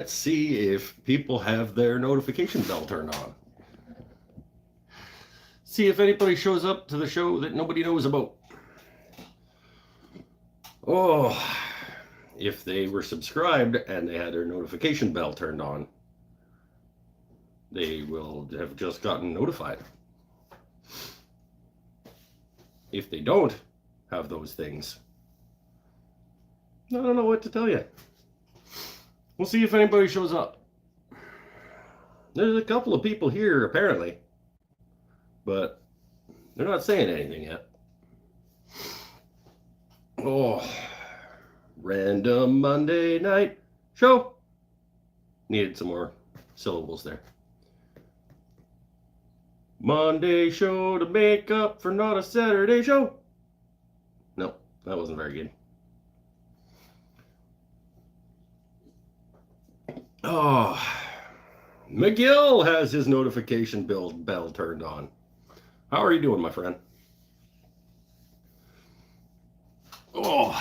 Let's see if people have their notification bell turned on. See if anybody shows up to the show that nobody knows about. Oh, if they were subscribed and they had their notification bell turned on, they will have just gotten notified. If they don't have those things, I don't know what to tell you. We'll see if anybody shows up. There's a couple of people here, apparently, but they're not saying anything yet. Oh, random Monday night show. Needed some more syllables there. Monday show to make up for not a Saturday show. No, that wasn't very good. Oh, McGill has his notification bell turned on. How are you doing, my friend? Oh,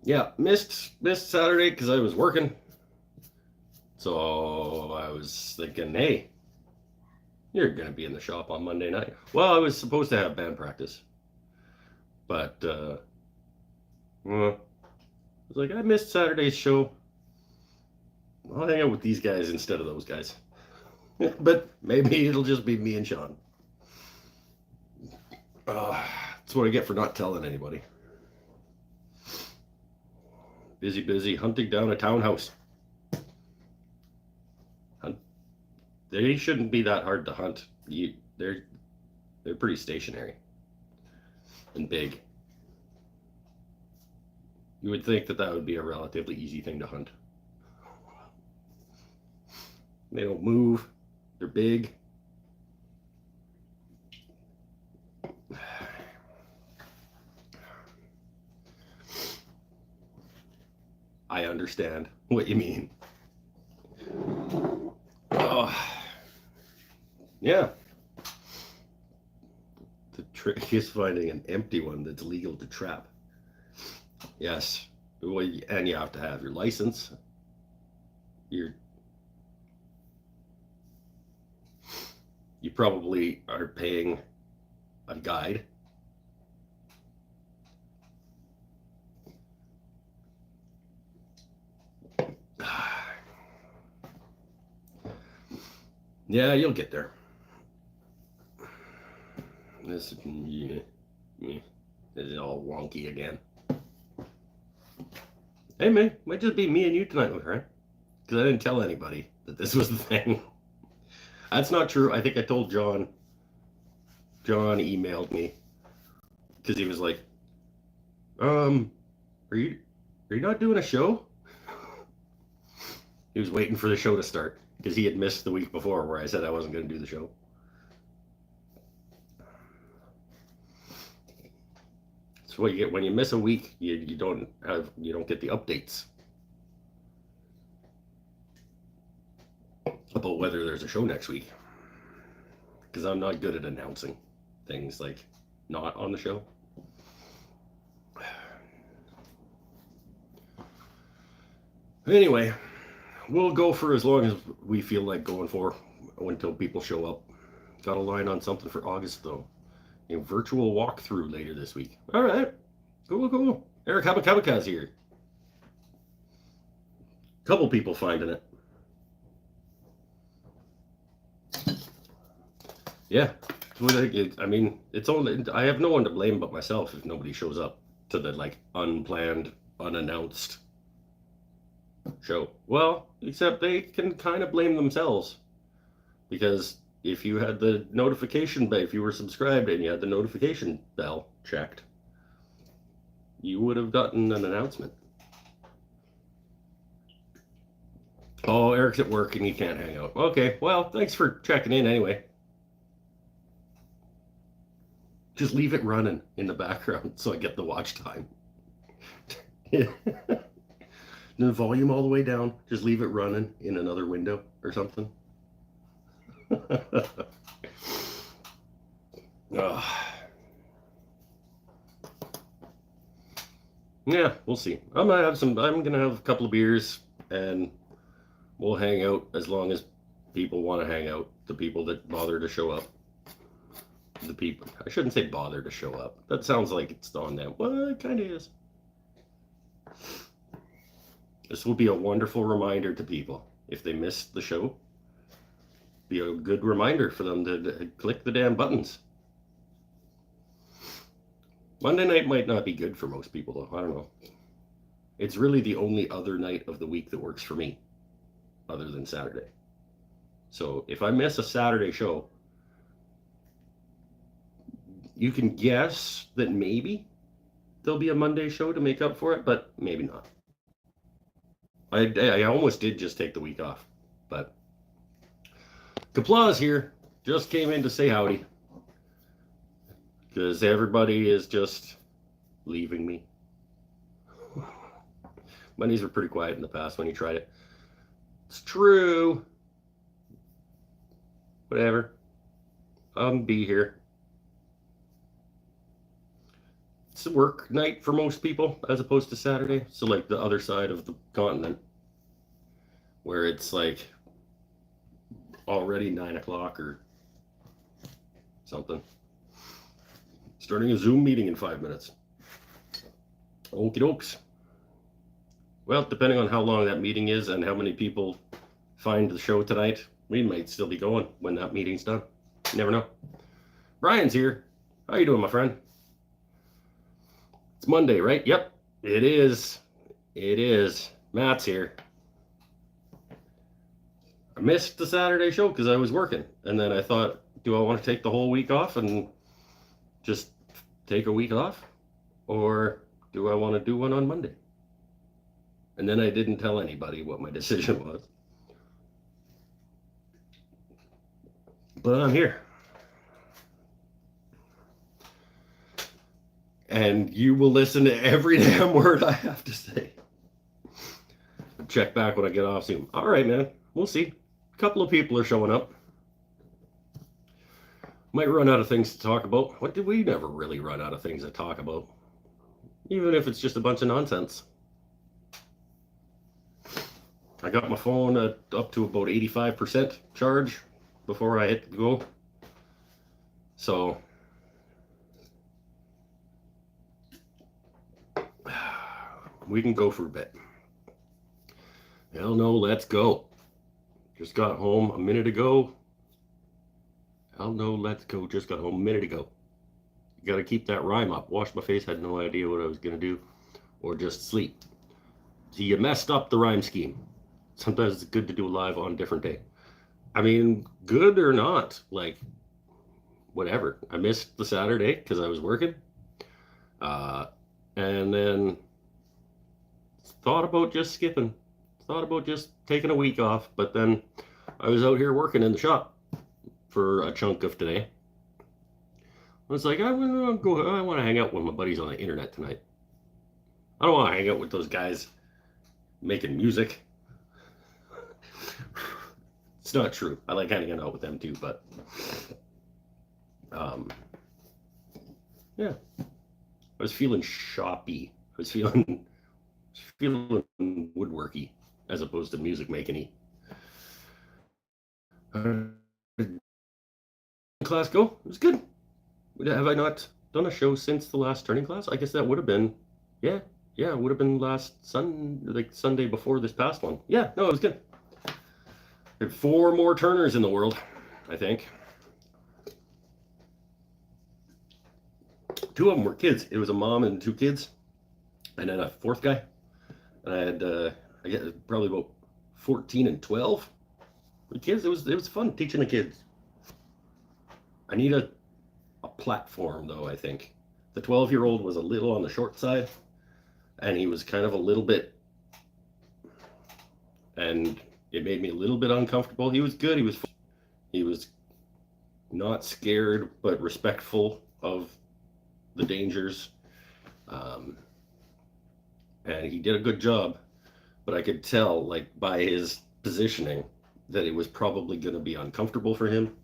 yeah, missed Saturday because I was working. So I was thinking, hey, you're going to be in the shop on Monday night. Well, I was supposed to have band practice. But, well, I was like, I missed Saturday's show. I'll hang out with these guys instead of those guys. But maybe it'll just be me and Sean. That's what I get for not telling anybody. Busy hunting down a townhouse. They shouldn't be that hard to hunt. They're pretty stationary and big. You would think that would be a relatively easy thing to hunt. They don't move. They're big. I understand what you mean. Oh, yeah. The trick is finding an empty one that's legal to trap. Yes. Well, and you have to have your license. You probably are paying a guide. Yeah, you'll get there. This is all wonky again. Hey, man, might just be me and you tonight, my friend. Because I didn't tell anybody that this was the thing. That's not true. I think I told John. John emailed me because he was like, are you not doing a show? He was waiting for the show to start because he had missed the week before where I said I wasn't going to do the show. That's what you get when you miss a week. You don't get the updates about whether there's a show next week, because I'm not good at announcing things like not on the show. Anyway, we'll go for as long as we feel like going for until people show up. Got a line on something for August though. A virtual walkthrough later this week. All right, cool. Eric Habakabaka's here. Couple people finding it. Yeah, I mean, it's only I have no one to blame but myself if nobody shows up to the like unplanned, unannounced show. Well, except they can kind of blame themselves, because if you had the notification bell, if you were subscribed and you had the notification bell checked, you would have gotten an announcement. Oh, Eric's at work and he can't hang out. Okay, well, thanks for checking in anyway. Just leave it running in the background so I get the watch time. The volume all the way down. Just leave it running in another window or something. Yeah, we'll see. I'm gonna have a couple of beers and we'll hang out as long as people want to hang out. The people that bother to show up. The people. I shouldn't say bother to show up. That sounds like it's on them. Well, it kind of is. This will be a wonderful reminder to people. If they missed the show, be a good reminder for them to click the damn buttons. Monday night might not be good for most people, though. I don't know. It's really the only other night of the week that works for me, other than Saturday. So if I miss a Saturday show, you can guess that maybe there'll be a Monday show to make up for it, but maybe not. I almost did just take the week off, but Kapla's here. Just came in to say howdy because everybody is just leaving me. Mondays were pretty quiet in the past when you tried it. It's true. Whatever. I'll be here. It's a work night for most people as opposed to Saturday. So like the other side of the continent where it's like already 9 o'clock or something. Starting a Zoom meeting in 5 minutes. Okie dokes. Well, depending on how long that meeting is and how many people find the show tonight, we might still be going when that meeting's done. You never know. Brian's here. How you doing, my friend? It's Monday, right? Yep, it is. It is. Matt's here. I missed the Saturday show because I was working. And then I thought, do I want to take the whole week off and just take a week off? Or do I want to do one on Monday? And then I didn't tell anybody what my decision was. But I'm here. And you will listen to every damn word I have to say. Check back when I get off Zoom. All right, man. We'll see. A couple of people are showing up. Might run out of things to talk about. What did we never really run out of things to talk about? Even if it's just a bunch of nonsense. I got my phone up to about 85% charge before I hit go. So we can go for a bit. Hell no, let's go. Just got home a minute ago. Hell no, let's go. Just got home a minute ago. You gotta keep that rhyme up. Wash my face, had no idea what I was gonna do. Or just sleep. So you messed up the rhyme scheme. Sometimes it's good to do live on a different day. I mean, good or not, like, whatever. I missed the Saturday because I was working. And then thought about just skipping. Thought about just taking a week off. But then I was out here working in the shop for a chunk of today. I was like, I want to hang out with my buddies on the internet tonight. I don't want to hang out with those guys making music. It's not true. I like hanging out with them too, but yeah. I was feeling shoppy. I was feeling woodworky as opposed to music making-y. Class go? It was good. Have I not done a show since the last turning class? I guess that would have been, yeah, it would have been last Sunday before this past one. Yeah, no, it was good. There are 4 more turners in the world, I think. 2 of them were kids. It was a mom and 2 kids, and then a 4th guy. And I had, I guess, probably about 14 and 12 the kids. It was fun teaching the kids. I need a platform, though, I think. The 12-year-old was a little on the short side, and he was kind of a little bit, and it made me a little bit uncomfortable. He was good. He was not scared, but respectful of the dangers. And he did a good job, but I could tell, like, by his positioning that it was probably going to be uncomfortable for him.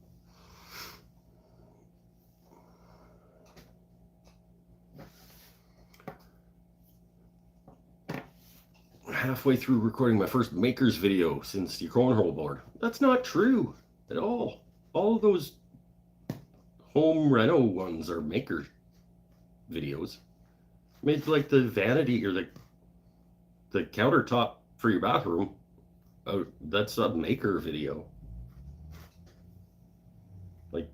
halfway through recording my first Makers video since your cornhole board. That's not true at all. All of those home reno ones are Maker videos. Made like the vanity or the countertop for your bathroom. That's a Maker video. Like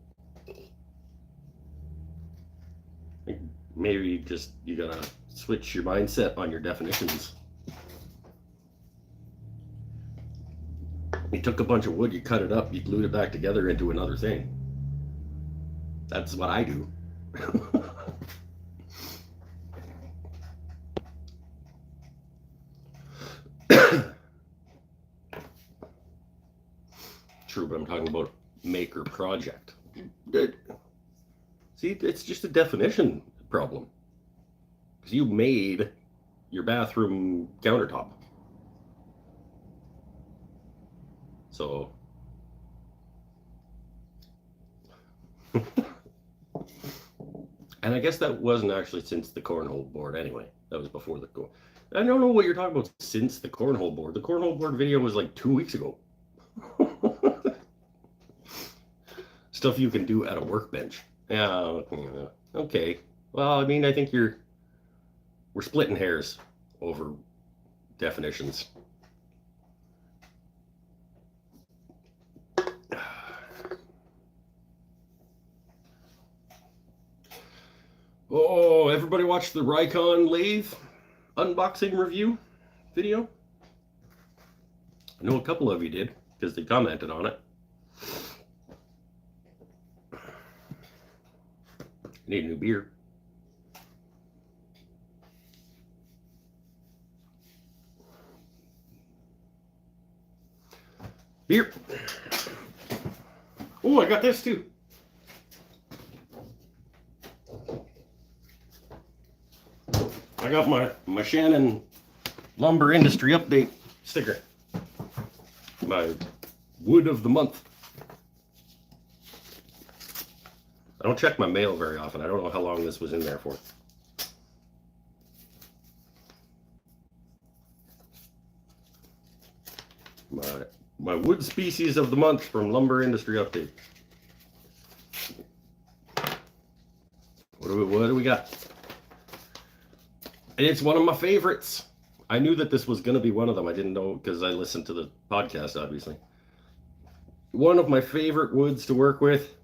maybe just you gotta switch your mindset on your definitions. You took a bunch of wood, you cut it up, you glued it back together into another thing. That's what I do. True, but I'm talking about Maker project. See, it's just a definition problem. Because you made your bathroom countertop. So, and I guess that wasn't actually since the cornhole board anyway. That was before the I don't know what you're talking about since the cornhole board. The cornhole board video was like 2 weeks ago. Stuff you can do at a workbench. Yeah, okay. Well, I mean, I think we're splitting hairs over definitions. Oh, everybody watched the Rikon lathe unboxing review video? I know a couple of you did because they commented on it. I need a new beer. Beer. Oh, I got this too. I got my Shannon Lumber Industry Update sticker. My wood of the month. I don't check my mail very often. I don't know how long this was in there for. My wood species of the month from Lumber Industry Update. What do we got? And it's one of my favorites. I knew that this was going to be one of them. I didn't know because I listened to the podcast, obviously. One of my favorite woods to work with.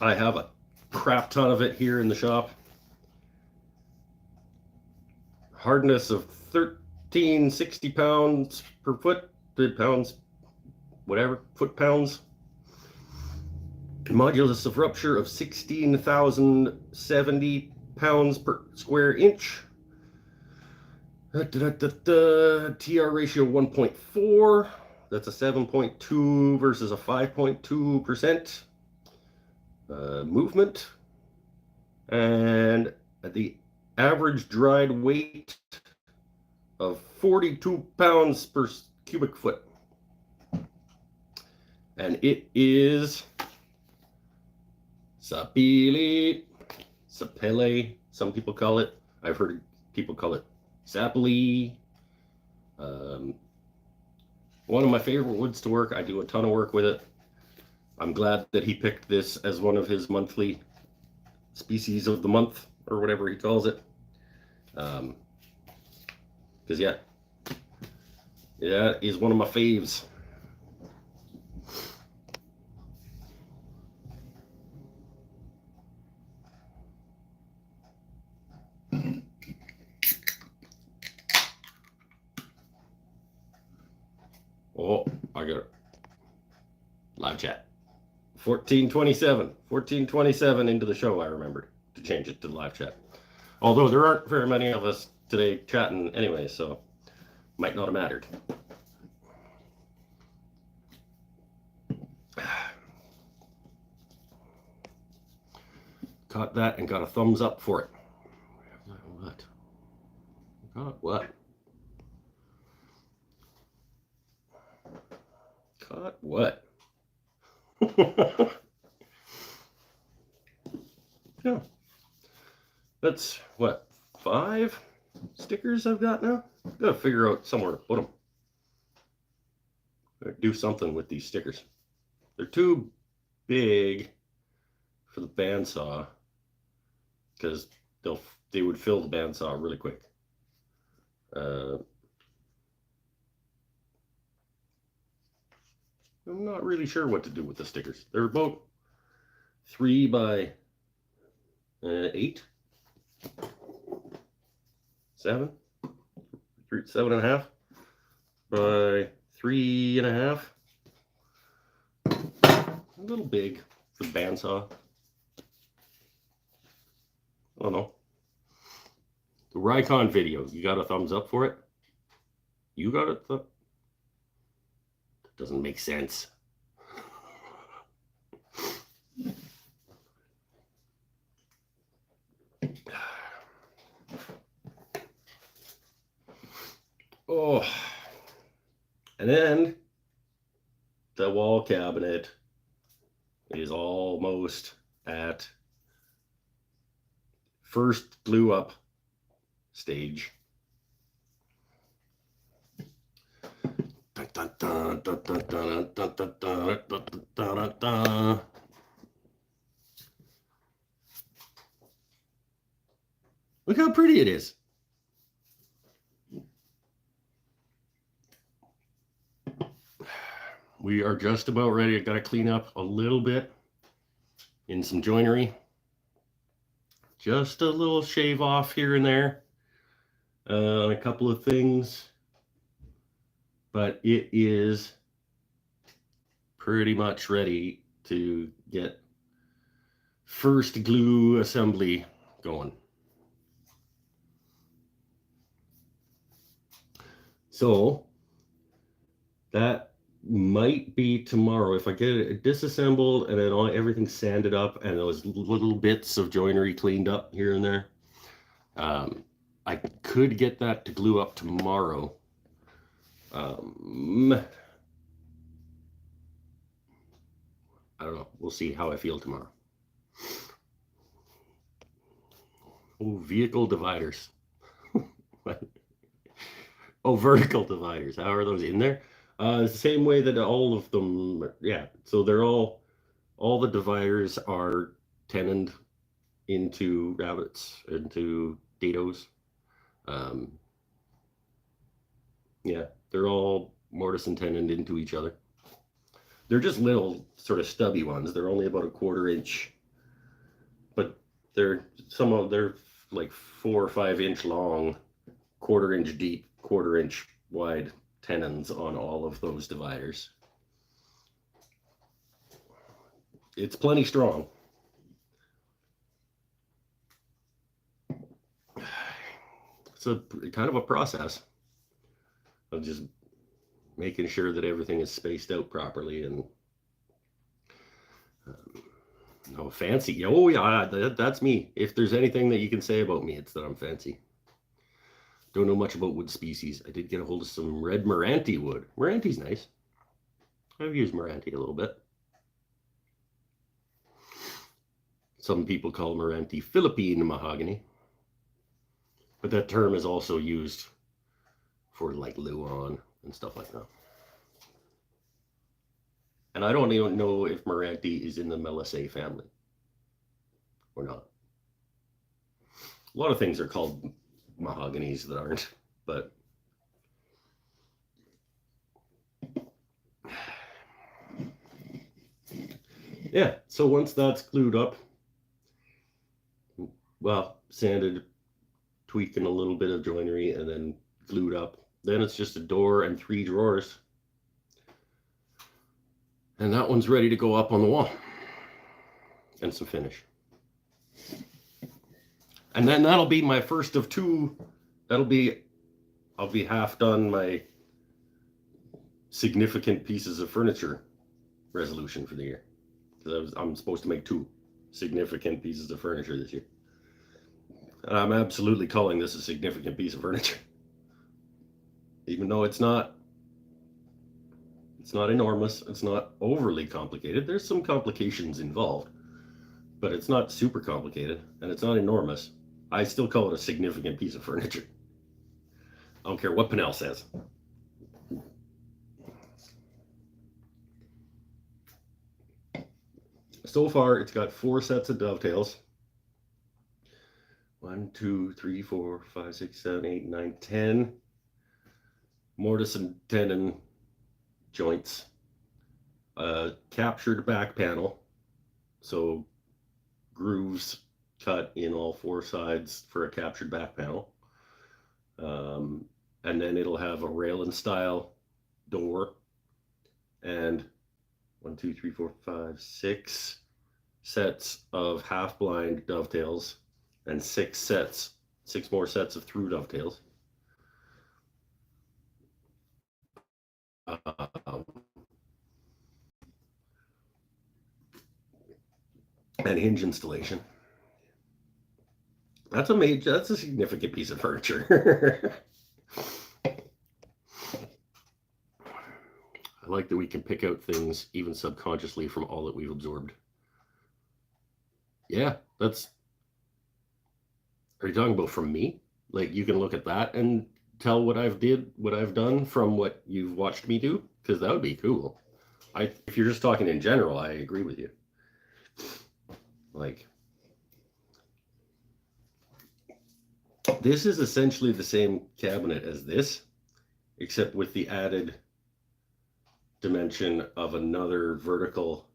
I have a crap ton of it here in the shop. Hardness of 1360 pounds per foot. Pounds, whatever, foot-pounds. Modulus of rupture of 16,070 pounds per square inch. TR ratio 1.4. That's a 7.2 versus a 5.2% movement. And the average dried weight of 42 pounds per cubic foot. And it is Sapele, some people call it. I've heard people call it Sapele. One of my favorite woods to work. I do a ton of work with it. I'm glad that he picked this as one of his monthly species of the month, or whatever he calls it. Because yeah, it is one of my faves. Oh, I got it. Live chat. 1427 into the show, I remembered to change it to live chat. Although there aren't very many of us today chatting anyway, so might not have mattered. Caught that and got a thumbs up for it. What? Caught what? Caught what? Yeah. That's what, 5? stickers I've got now. Gotta figure out somewhere to put them. Or do something with these stickers. They're too big for the bandsaw because they would fill the bandsaw really quick. I'm not really sure what to do with the stickers. They're about 3 by 8, 7, 7.5 by 3.5. A little big for the bandsaw. I don't know. The Rikon video, you got a thumbs up for it? You got it? That doesn't make sense. Oh, and then the wall cabinet is almost at first glue up stage. Look how pretty it is. We are just about ready. I got to clean up a little bit in some joinery. Just a little shave off here and there on a couple of things. But it is pretty much ready to get first glue assembly going. So that might be tomorrow if I get it disassembled and then everything sanded up and those little bits of joinery cleaned up here and there. I could get that to glue up tomorrow. I don't know. We'll see how I feel tomorrow. Oh, vehicle dividers. Oh, vertical dividers. How are those in there? The same way that all of them, yeah. So they're all the dividers are tenoned into rabbets, into dados. Yeah, they're all mortise and tenoned into each other. They're just little sort of stubby ones. They're only about a 1/4 inch, but they're like 4 or 5 inch long, 1/4 inch deep, 1/4 inch wide tenons on all of those dividers. It's plenty strong. It's a kind of a process of just making sure that everything is spaced out properly and no fancy. Oh yeah, that's me. If there's anything that you can say about me, it's that I'm fancy. Don't know much about wood species. I did get a hold of some red Meranti wood. Meranti's nice. I've used Meranti a little bit. Some people call Meranti Philippine mahogany. But that term is also used for like Luan and stuff like that. And I don't even know if Meranti is in the Melisae family or not. A lot of things are called mahoganies that aren't, but yeah, so once that's glued up, well, sanded, tweaking a little bit of joinery and then glued up, then it's just a door and 3 drawers. And that one's ready to go up on the wall and some finish. And then that'll be my first of 2. I'll be half done my significant pieces of furniture resolution for the year. Because I'm supposed to make 2 significant pieces of furniture this year. And I'm absolutely calling this a significant piece of furniture. Even though it's not enormous, it's not overly complicated. There's some complications involved, but it's not super complicated and it's not enormous. I still call it a significant piece of furniture. I don't care what Pinnell says. So far, it's got 4 sets of dovetails. 1, 2, 3, 4, 5, 6, 7, 8, 9, 10 mortise and tenon joints. Captured back panel, so grooves cut in all 4 sides for a captured back panel. And then it'll have a Raylan style door and 1, 2, 3, 4, 5, 6 sets of half blind dovetails and 6 more sets of through dovetails. And hinge installation. That's a significant piece of furniture. I like that we can pick out things even subconsciously from all that we've absorbed. Yeah, are you talking about from me? Like you can look at that and tell what I've done from what you've watched me do? Because that would be cool. If you're just talking in general, I agree with you. Like, this is essentially the same cabinet as this, except with the added dimension of another vertical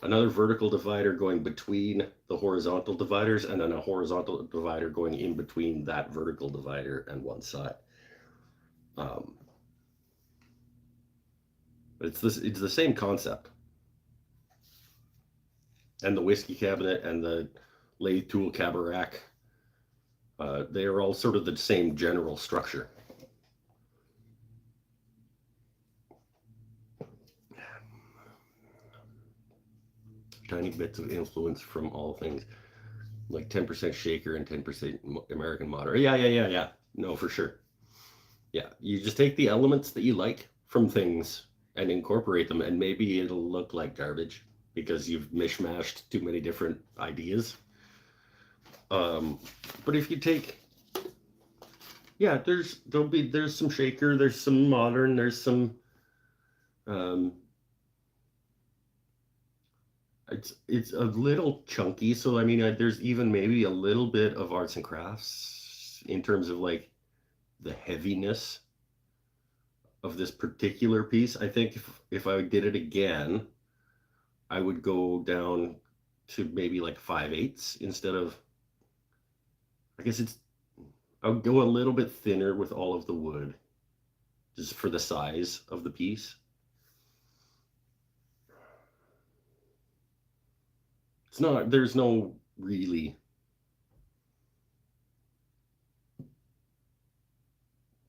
divider going between the horizontal dividers, and then a horizontal divider going in between that vertical divider and one side. It's the same concept. And the whiskey cabinet and the lathe tool cabaret, they are all sort of the same general structure. Tiny bits of influence from all things, like 10% shaker and 10% American modern. Yeah. No, for sure. Yeah, you just take the elements that you like from things and incorporate them, and maybe it'll look like garbage because you've mishmashed too many different ideas. But if you take, yeah, there's some shaker, there's some modern, there's some it's a little chunky, so I mean there's even maybe a little bit of arts and crafts in terms of like the heaviness of this particular piece. I think if I did it again, I would go down to maybe like 5/8 instead of, I guess I would go a little bit thinner with all of the wood just for the size of the piece. There's no really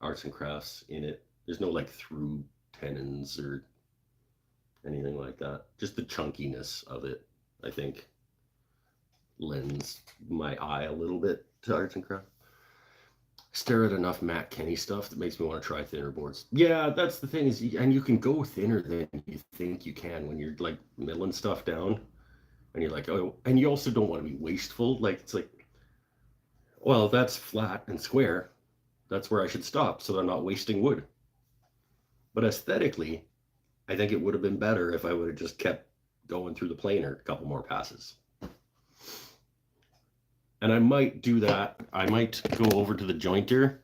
arts and crafts in it. There's no like through tenons or anything like that. Just the chunkiness of it, I think, lends my eye a little bit to arts and crafts. Stare at enough Matt Kenny stuff that makes me want to try thinner boards. Yeah, that's the thing and you can go thinner than you think you can when you're like milling stuff down, and you're like, oh, and you also don't want to be wasteful. Like it's like, well, that's flat and square. That's where I should stop so that I'm not wasting wood. But aesthetically, I think it would have been better if I would have just kept going through the planer a couple more passes. And I might do that. I might go over to the jointer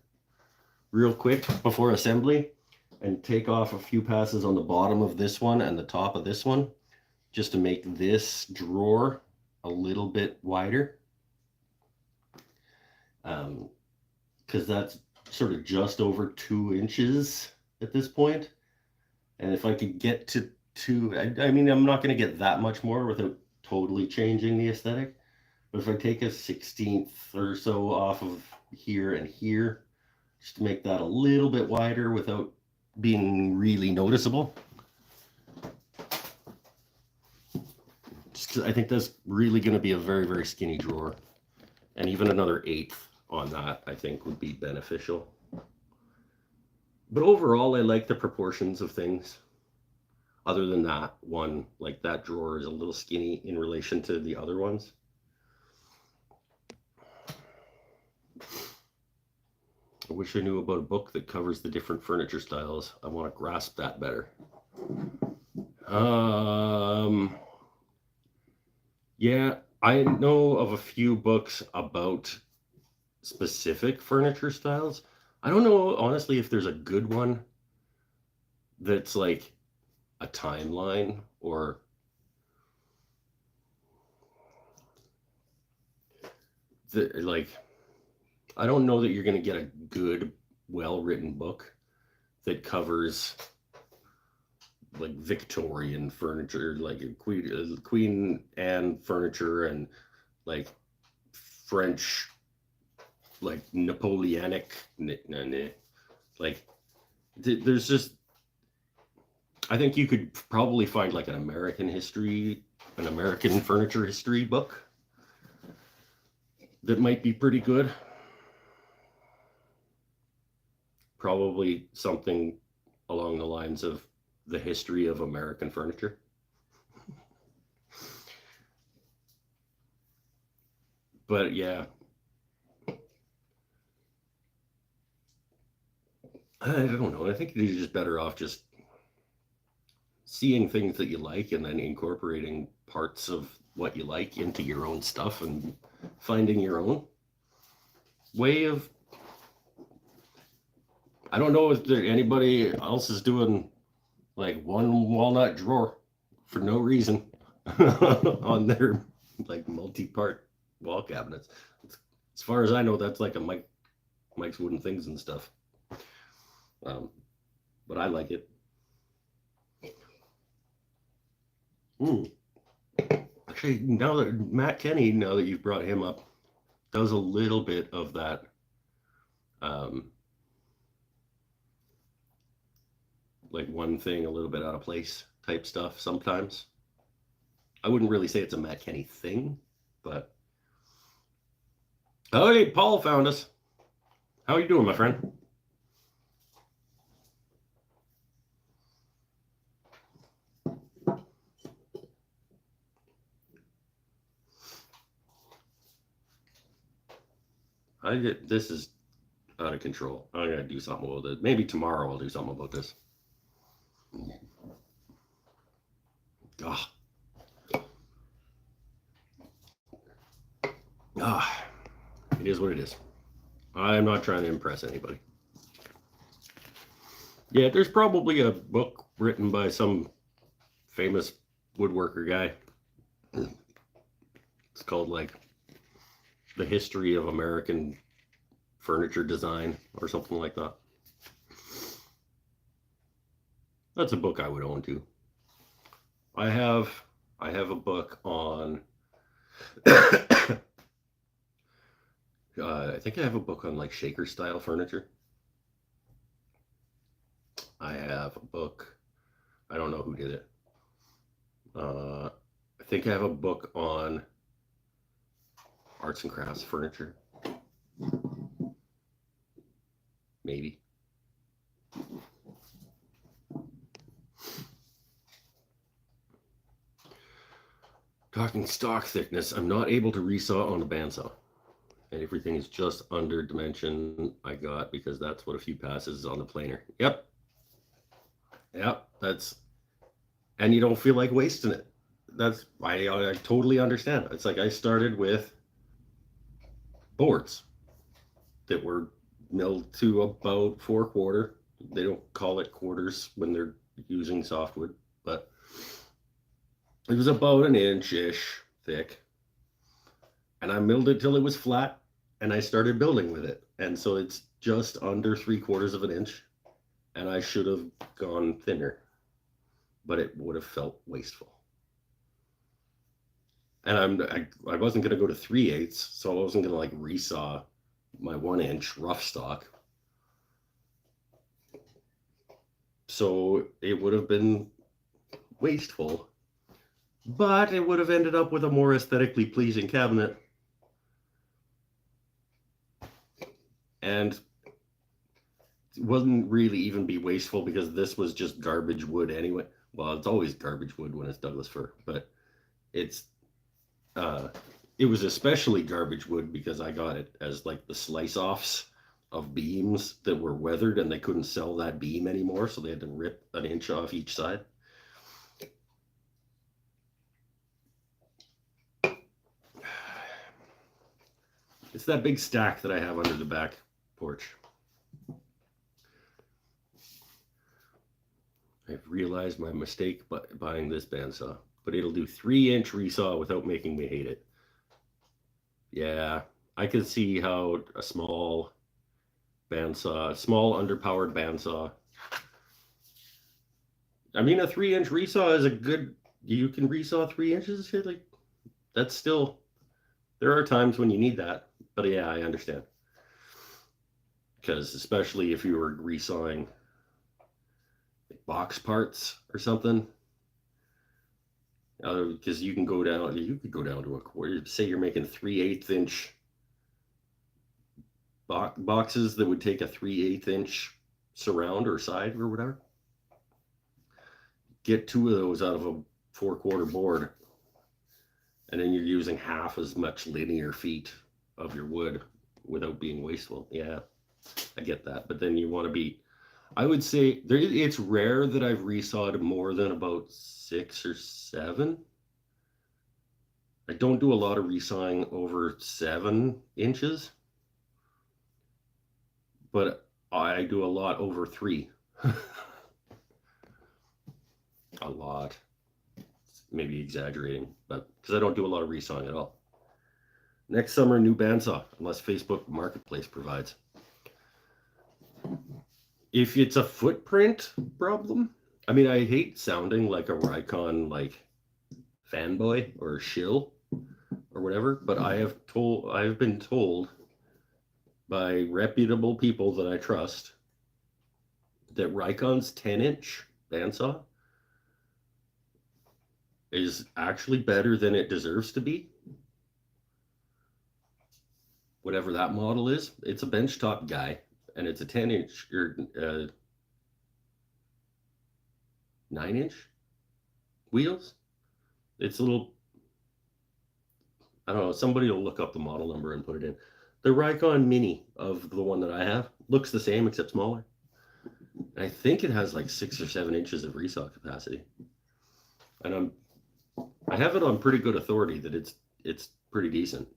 real quick before assembly and take off a few passes on the bottom of this one and the top of this one, just to make this drawer a little bit wider. Because that's sort of just over 2 inches at this point. And if I could get to 2, I mean, I'm not going to get that much more without totally changing the aesthetic. But if I take a 1/16 or so off of here and here, just to make that a little bit wider without being really noticeable. Just, I think that's really going to be a very, very skinny drawer. And even another 1/8 on that, I think, would be beneficial. But overall, I like the proportions of things. Other than that one, like that drawer is a little skinny in relation to the other ones. I wish I knew about a book that covers the different furniture styles. I want to grasp that better. Yeah, I know of a few books about specific furniture styles. I don't know, honestly, if there's a good one that's like a timeline or like, I don't know that you're going to get a good, well written book that covers like Victorian furniture, like Queen Anne furniture, and like French, like Napoleonic, like there's just, I think you could probably find like an American furniture history book that might be pretty good. Probably something along the lines of the history of American furniture. But yeah, I don't know. I think you're just better off just seeing things that you like and then incorporating parts of what you like into your own stuff and finding your own way of. I don't know if there anybody else is doing like one walnut drawer for no reason on their like multi-part wall cabinets. As far as I know, that's like a Mike's Wooden Things and stuff. But I like it. Actually, now that Matt Kenny, now that you've brought him up, does a little bit of that. Like one thing a little bit out of place type stuff sometimes. I wouldn't really say it's a Matt Kenny thing, but oh, hey, Paul found us. How are you doing, my friend? This is out of control. I'm gonna do something with it. Maybe tomorrow I'll do something about this. Ah. It is what it is. I'm not trying to impress anybody. Yeah, there's probably a book written by some famous woodworker guy. It's called like The History of American Furniture Design or something like that. That's a book I would own too. I have a book on I think I have a book on like shaker style furniture. I have a book, I don't know who did it. I think I have a book on arts and crafts furniture. Maybe. Talking stock thickness, I'm not able to resaw on the bandsaw. And everything is just under dimension I got because that's what a few passes on the planer. Yep. That's, and you don't feel like wasting it. That's, I totally understand. It's like I started with boards that were milled to about 4/4. They don't call it quarters when they're using softwood, but it was about an inch-ish thick. And I milled it till it was flat, and I started building with it. And so it's just under 3/4 of an inch, and I should have gone thinner, but it would have felt wasteful. And I wasn't going to go to 3/8, so I wasn't going to like resaw my 1-inch rough stock. So it would have been wasteful, but it would have ended up with a more aesthetically pleasing cabinet. And it wouldn't really even be wasteful because this was just garbage wood anyway. Well, it's always garbage wood when it's Douglas fir, but it was especially garbage wood because I got it as like the slice offs of beams that were weathered, and they couldn't sell that beam anymore, so they had to rip an inch off each side. It's that big stack that I have under the back porch. I've realized my mistake by buying this bandsaw, but it'll do 3-inch resaw without making me hate it. Yeah, I could see how a small bandsaw, small underpowered bandsaw. I mean, a 3-inch resaw is a good. You can resaw 3 inches. Like, that's still. There are times when you need that, but yeah, I understand. Because especially if you were resawing like box parts or something, because you can go down. You could go down to a quarter. Say you're making 3/8 inch boxes that would take a 3/8 inch surround or side or whatever. Get 2 of those out of a 4/4 board, and then you're using half as much linear feet of your wood without being wasteful. Yeah, I get that. But then you want to be, I would say it's rare that I've resawed more than about 6 or 7. I don't do a lot of resawing over 7 inches, but I do a lot over 3. A lot. Maybe exaggerating, but because I don't do a lot of resawing at all. Next summer, new bandsaw, unless Facebook Marketplace provides. If it's a footprint problem, I mean, I hate sounding like a Rikon like fanboy or shill or whatever, but I've been told by reputable people that I trust that Rikon's 10-inch bandsaw is actually better than it deserves to be. Whatever that model is, it's a benchtop guy, and it's a 10-inch or 9-inch wheels. It's a little, I don't know, somebody will look up the model number and put it in. The Rikon Mini of the one that I have looks the same except smaller. I think it has like 6 or 7 inches of resaw capacity, and I have it on pretty good authority that it's pretty decent.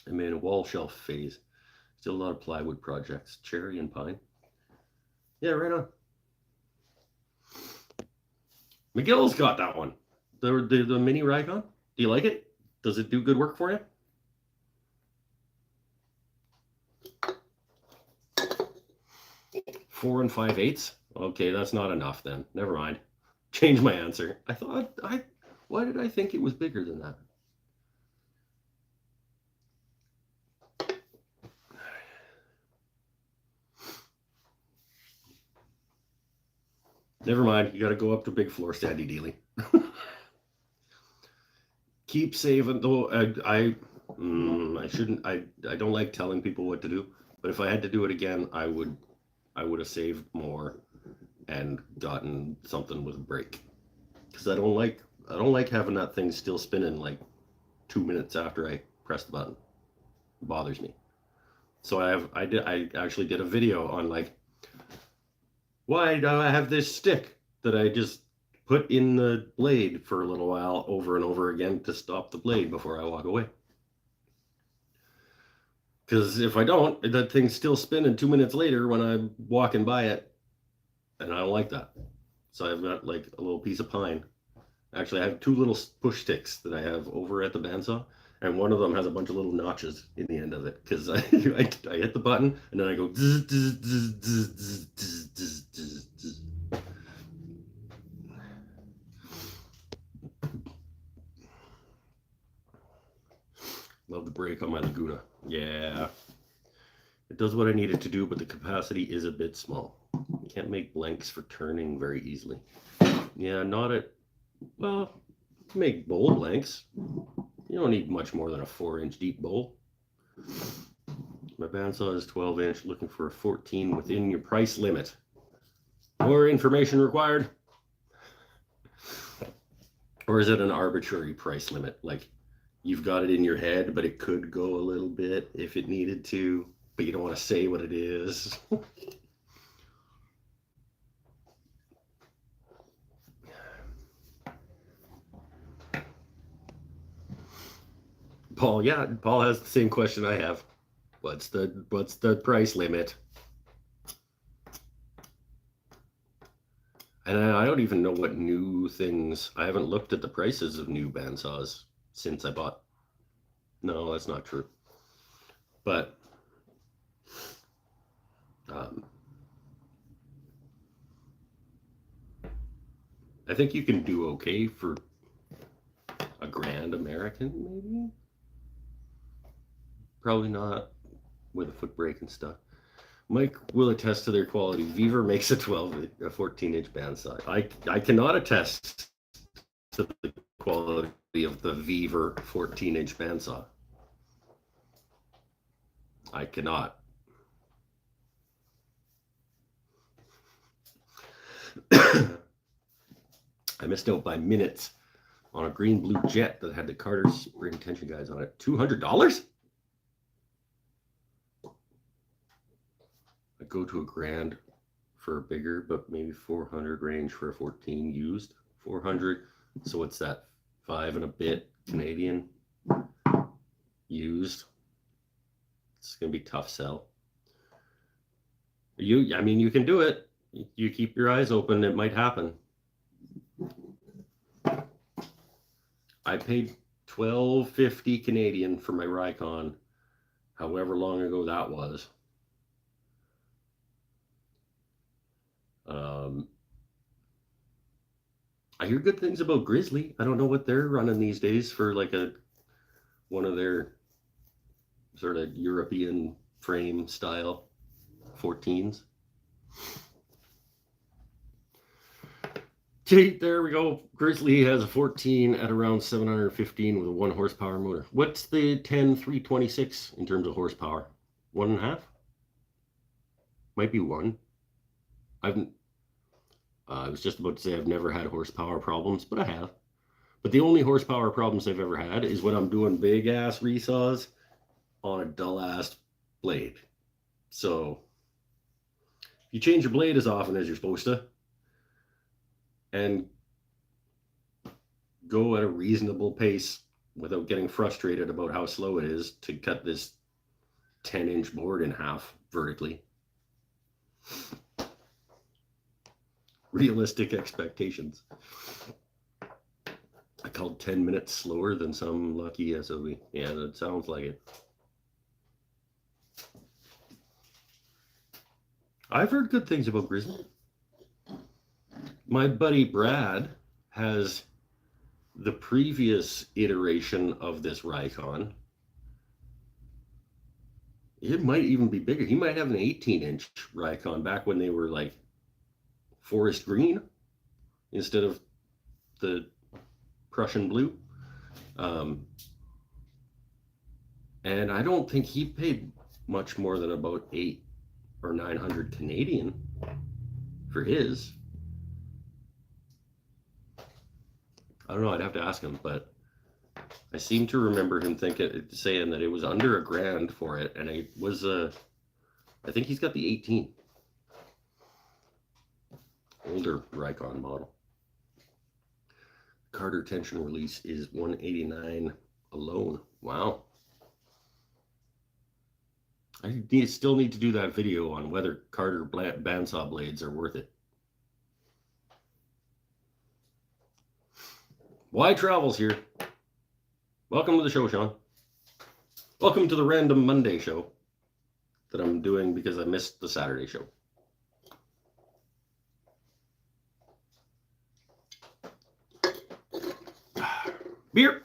I made a wall shelf phase. Still a lot of plywood projects, cherry and pine. Yeah, right on. McGill's got that one. The mini Rikon. Do you like it? Does it do good work for you? Four and 5/8. Okay, that's not enough then. Never mind. Change my answer. Why did I think it was bigger than that? Never mind. You got to go up to big floor standy dealing. Keep saving though. I shouldn't. I don't like telling people what to do. But if I had to do it again, I would have saved more and gotten something with a brake. Because I don't like having that thing still spinning like 2 minutes after I press the button. It bothers me. So I actually did a video on like, why do I have this stick that I just put in the blade for a little while over and over again to stop the blade before I walk away? Because if I don't, that thing's still spinning 2 minutes later when I'm walking by it, and I don't like that. So I've got like a little piece of pine. Actually, I have 2 little push sticks that I have over at the bandsaw, and one of them has a bunch of little notches in the end of it because I hit the button and then I go zzz, zzz, zzz, zzz, zzz, zzz, zzz, zzz. Love the brake on my Laguna. Yeah, it does what I need it to do, but the capacity is a bit small. You can't make blanks for turning very easily. Yeah, not at, well, make bowl blanks. You don't need much more than a 4-inch deep bowl. My bandsaw is 12-inch, looking for a 14 within your price limit. More information required? Or is it an arbitrary price limit? Like, you've got it in your head, but it could go a little bit if it needed to. but you don't want to say what it is. Paul, yeah, Paul has the same question I have. What's the price limit? And I don't even know what new things. I haven't looked at the prices of new bandsaws since I bought. No, that's not true. But I think you can do okay for $1,000 American, maybe. Probably not with a foot brake and stuff. Mike will attest to their quality. Weaver makes a 14-inch bandsaw. I cannot attest to the quality of the Weaver 14-inch bandsaw. I cannot. I missed out by minutes on a green blue jet that had the Carter spring tension guides on it. $200? I go to $1,000 for a bigger, but maybe 400 range for a 14 used. 400. So what's that? 5 and a bit Canadian used. It's gonna be tough sell. I mean, you can do it. You keep your eyes open. It might happen. I paid $12.50 Canadian for my Rikon, however long ago that was. I hear good things about Grizzly. I don't know what they're running these days for like one of their sort of European frame style 14s. There we go. Grizzly has a 14 at around 715 with a 1 horsepower motor. What's the 10 326 in terms of horsepower? 1.5? Might be 1. I was just about to say I've never had horsepower problems, but I have. But the only horsepower problems I've ever had is when I'm doing big ass resaws on a dull ass blade. So if you change your blade as often as you're supposed to and go at a reasonable pace without getting frustrated about how slow it is to cut this 10-inch board in half vertically. Realistic expectations. I called 10 minutes slower than some lucky SOB. Yeah, that sounds like it. I've heard good things about Grizzly. My buddy Brad has the previous iteration of this Rikon. It might even be bigger. He might have an 18-inch Rikon back when they were like forest green instead of the Prussian blue. And I don't think he paid much more than about 800 or 900 Canadian for his. I don't know, I'd have to ask him, but I seem to remember him saying that it was under $1,000 for it, and it was I think he's got the 18. Older Rikon model. Carter tension release is $189 alone. Wow. I still need to do that video on whether Carter bandsaw blades are worth it. Why Travels here. Welcome to the show, Sean. Welcome to the Random Monday show that I'm doing because I missed the Saturday show. Beer.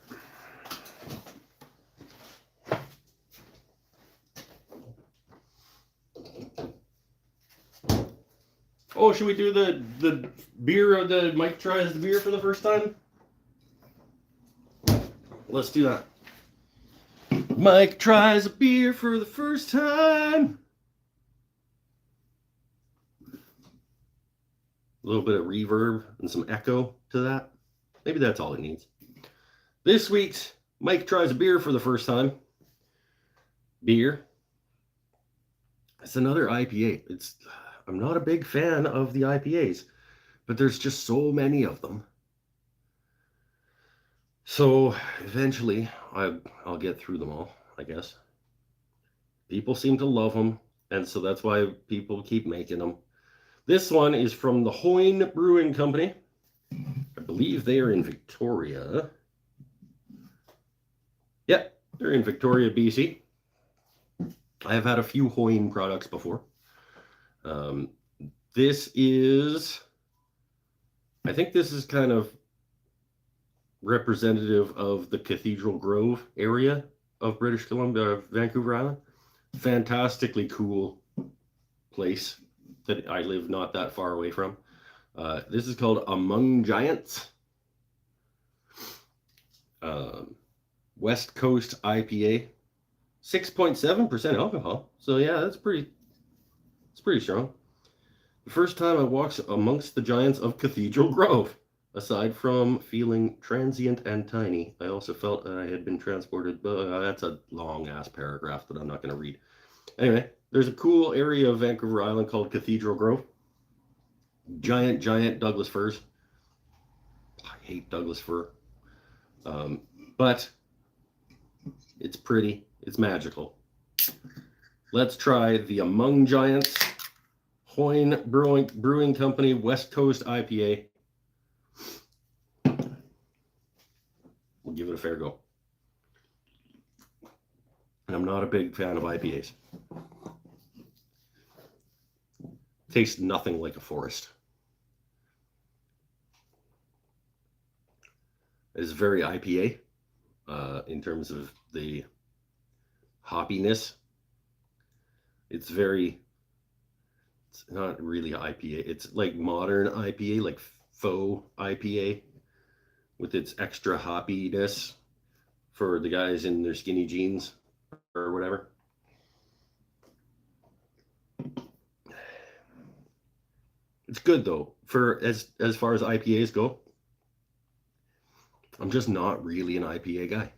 Oh, should we do the beer of the Mike tries the beer for the first time? Let's do that. Mike tries a beer for the first time. A little bit of reverb and some echo to that. Maybe that's all it needs. This week's Mike tries a beer for the first time. Beer It's another IPA. I'm not a big fan of the IPAs, but there's just so many of them. So eventually, I'll get through them all, I guess. People seem to love them, and so that's why people keep making them. This one is from the Hoyne Brewing Company. I believe they are in Victoria. Yeah, they're in Victoria, BC. I have had a few Hoyne products before. This is, I think this is kind of representative of the Cathedral Grove area of British Columbia, Vancouver Island. Fantastically cool place that I live not that far away from. This is called Among Giants. West Coast IPA. 6.7% alcohol. So yeah, it's pretty strong. The first time I walked amongst the giants of Cathedral Grove. Aside from feeling transient and tiny, I also felt I had been transported. That's a long ass paragraph that I'm not going to read. Anyway, there's a cool area of Vancouver Island called Cathedral Grove. Giant Douglas firs. I hate Douglas fir. But it's pretty. It's magical. Let's try the Among Giants Hoyne Brewing Company West Coast IPA. We'll give it a fair go. And I'm not a big fan of IPAs. Tastes nothing like a forest. It is very IPA in terms of the hoppiness. It's not really IPA. It's like modern IPA, like faux IPA with its extra hoppiness for the guys in their skinny jeans or whatever. It's good though. For as far as IPAs go, I'm just not really an IPA guy.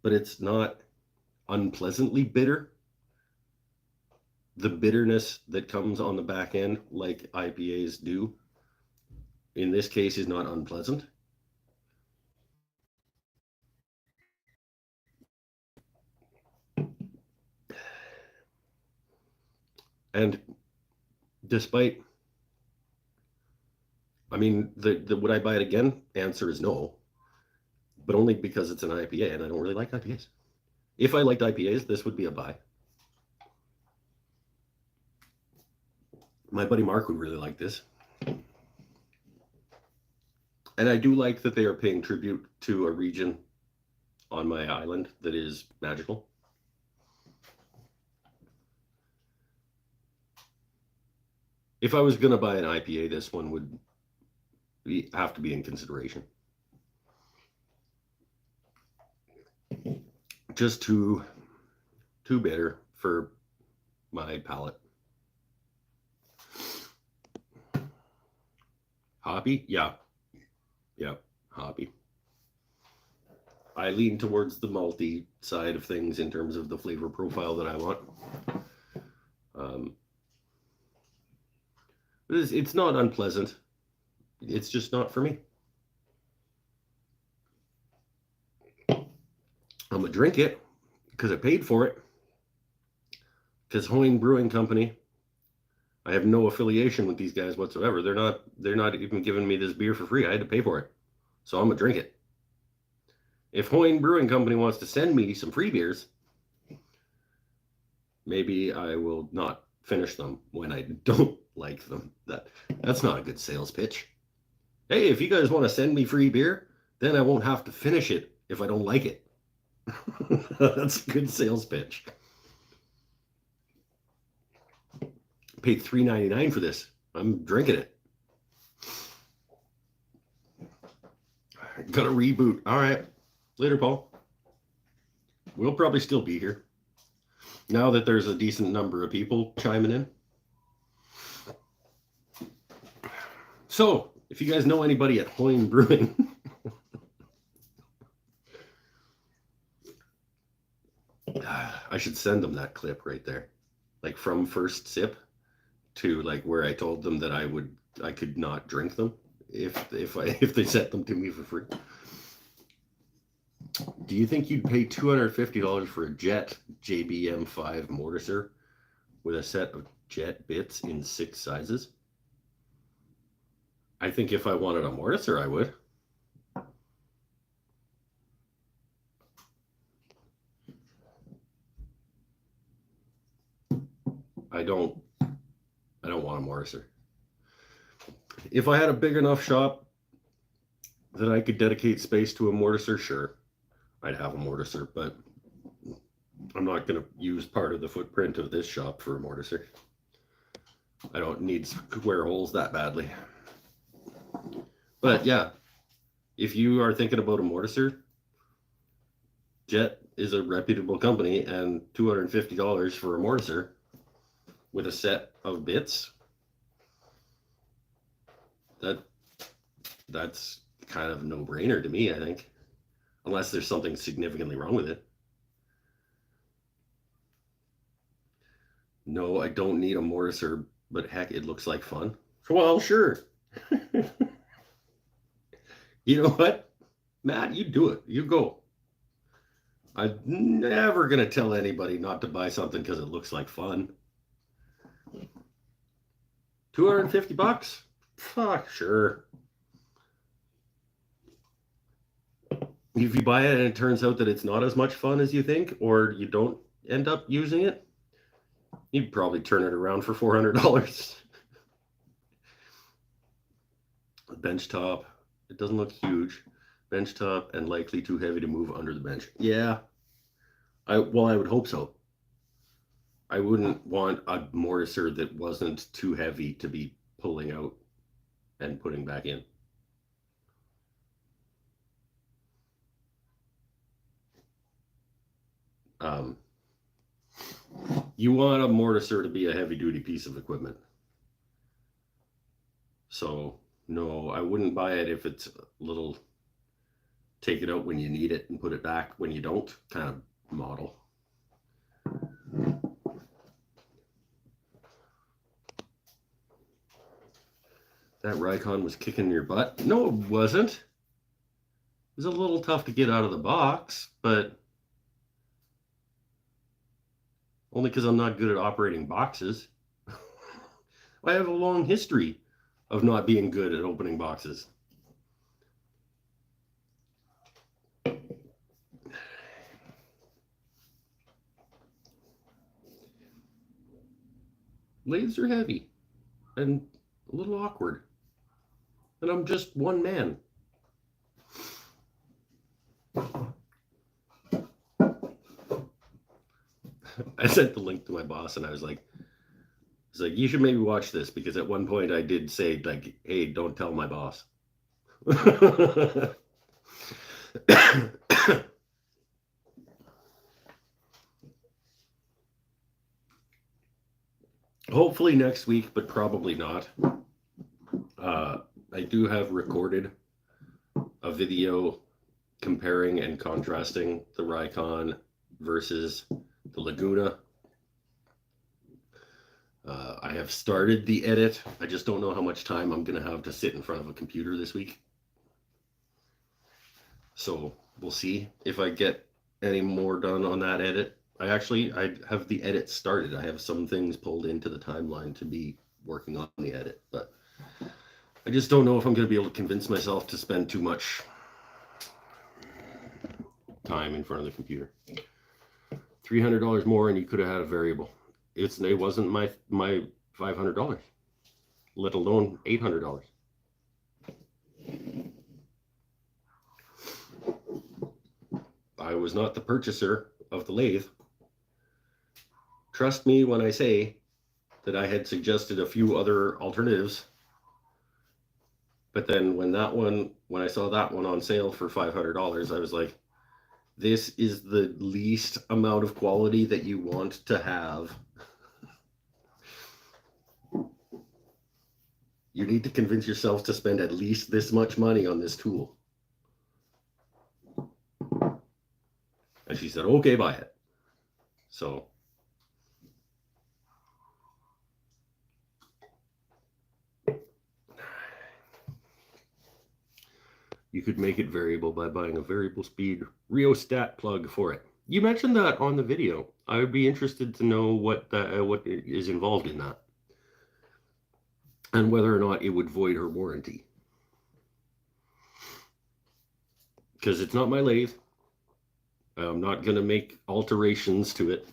But it's not unpleasantly bitter. The bitterness that comes on the back end, like IPAs do, in this case is not unpleasant. And despite, I mean, would I buy it again? Answer is no, but only because it's an IPA and I don't really like IPAs. If I liked IPAs, this would be a buy. My buddy Mark would really like this. And I do like that they are paying tribute to a region on my island that is magical. If I was going to buy an IPA, this one would have to be in consideration. Just too bitter for my palate. Hoppy? Yeah, hoppy. I lean towards the malty side of things in terms of the flavor profile that I want. It's not unpleasant. It's just not for me. I'm gonna drink it because I paid for it. Because Hoyne Brewing Company, I have no affiliation with these guys whatsoever. They're not even giving me this beer for free. I had to pay for it. So I'm gonna drink it. If Hoyne Brewing Company wants to send me some free beers, maybe I will not finish them when I don't like them. That's not a good sales pitch. Hey, if you guys want to send me free beer, then I won't have to finish it if I don't like it. That's a good sales pitch. I paid $3.99 for this. I'm drinking it. Got to reboot. All right. Later, Paul. We'll probably still be here now that there's a decent number of people chiming in. So, if you guys know anybody at Hoyne Brewing, I should send them that clip right there. like from first sip to like where I told them that I could not drink them if they sent them to me for free. Do you think you'd pay $250 for a Jet JBM5 mortiser with a set of Jet bits in 6 sizes? I think if I wanted a mortiser, I would. I don't want a mortiser. If I had a big enough shop that I could dedicate space to a mortiser, sure, I'd have a mortiser, but I'm not going to use part of the footprint of this shop for a mortiser. I don't need square holes that badly. But yeah, if you are thinking about a mortiser, Jet is a reputable company, and $250 for a mortiser with a set of bits, that's kind of a no-brainer to me, I think, unless there's something significantly wrong with it. No, I don't need a mortiser, but heck, it looks like fun. Well, sure. You know what, Matt, you do it. You go. I'm never going to tell anybody not to buy something because it looks like fun. $250? Fuck, sure. If you buy it and it turns out that it's not as much fun as you think, or you don't end up using it, you'd probably turn it around for $400. A bench top. It doesn't look huge. Bench top and likely too heavy to move under the bench. Yeah. I would hope so. I wouldn't want a mortiser that wasn't too heavy to be pulling out and putting back in. You want a mortiser to be a heavy-duty piece of equipment. So, no, I wouldn't buy it if it's a little take it out when you need it and put it back when you don't kind of model. That Rikon was kicking your butt? No, it wasn't. It was a little tough to get out of the box, but only because I'm not good at operating boxes. I have a long history of not being good at opening boxes. Lathes are heavy and a little awkward. And I'm just one man. I sent the link to my boss and I was like, you should maybe watch this, because at one point I did say, like, hey, don't tell my boss. Hopefully next week, but probably not. I do have recorded a video comparing and contrasting the Rikon versus the Laguna. I have started the edit. I just don't know how much time I'm going to have to sit in front of a computer this week. So we'll see if I get any more done on that edit. I have the edit started. I have some things pulled into the timeline to be working on the edit, but I just don't know if I'm going to be able to convince myself to spend too much time in front of the computer. $300 more and you could have had a variable. It wasn't my $500, let alone $800. I was not the purchaser of the lathe. Trust me when I say that I had suggested a few other alternatives, but then when I saw that one on sale for $500, I was like, this is the least amount of quality that you want to have. You need to convince yourself to spend at least this much money on this tool. And she said, okay, buy it. So You could make it variable by buying a variable speed rheostat plug for it. You mentioned that on the video. I would be interested to know what is involved in that, and whether or not it would void her warranty. Because it's not my lathe. I'm not going to make alterations to it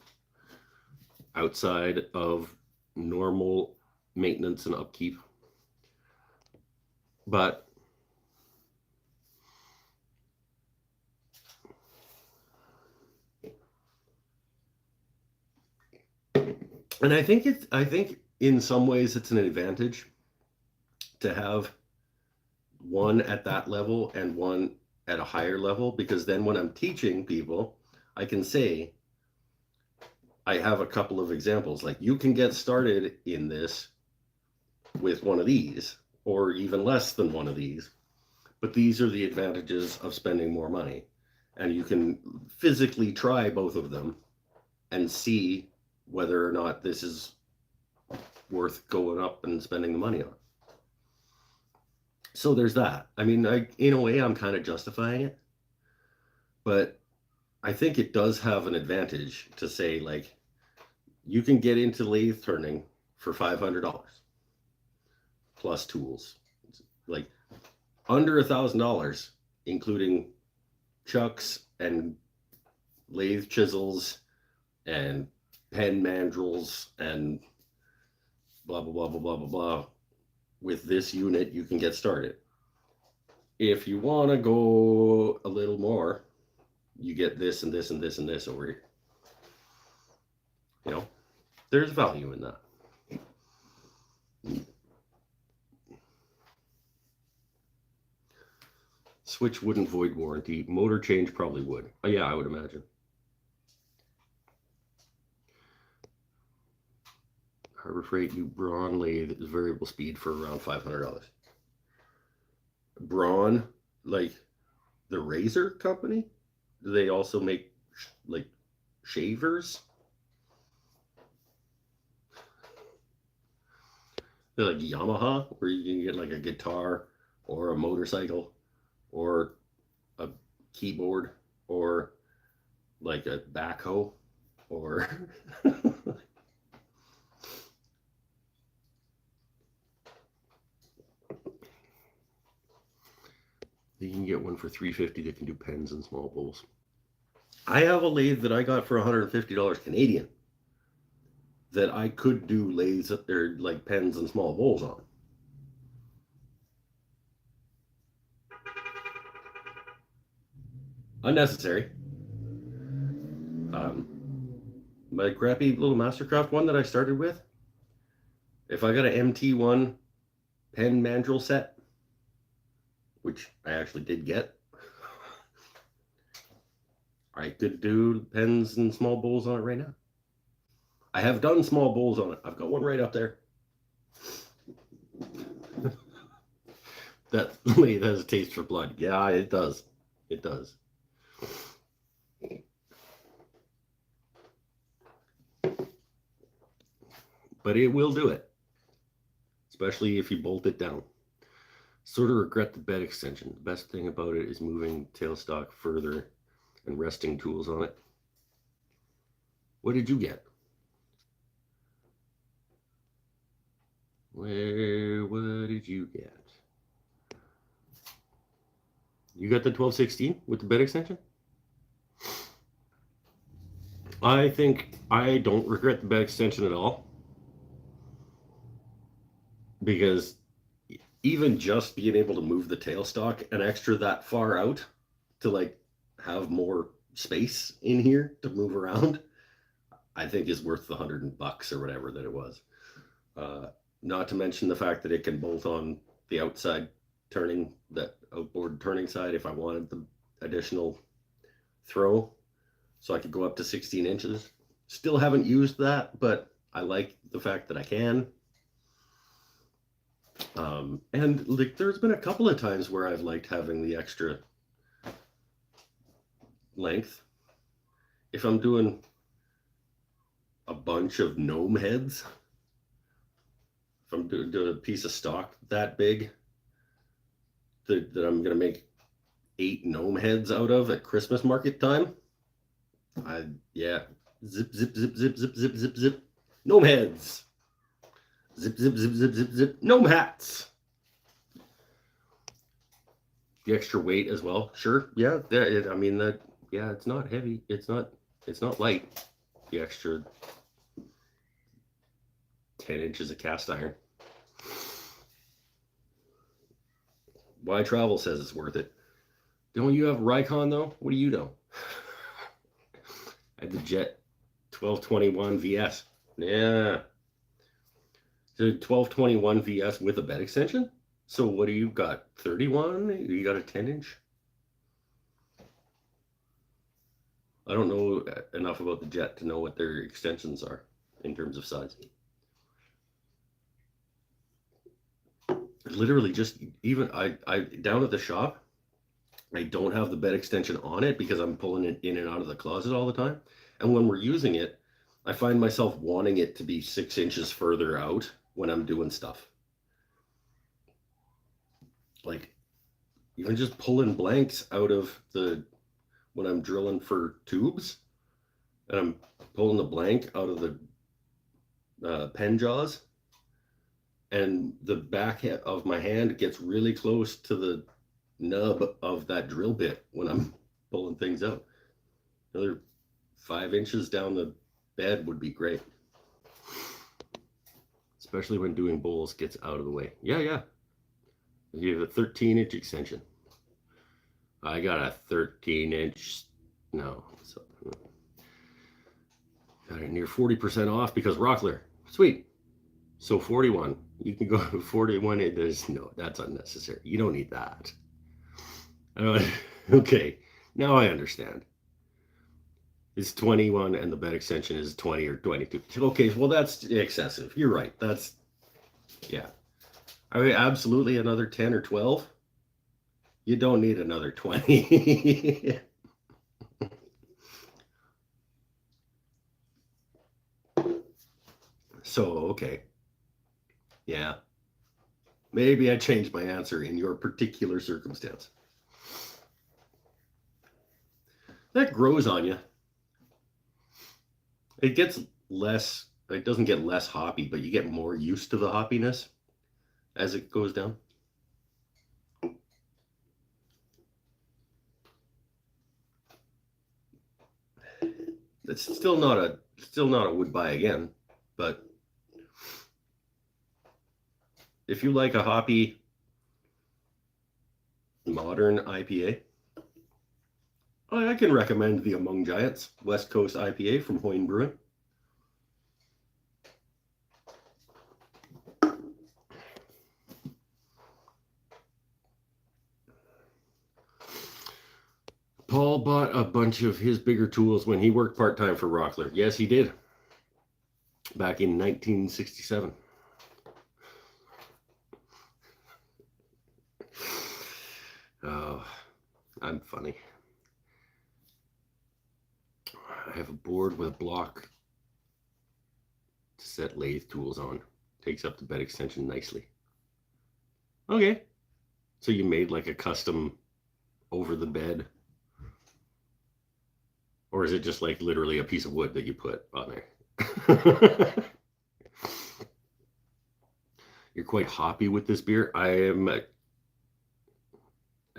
outside of normal maintenance and upkeep. But and I think in some ways it's an advantage to have one at that level and one at a higher level, because then when I'm teaching people, I can say, I have a couple of examples, like you can get started in this with one of these, or even less than one of these, but these are the advantages of spending more money. And you can physically try both of them and see whether or not this is worth going up and spending the money on. So there's that. I mean, in a way, I'm kind of justifying it, but I think it does have an advantage to say, like, you can get into lathe turning for $500 plus tools, like under $1,000, including chucks and lathe chisels and pen mandrels and blah, blah, blah, blah, blah, blah, blah. With this unit, you can get started. If you want to go a little more, you get this and this and this and this over here. You know, there's value in that. Switch wouldn't void warranty. Motor change probably would. Oh, yeah, I would imagine. Harbor Freight new Braun lathe is variable speed for around $500. Braun, like the razor company, do they also make like shavers? They're like Yamaha, where you can get like a guitar or a motorcycle or a keyboard or like a backhoe or you can get one for $350 that can do pens and small bowls. I have a lathe that I got for $150 Canadian that I could do lathes that they're like pens and small bowls on. Unnecessary. My crappy little Mastercraft one that I started with, if I got an MT1 pen mandrel set, which I actually did get, I could do pens and small bowls on it right now. I have done small bowls on it. I've got one right up there. That lathe has a taste for blood. Yeah, it does. It does. But it will do it, especially if you bolt it down. Sort of regret the bed extension. The best thing about it is moving tailstock further and resting tools on it. What did you get? What did you get? You got the 1216 with the bed extension? I think I don't regret the bed extension at all, because even just being able to move the tailstock an extra that far out to like have more space in here to move around, I think is worth the $100 or whatever that it was. Not to mention the fact that it can bolt on the outside turning, that outboard turning side, if I wanted the additional throw, so I could go up to 16 inches. Still haven't used that, but I like the fact that I can. And like, there's been a couple of times where I've liked having the extra length. If I'm doing a bunch of gnome heads, if I'm doing a piece of stock that big that I'm going to make 8 gnome heads out of at Christmas market time. Yeah. Zip, zip, zip, zip, zip, zip, zip, zip. Gnome heads. Zip, zip, zip, zip, zip, zip. Gnome hats. The extra weight as well. Sure. Yeah. I mean that. Yeah. It's not heavy. It's not light. The extra 10 inches of cast iron. Why Travel says it's worth it. Don't you have Rikon though? What do you know? I had the Jet 1221 VS. Yeah. The 1221 VS with a bed extension? So what do you got? 31? You got a 10-inch? I don't know enough about the Jet to know what their extensions are in terms of size. Literally just even I down at the shop, I don't have the bed extension on it because I'm pulling it in and out of the closet all the time. And when we're using it, I find myself wanting it to be 6 inches further out when I'm doing stuff. Like even just pulling blanks out of when I'm drilling for tubes and I'm pulling the blank out of the pen jaws, and the back of my hand gets really close to the nub of that drill bit when I'm pulling things out. Another 5 inches down the bed would be great, especially when doing bowls gets out of the way. Yeah. You have a 13-inch extension. I got a 13-inch. No, so got it near 40% off because Rockler. Sweet. So 41. You can go 41. That's unnecessary. You don't need that. Okay, now I understand. It's 21 and the bed extension is 20 or 22. Okay, well that's excessive. You're right. Yeah. I mean, absolutely another 10 or 12. You don't need another 20. So, okay. Yeah. Maybe I changed my answer in your particular circumstance. That grows on you. It gets less, it doesn't get less hoppy, but you get more used to the hoppiness as it goes down. It's still not a would buy again, but if you like a hoppy modern IPA, I can recommend the Among Giants West Coast IPA from Hoyne Brewing. Paul bought a bunch of his bigger tools when he worked part-time for Rockler. Yes, he did. Back in 1967. Oh, I'm funny. I have a board with a block to set lathe tools on. Takes up the bed extension nicely. Okay. So you made like a custom over the bed? Or is it just like literally a piece of wood that you put on there? You're quite hoppy with this beer. I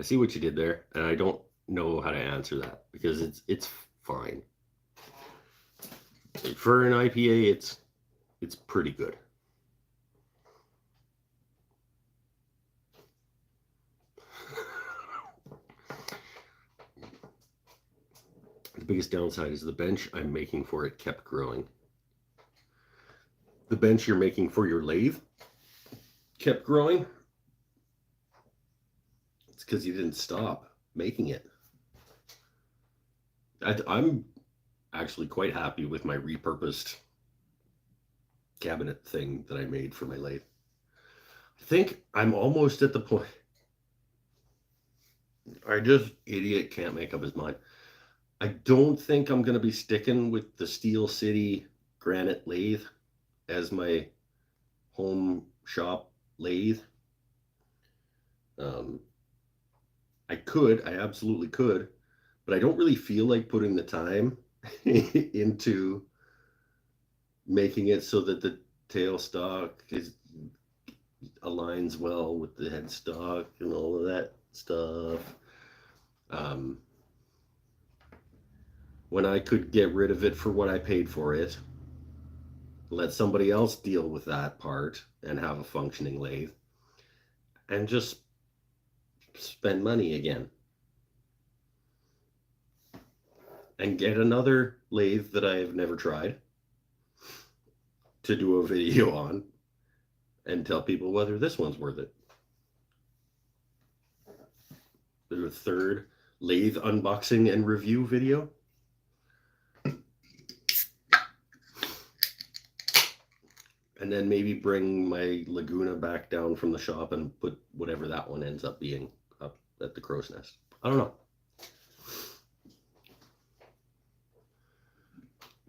see what you did there, and I don't know how to answer that because it's fine. For an IPA, it's pretty good. The biggest downside is the bench I'm making for it kept growing. The bench you're making for your lathe kept growing. It's because you didn't stop making it. I'm actually quite happy with my repurposed cabinet thing that I made for my lathe. I think I'm almost at the point. I just idiot can't make up his mind. I don't think I'm going to be sticking with the Steel City granite lathe as my home shop lathe. I absolutely could, but I don't really feel like putting the time into making it so that the tailstock aligns well with the headstock and all of that stuff. Um, when I could get rid of it for what I paid for it, let somebody else deal with that part and have a functioning lathe, and just spend money again and get another lathe that I have never tried to do a video on and tell people whether this one's worth it. The third lathe unboxing and review video. And then maybe bring my Laguna back down from the shop and put whatever that one ends up being up at the Crow's Nest. I don't know.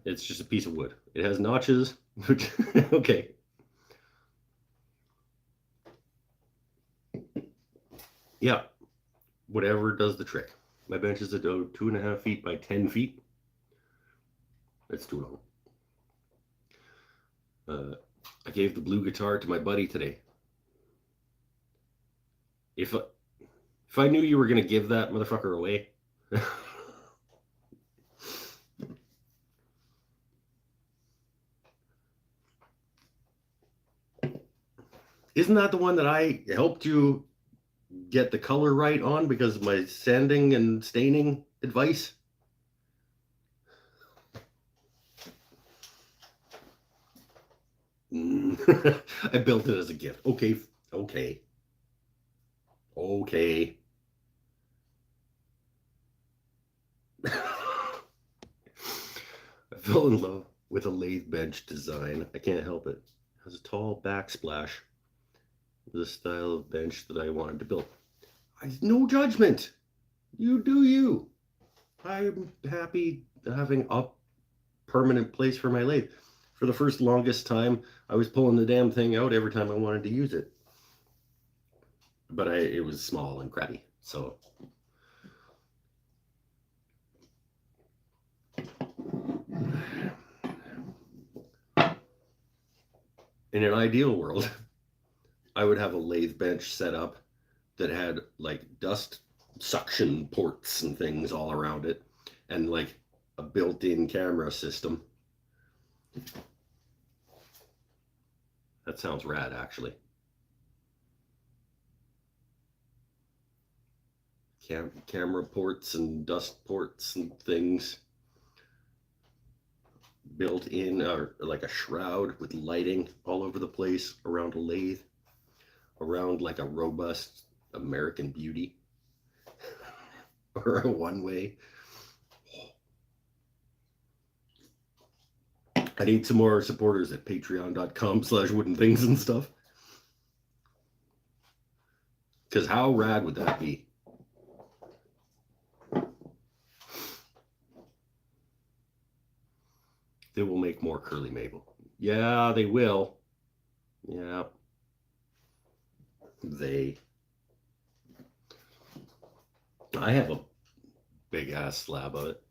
It's just a piece of wood. It has notches. Okay. Yeah. Whatever does the trick. My bench is 2.5 feet by 10 feet. It's too long. I gave the blue guitar to my buddy today. If I knew you were going to give that motherfucker away. Isn't that the one that I helped you get the color right on because of my sanding and staining advice? I built it as a gift. Okay. I fell in love with a lathe bench design. I can't help it. It has a tall backsplash. The style of bench that I wanted to build. No judgment. You do you. I'm happy having a permanent place for my lathe. For the first longest time, I was pulling the damn thing out every time I wanted to use it. But it was small and crappy, so. In an ideal world, I would have a lathe bench set up that had like dust suction ports and things all around it, and like a built-in camera system. That sounds rad, actually. Camera ports and dust ports and things built in, or like a shroud with lighting all over the place around a lathe, around like a robust American Beauty or a one-way. I need some more supporters at patreon.com/wooden things and stuff. Because how rad would that be? They will make more Curly Mabel. Yeah, they will. Yeah. I have a big ass slab of it.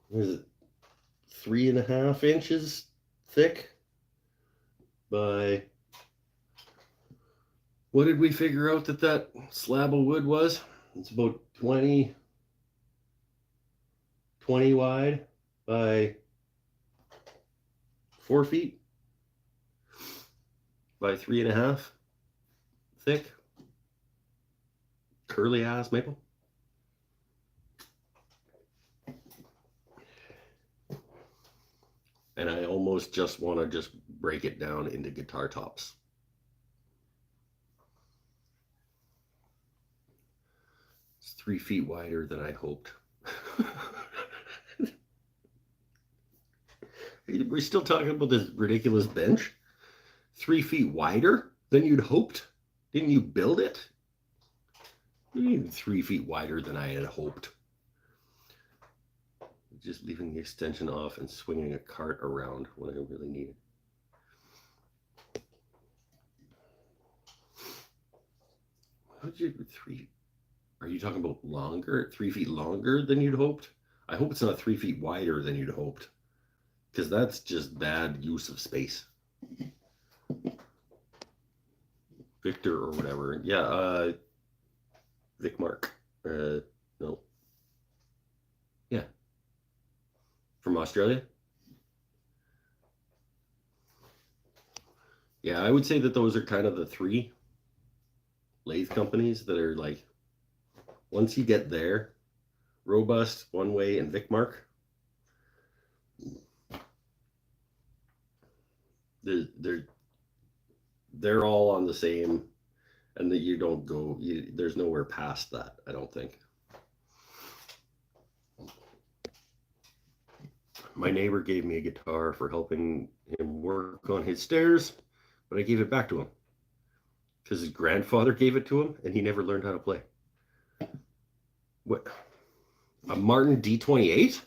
What is it? 3.5 inches thick by, what did we figure out that slab of wood was? It's about 20 wide by 4 feet by 3.5 thick. Curly ass maple. And I almost just want to just break it down into guitar tops. It's 3 feet wider than I hoped. We're still talking about this ridiculous bench? 3 feet wider than you'd hoped? Didn't you build it? You mean 3 feet wider than I had hoped? Just leaving the extension off and swinging a cart around when I really need it. How did you 3? Are you talking about longer? 3 feet longer than you'd hoped? I hope it's not 3 feet wider than you'd hoped, because that's just bad use of space. Victor or whatever. Yeah, Vic Mark. No. Yeah. From Australia? Yeah, I would say that those are kind of the 3 lathe companies that are like, once you get there, Robust, One Way, and Vic Mark, they're all on the same, and that you don't go, there's nowhere past that, I don't think. My neighbor gave me a guitar for helping him work on his stairs, but I gave it back to him because his grandfather gave it to him and he never learned how to play. What? A Martin D28?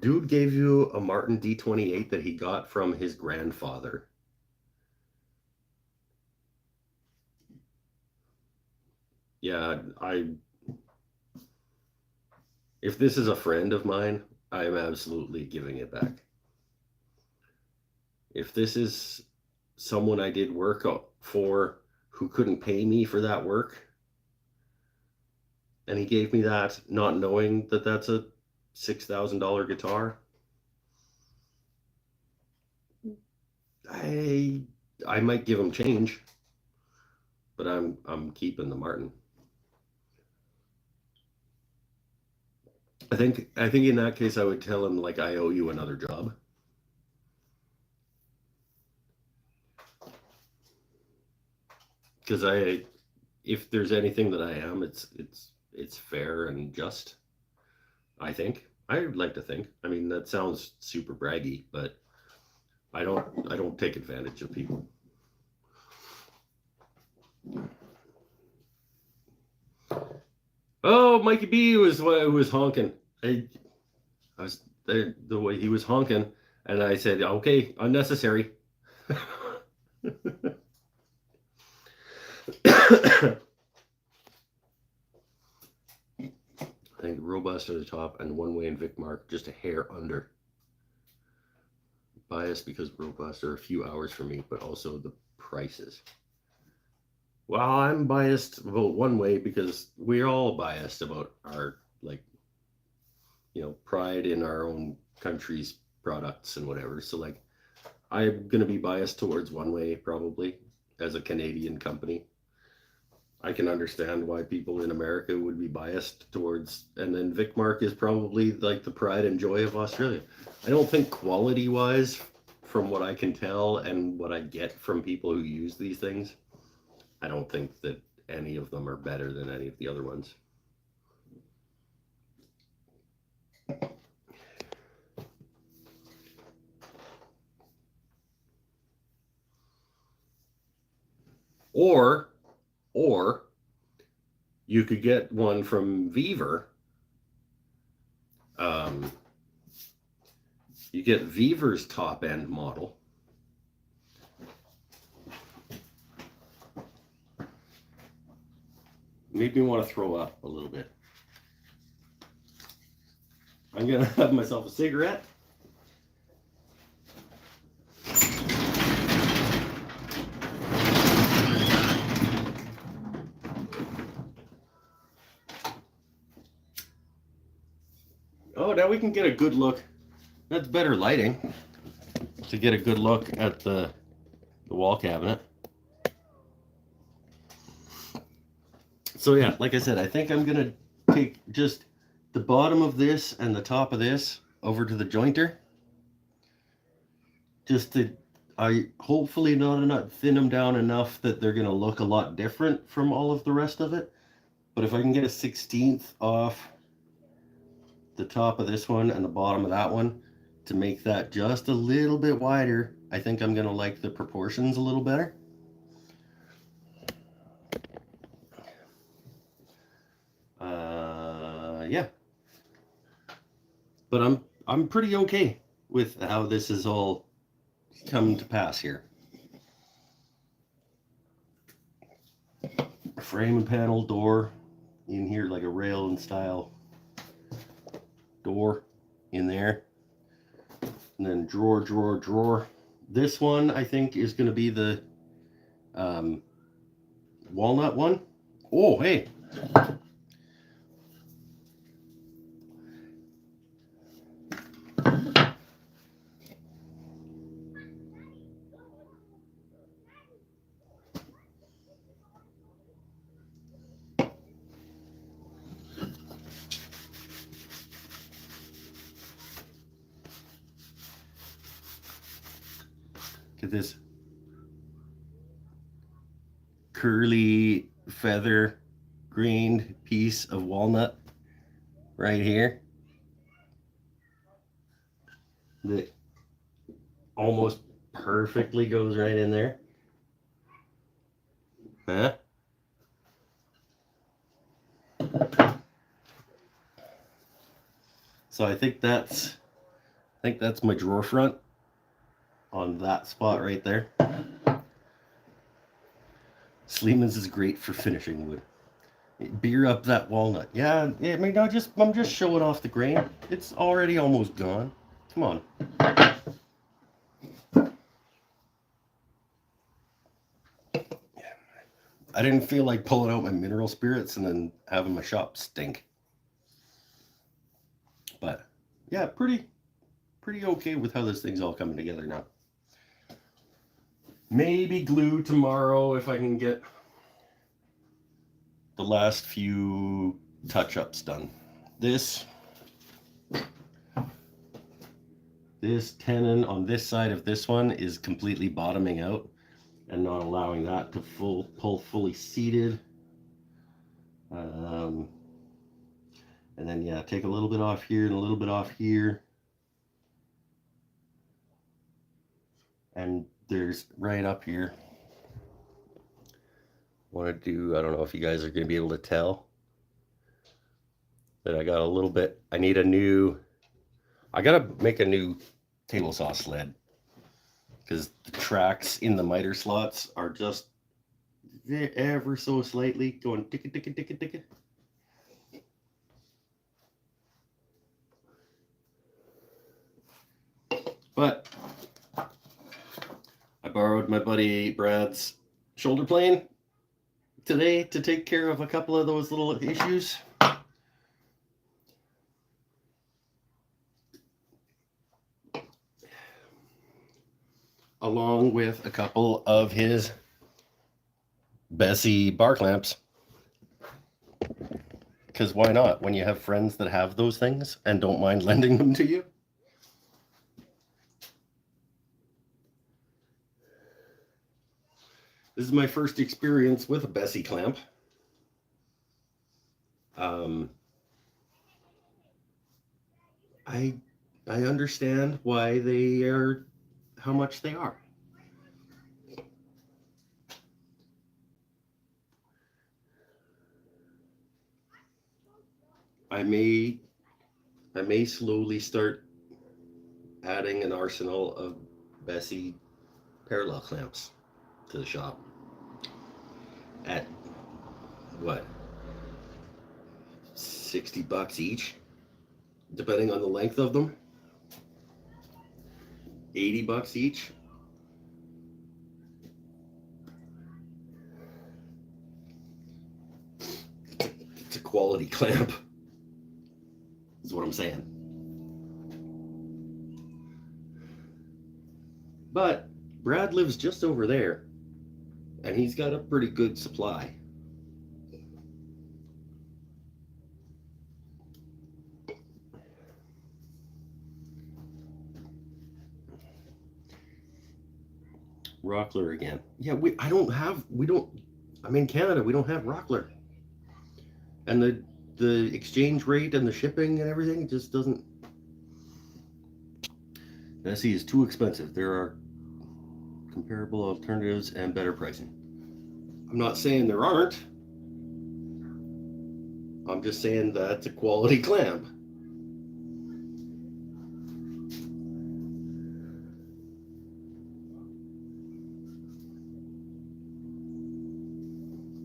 Dude gave you a Martin D28 that he got from his grandfather. Yeah, if this is a friend of mine, I'm absolutely giving it back. If this is someone I did work for who couldn't pay me for that work, and he gave me that not knowing that that's a $6,000 guitar, I might give him change, but I'm keeping the Martin. I think in that case I would tell him, like, I owe you another job. Because if there's anything that I am, it's fair and just. I think. I'd like to think. I mean, that sounds super braggy, but I don't take advantage of people. Oh, Mikey B was honking. I was there, the way he was honking, and I said, "Okay, unnecessary." I think Robust at the top and One Way and Vic Mark just a hair under. Biased because Robust are a few hours for me, but also the prices. Well, I'm biased about One Way because we're all biased about our, like, pride in our own country's products and whatever. So, like, I'm going to be biased towards One Way probably as a Canadian company. I can understand why people in America would be biased towards, and then Vic Mark is probably like the pride and joy of Australia. I don't think quality wise, from what I can tell and what I get from people who use these things, I don't think that any of them are better than any of the other ones. Or you could get one from Vevor. You get Vevor's top end model. Made me want to throw up a little bit. I'm gonna have myself a cigarette. Oh, now we can get a good look. That's better lighting to get a good look at the wall cabinet. So yeah, like I said, I think I'm gonna take just the bottom of this and the top of this over to the jointer. Just to, hopefully not thin them down enough that they're gonna look a lot different from all of the rest of it. But if I can get a 1/16 off the top of this one and the bottom of that one to make that just a little bit wider, I think I'm gonna like the proportions a little better. Yeah, but I'm pretty okay with how this has all come to pass here. frame and panel door in here, like a rail and style door in there. And then drawer. This one I think is going to be the walnut one. Oh, hey. Look at this curly feather grained piece of walnut right here that almost perfectly goes right in there. Huh? So I think that's my drawer front on that spot right there. Sleeman's is great for finishing wood. Beer up that walnut. Yeah, I mean, I'm just showing off the grain. It's already almost gone. Come on. I didn't feel like pulling out my mineral spirits and then having my shop stink. But yeah, pretty okay with how this thing's all coming together now. Maybe glue tomorrow if I can get the last few touch-ups done. This tenon on this side of this one is completely bottoming out and not allowing that to pull fully seated. And then yeah, take a little bit off here and a little bit off here. And there's right up here. Want to do, I don't know if you guys are going to be able to tell that I got a little bit, I gotta make a new table saw sled because the tracks in the miter slots are just ever so slightly going tick. But I borrowed my buddy Brad's shoulder plane today to take care of a couple of those little issues. Along with a couple of his Bessey bar clamps. Because why not? When you have friends that have those things and don't mind lending them to you. This is my first experience with a Bessey clamp. I understand why they are how much they are. I may slowly start adding an arsenal of Bessey parallel clamps to the shop at what, $60 each, depending on the length of them. $80 each. It's a quality clamp, is what I'm saying. But Brad lives just over there, and he's got a pretty good supply. Rockler again. Yeah, I'm in Canada, we don't have Rockler. And the exchange rate and the shipping and everything just doesn't. Bessey is too expensive. There are comparable alternatives and better pricing. I'm not saying there aren't. I'm just saying that's a quality clamp.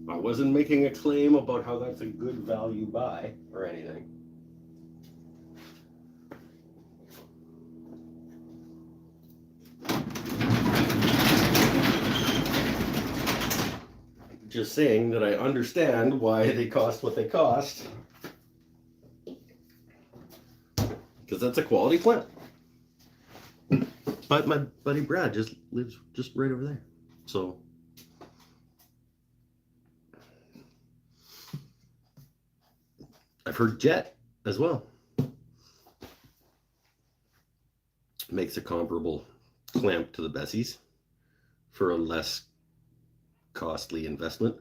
I wasn't making a claim about how that's a good value buy or anything. Just saying that I understand why they cost what they cost. Because that's a quality plant. But my buddy Brad just lives just right over there. So I've heard Jet as well makes a comparable clamp to the Bessies for a less costly investment.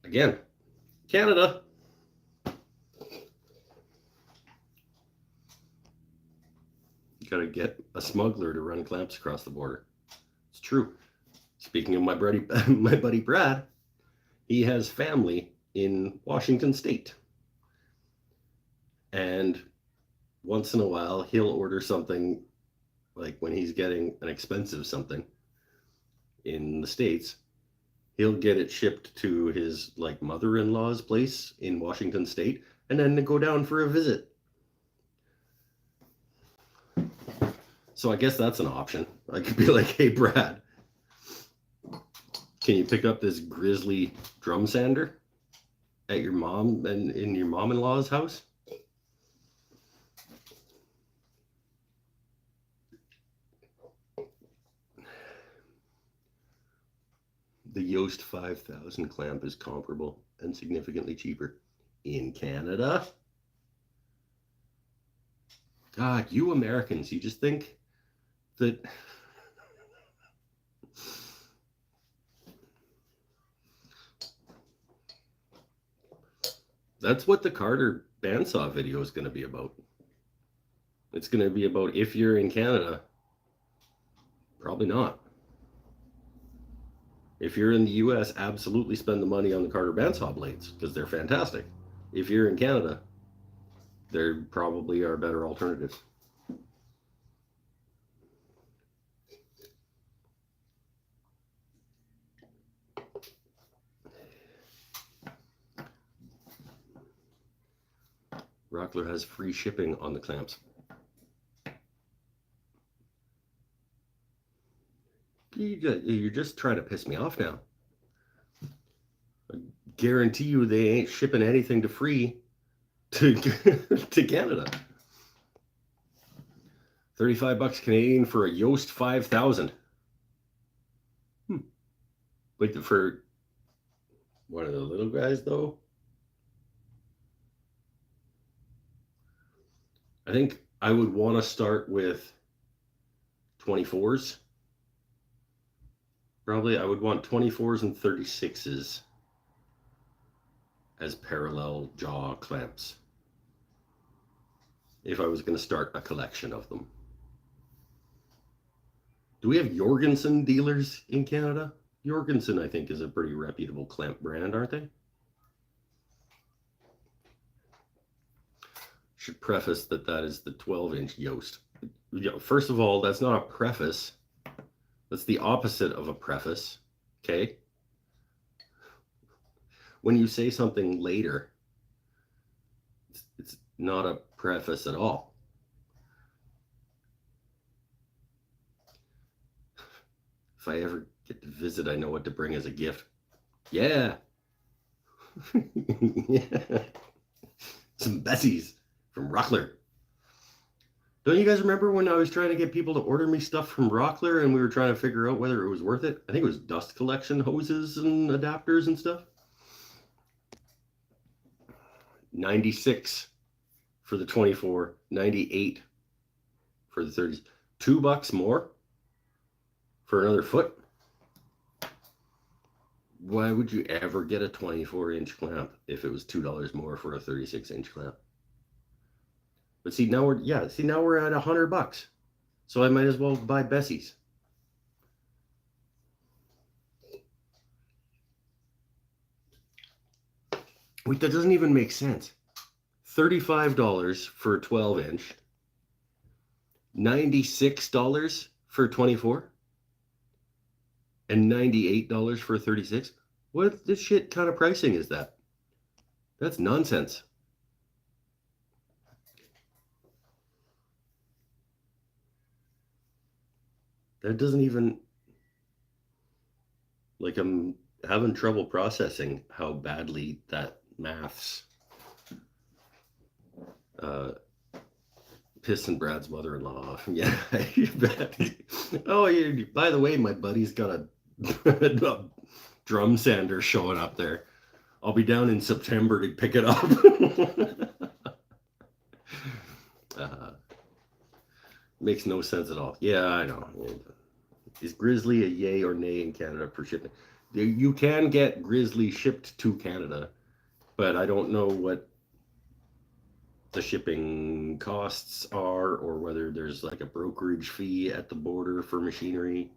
Again, Canada. You gotta get a smuggler to run clamps across the border. It's true. Speaking of my buddy Brad, he has family in Washington State. And once in a while, he'll order something, like when he's getting an expensive something in the States, he'll get it shipped to his like mother-in-law's place in Washington State and then go down for a visit. So I guess that's an option. I could be like, hey, Brad, can you pick up this grizzly drum sander at your mom and in your mom-in-law's house? The Yost 5000 clamp is comparable and significantly cheaper in Canada. God, you Americans, you just think that that's what the Carter bandsaw video is going to be about. It's going to be about if you're in Canada, probably not. If you're in the US, absolutely spend the money on the Carter bandsaw blades because they're fantastic. If you're in Canada, there probably are better alternatives. Rockler has free shipping on the clamps. You're just trying to piss me off now. I guarantee you they ain't shipping anything to free to Canada. $35 Canadian for a Yost 5000. Wait, for one of the little guys though? I think I would want to start with 24s. Probably I would want 24s and 36s as parallel jaw clamps if I was going to start a collection of them. Do we have Jorgensen dealers in Canada? Jorgensen, I think, is a pretty reputable clamp brand, aren't they? Should preface that is the 12-inch Yost. First of all, that's not a preface. That's the opposite of a preface, okay? When you say something later, it's not a preface at all. If I ever get to visit, I know what to bring as a gift. Yeah. Yeah. Some Bessies from Rockler. Don't you guys remember when I was trying to get people to order me stuff from Rockler and we were trying to figure out whether it was worth it? I think it was dust collection hoses and adapters and stuff. 96 for the 24, 98 for the 30s. $2 more for another foot. Why would you ever get a 24-inch clamp if it was $2 more for a 36-inch clamp? But see, now we're at $100. So I might as well buy Bessie's. Wait, that doesn't even make sense. $35 for a 12-inch, $96 for a 24, and $98 for a 36. What the shit kind of pricing is that? That's nonsense. That doesn't even, like, I'm having trouble processing how badly that maths uh, pissing Brad's mother-in-law off. Yeah, you bet. Oh, by the way, my buddy's got a drum sander showing up there. I'll be down in September to pick it up. uh, makes no sense at all. Yeah, I know. Is Grizzly a yay or nay in Canada for shipping? You can get Grizzly shipped to Canada, but I don't know what the shipping costs are or whether there's like a brokerage fee at the border for machinery.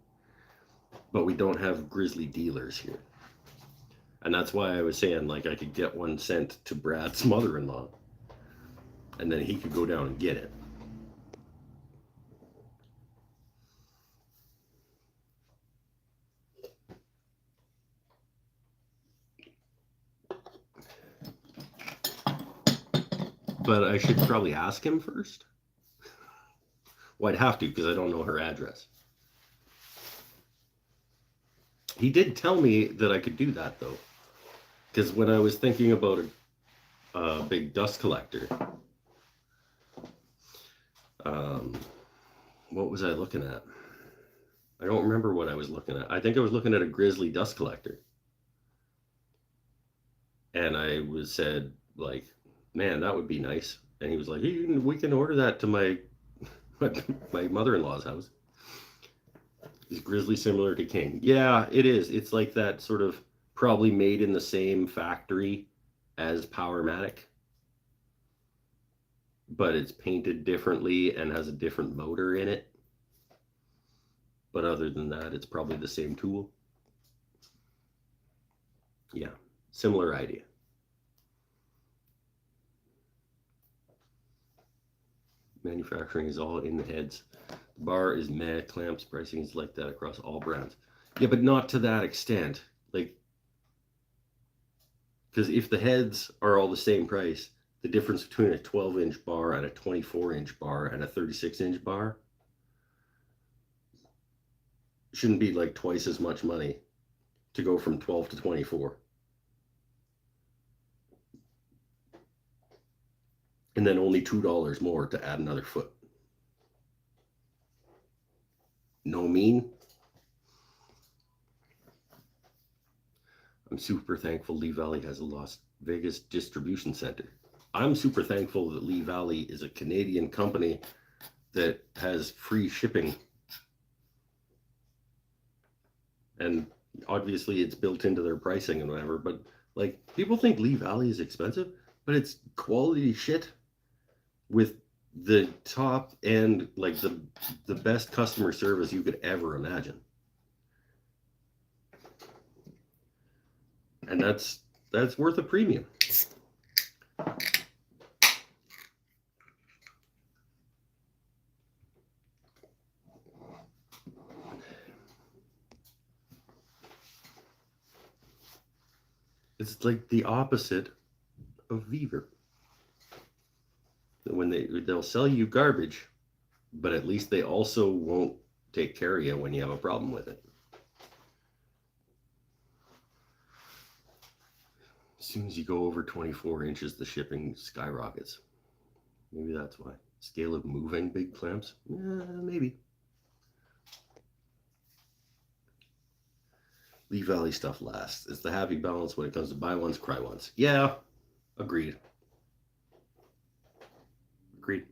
But we don't have Grizzly dealers here. And that's why I was saying, like, I could get one sent to Brad's mother-in-law, and then he could go down and get it. But I should probably ask him first. Well, I'd have to because I don't know her address. He did tell me that I could do that though, because when I was thinking about a big dust collector, what was I looking at? I don't remember what I was looking at. I think I was looking at a Grizzly dust collector, and I was said like, "Man, that would be nice." And he was like, "We can order that to my my mother-in-law's house." Is Grizzly similar to King? Yeah, it is. It's like that sort of probably made in the same factory as Powermatic, but it's painted differently and has a different motor in it. But other than that, it's probably the same tool. Yeah, similar idea. Manufacturing is all in the heads. The bar is meh, clamps, pricing is like that across all brands. Yeah, but not to that extent. Like, because if the heads are all the same price, the difference between a 12-inch bar and a 24-inch bar and a 36-inch bar shouldn't be like twice as much money to go from 12 to 24. And then only $2 more to add another foot. No mean? I'm super thankful Lee Valley has a Las Vegas distribution center. I'm super thankful that Lee Valley is a Canadian company that has free shipping. And obviously it's built into their pricing and whatever, but like people think Lee Valley is expensive, but it's quality shit with the top end, like the best customer service you could ever imagine. And that's worth a premium. It's like the opposite of Beaver. When they'll sell you garbage, but at least they also won't take care of you when you have a problem with it. As soon as you go over 24 inches, the shipping skyrockets. Maybe that's why. Scale of moving big clamps? Maybe. Lee Valley stuff lasts. It's the happy balance when it comes to buy once, cry once. Yeah, agreed. Agreed.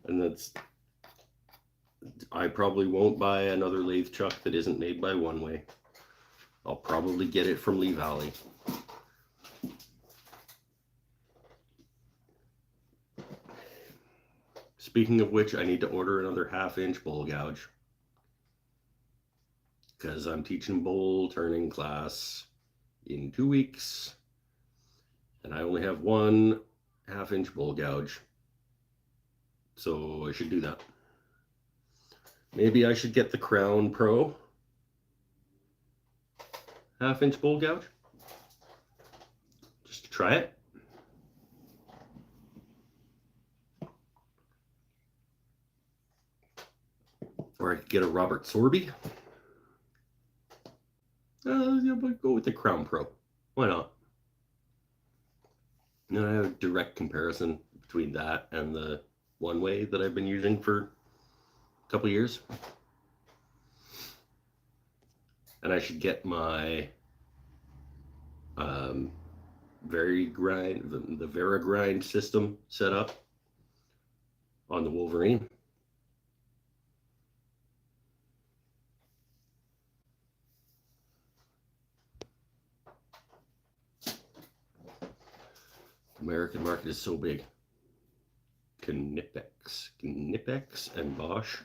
And that's, I probably won't buy another lathe chuck that isn't made by One Way. I'll probably get it from Lee Valley. Speaking of which, I need to order another 1/2-inch bowl gouge because I'm teaching bowl turning class in 2 weeks, and I only have one 1/2-inch bowl gouge, so I should do that. Maybe I should get the Crown Pro. half-inch bowl gouge. Just to try it. Or I could get a Robert Sorby. Yeah, but go with the Crown Pro. Why not? And I have a direct comparison between that and the One Way that I've been using for a couple years. And I should get my Varigrind, the Varigrind system set up on the Wolverine. American market is so big. Knipex and Bosch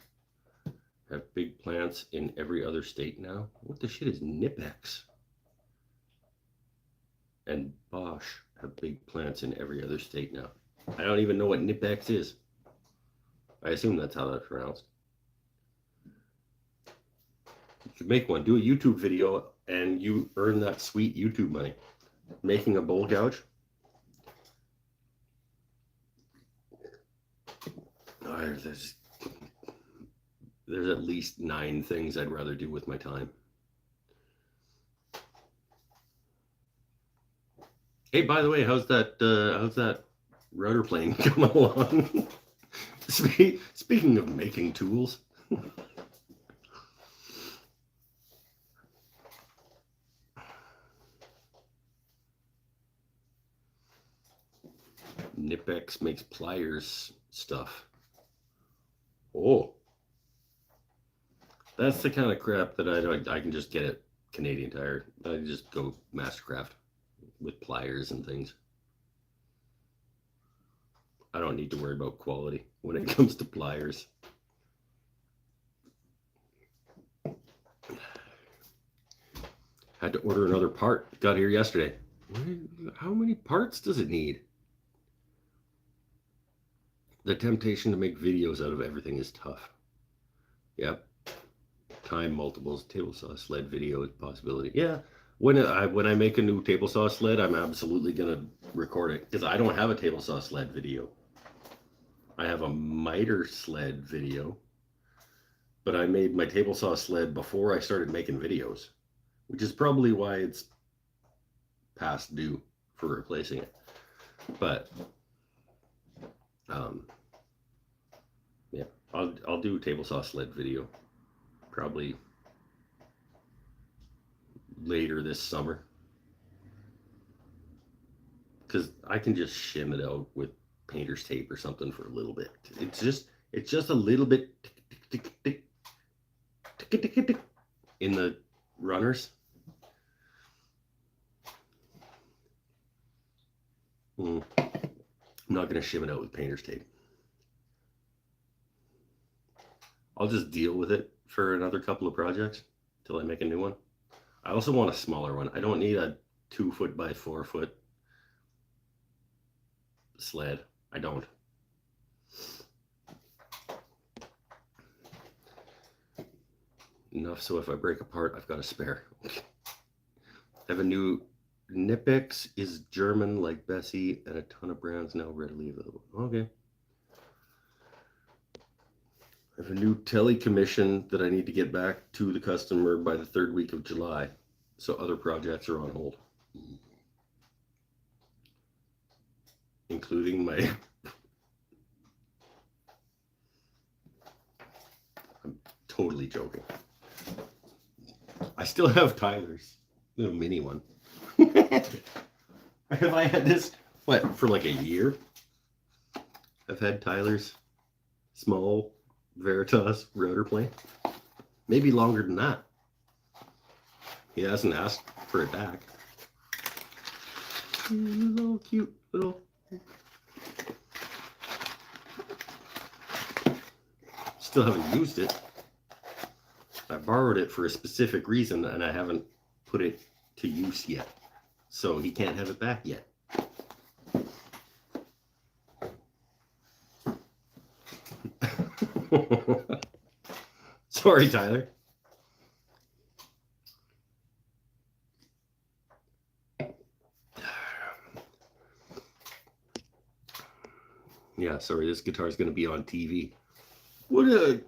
have big plants in every other state now. What the shit is Knipex? And Bosch have big plants in every other state now. I don't even know what Knipex is. I assume that's how that's pronounced. You should make one. Do a YouTube video and you earn that sweet YouTube money. Making a bowl gouge. There's at least 9 things I'd rather do with my time. Hey, by the way, how's that router plane coming along? Speaking of making tools. Knipex makes pliers stuff. Oh, that's the kind of crap that I can just get at Canadian Tire. I just go Mastercraft with pliers and things. I don't need to worry about quality when it comes to pliers. Had to order another part. Got here yesterday. How many parts does it need? The temptation to make videos out of everything is tough. Yep. Time multiples, table saw sled video is a possibility. Yeah. When I make a new table saw sled, I'm absolutely gonna record it because I don't have a table saw sled video. I have a miter sled video, but I made my table saw sled before I started making videos, which is probably why it's past due for replacing it. But yeah, I'll do a table saw sled video probably later this summer because I can just shim it out with painter's tape or something for a little bit. It's just a little bit in the runners. I'm not going to shim it out with painter's tape. I'll just deal with it for another couple of projects till I make a new one. I also want a smaller one. I don't need a 2 foot by 4 foot sled. I don't. Enough so if I break apart, I've got a spare. I have a new Knipex is German like Bessie and a ton of brands now readily available. Okay. I have a new tele commission that I need to get back to the customer by the 3rd week of July. So other projects are on hold. Including my... I'm totally joking. I still have Tyler's little mini one. Have I had this, what, for like a year? I've had Tyler's small Veritas router plane. Maybe longer than that. He hasn't asked for it back. Little cute little. Still haven't used it. I borrowed it for a specific reason and I haven't put it to use yet. So he can't have it back yet. Sorry, Tyler. Yeah, sorry, this guitar is going to be on TV. What a...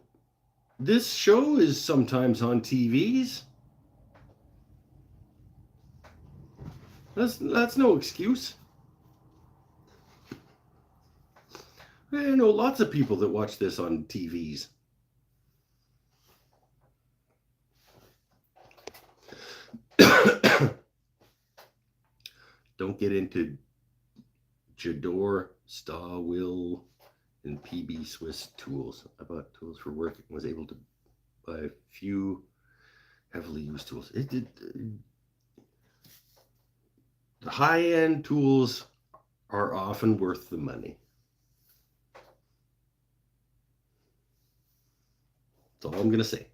This show is sometimes on TVs. That's no excuse. I know lots of people that watch this on TVs. Don't get into Jador, Stawill, and PB Swiss tools. I bought tools for work and was able to buy a few heavily used tools. The high-end tools are often worth the money. That's all I'm going to say.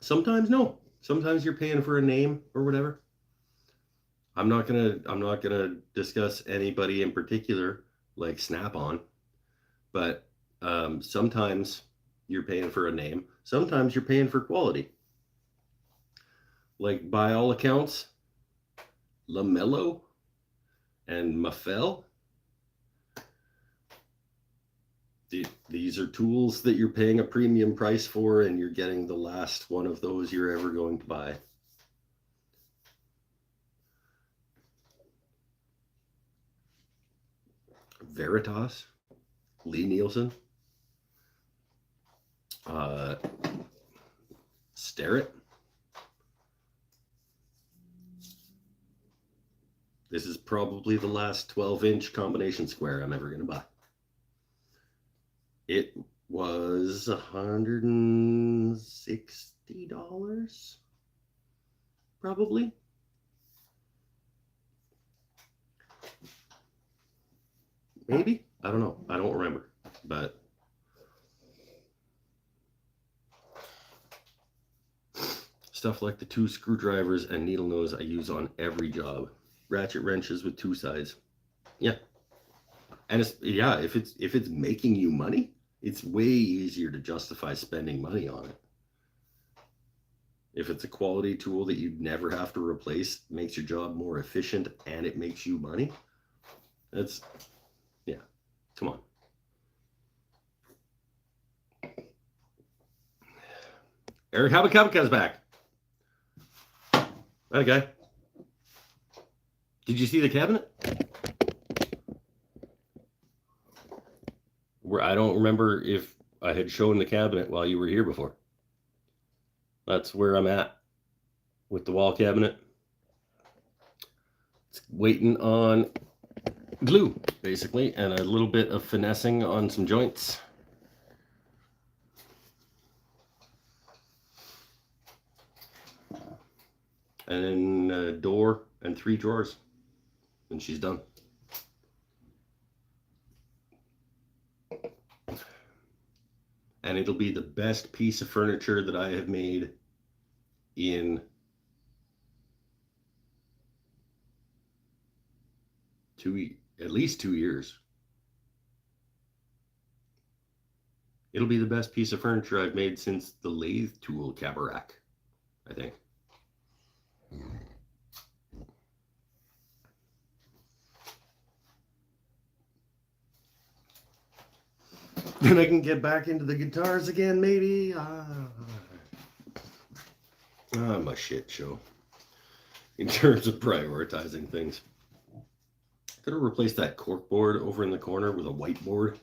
Sometimes no. Sometimes you're paying for a name or whatever. I'm not gonna discuss anybody in particular like Snap-on, but sometimes you're paying for a name. Sometimes you're paying for quality. Like by all accounts, Lamello and Mafel. These are tools that you're paying a premium price for, and you're getting the last one of those you're ever going to buy. Veritas, Lee Nielsen, Starrett. This is probably the last 12-inch combination square I'm ever going to buy. It was $160, probably. Maybe? I don't know. I don't remember. But stuff like the 2 screwdrivers and needle nose I use on every job. Ratchet wrenches with 2 sides. Yeah. And if it's making you money, it's way easier to justify spending money on it. If it's a quality tool that you'd never have to replace, makes your job more efficient, and it makes you money, that's, yeah, come on. Eric Habakabaka's back. Okay. Did you see the cabinet? I don't remember if I had shown the cabinet while you were here before. That's where I'm at with the wall cabinet. It's waiting on glue, basically, and a little bit of finessing on some joints. And then a door and 3 drawers, and she's done. And it'll be the best piece of furniture that I have made in at least 2 years. It'll be the best piece of furniture I've made since the lathe tool Caberac, I think. Then I can get back into the guitars again, maybe. I'm a shit show in terms of prioritizing things. Could have replaced that corkboard over in the corner with a whiteboard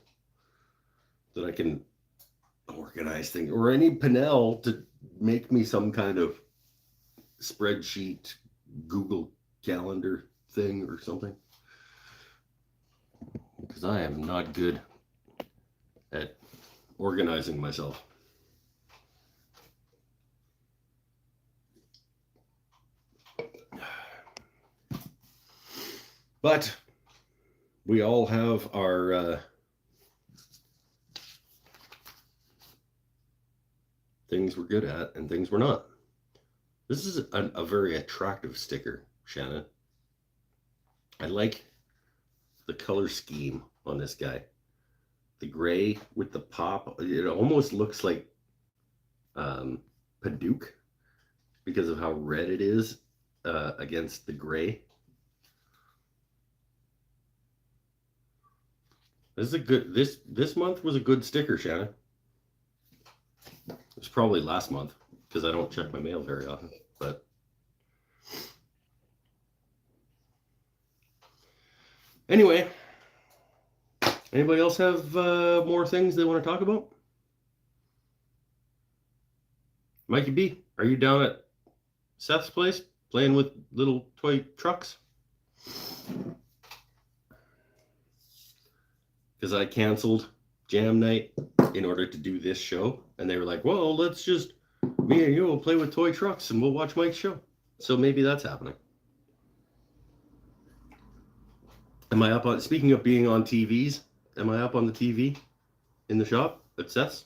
that I can organize things, or any Pinnell to make me some kind of spreadsheet, Google Calendar thing or something. Because I am not good at organizing myself. But we all have our things we're good at and things we're not. This is a very attractive sticker, Shannon. I like the color scheme on this guy. The gray with the pop, it almost looks like Paduke because of how red it is against the gray. This is a good this month was a good sticker, Shannon. It was probably last month because I don't check my mail very often. But anyway, anybody else have more things they want to talk about? Mikey B, are you down at Seth's place playing with little toy trucks? Because I canceled jam night in order to do this show, and they were like, well, let's just, me and you will play with toy trucks and we'll watch Mike's show. So maybe that's happening. Am I up on, speaking of being on TVs, am I up on the TV in the shop at Seth's?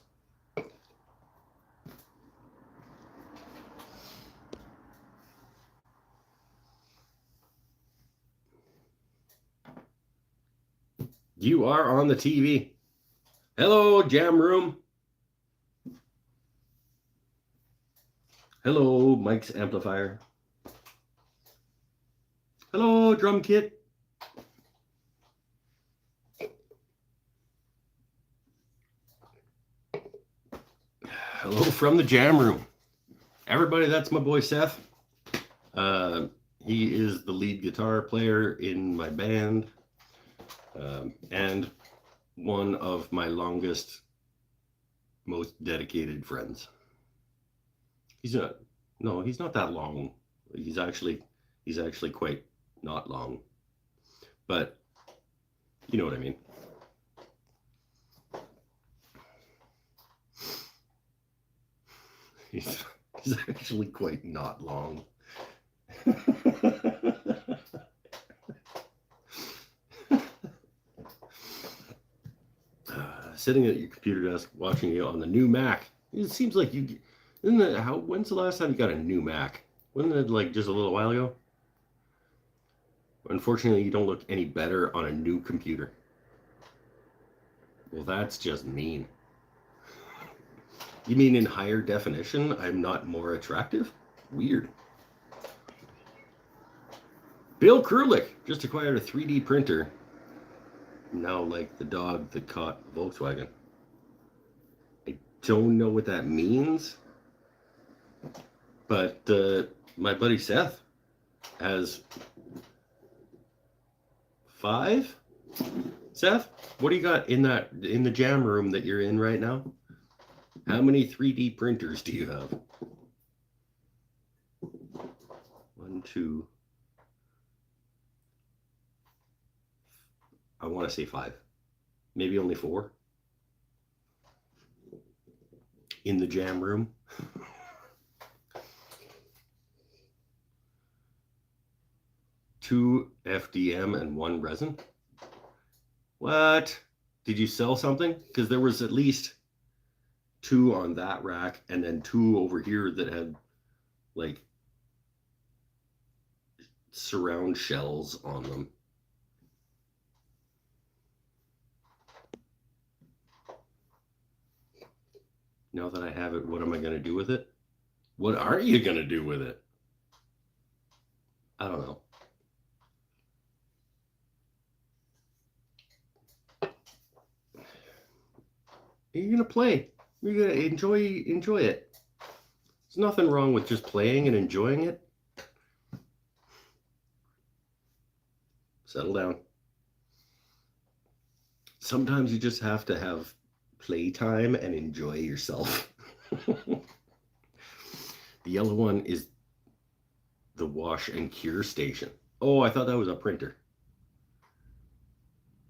You are on the TV. Hello, Jam Room. Hello, Mike's amplifier. Hello, drum kit. Hello from the Jam Room. Everybody, that's my boy Seth. He is the lead guitar player in my band. And one of my longest, most dedicated friends. He's not that long. He's actually quite not long. But you know what I mean. He's actually quite not long. Sitting at your computer desk watching you on the new Mac. It seems like you when's the last time you got a new Mac? Wasn't it like just a little while ago? Unfortunately, you don't look any better on a new computer. Well, that's just mean. You mean in higher definition, I'm not more attractive? Weird. Bill Krulik just acquired a 3D printer. Now, like the dog that caught Volkswagen. I don't know what that means, but my buddy Seth has 5. Seth, what do you got in the jam room that you're in right now? How many 3D printers do you have? 1, 2. I want to say 5. Maybe only 4. In the jam room. 2 FDM and 1 resin. What? Did you sell something? Because there was at least 2 on that rack and then 2 over here that had like surround shells on them. Now that I have it, what am I going to do with it? What are you going to do with it? I don't know. You're going to play. You're going to enjoy it. There's nothing wrong with just playing and enjoying it. Settle down. Sometimes you just have to have playtime and enjoy yourself. The yellow one is the wash and cure station. Oh, I thought that was a printer.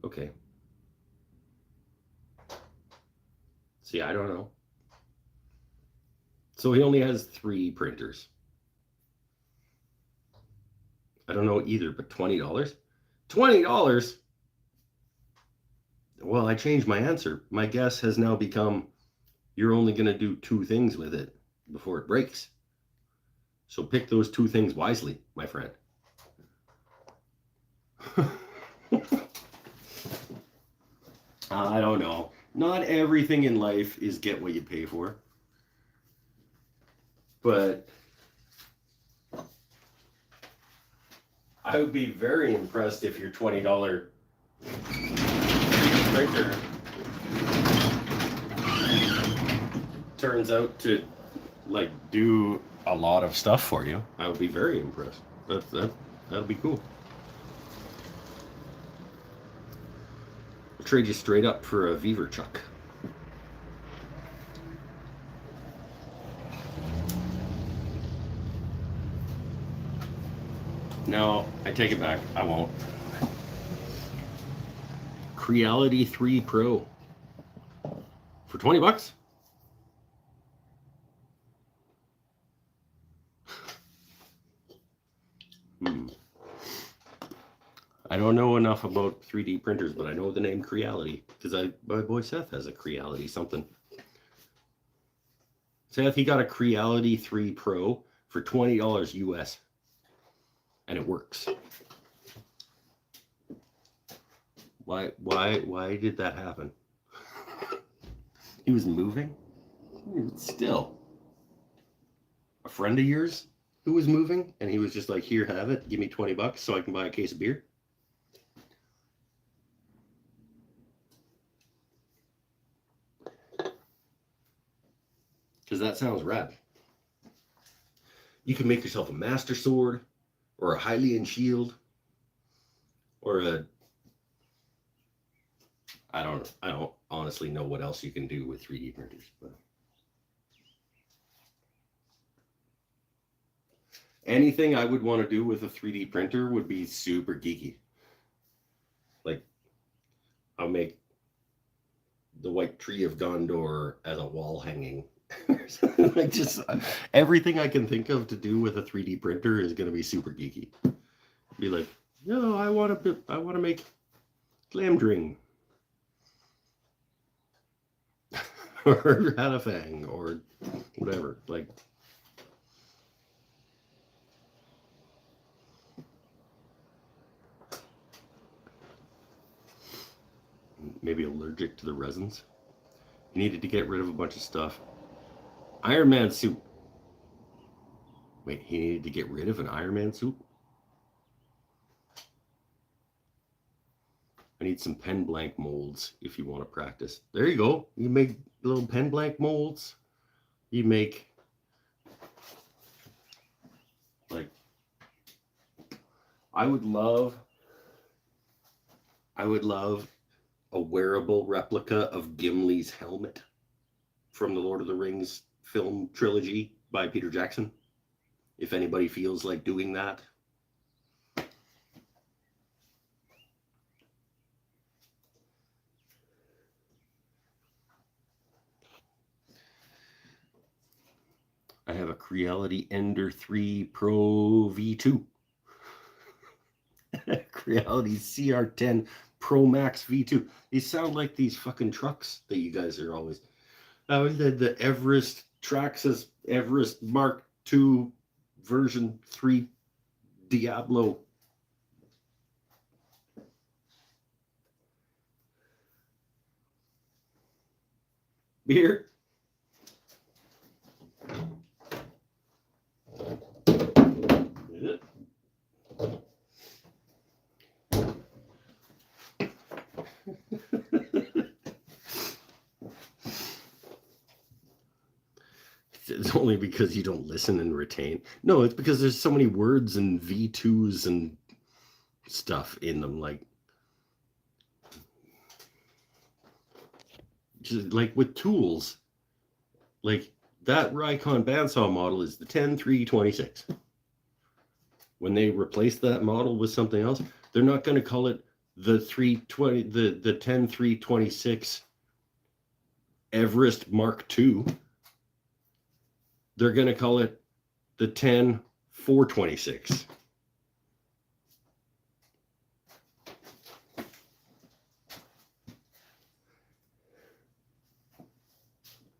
Okay. See, I don't know. So he only has 3 printers. I don't know either, but $20? $20? Well, I changed my answer. My guess has now become, you're only going to do 2 things with it before it breaks. So pick those 2 things wisely, my friend. I don't know. Not everything in life is get what you pay for. But I would be very impressed if your $20 printer turns out to like do a lot of stuff for you, I would be very impressed. That'll be cool. I'll trade you straight up for a Beaver Chuck. No, I take it back. I won't. Creality 3 Pro for $20. I don't know enough about 3D printers, but I know the name Creality because my boy Seth has a Creality something. Seth, he got a Creality 3 Pro for $20 US, and it works. Why did that happen? He was moving? Still. A friend of yours who was moving, and he was just like, here, have it. Give me $20 so I can buy a case of beer. Because that sounds rad. You can make yourself a Master Sword, or a Hylian Shield, or a... I don't honestly know what else you can do with 3D printers, but anything I would want to do with a 3D printer would be super geeky. Like, I'll make the White Tree of Gondor as a wall hanging. Like, just everything I can think of to do with a 3D printer is going to be super geeky. Be like, no, I want to make Glamdring. Or Hadafang, or whatever. Like, maybe allergic to the resins. You needed to get rid of a bunch of stuff. Iron Man suit. Wait, he needed to get rid of an Iron Man suit? I need some pen blank molds if you want to practice. There you go. You make little pen blank molds. You make, like, I would love a wearable replica of Gimli's helmet from the Lord of the Rings film trilogy by Peter Jackson. If anybody feels like doing that. I have a Creality Ender 3 Pro V2. Creality CR10 Pro Max V2. These sound like these fucking trucks that you guys are always... the Everest Traxxas Everest Mark II version 3 Diablo. Beer. It's only because you don't listen and retain. No, it's because there's so many words and V2s and stuff in them. Like, just like with tools, like that Rikon bandsaw model is the 10326. When they replace that model with something else, they're not going to call it the 320, the 10326 Everest Mark II. They're going to call it the 10426.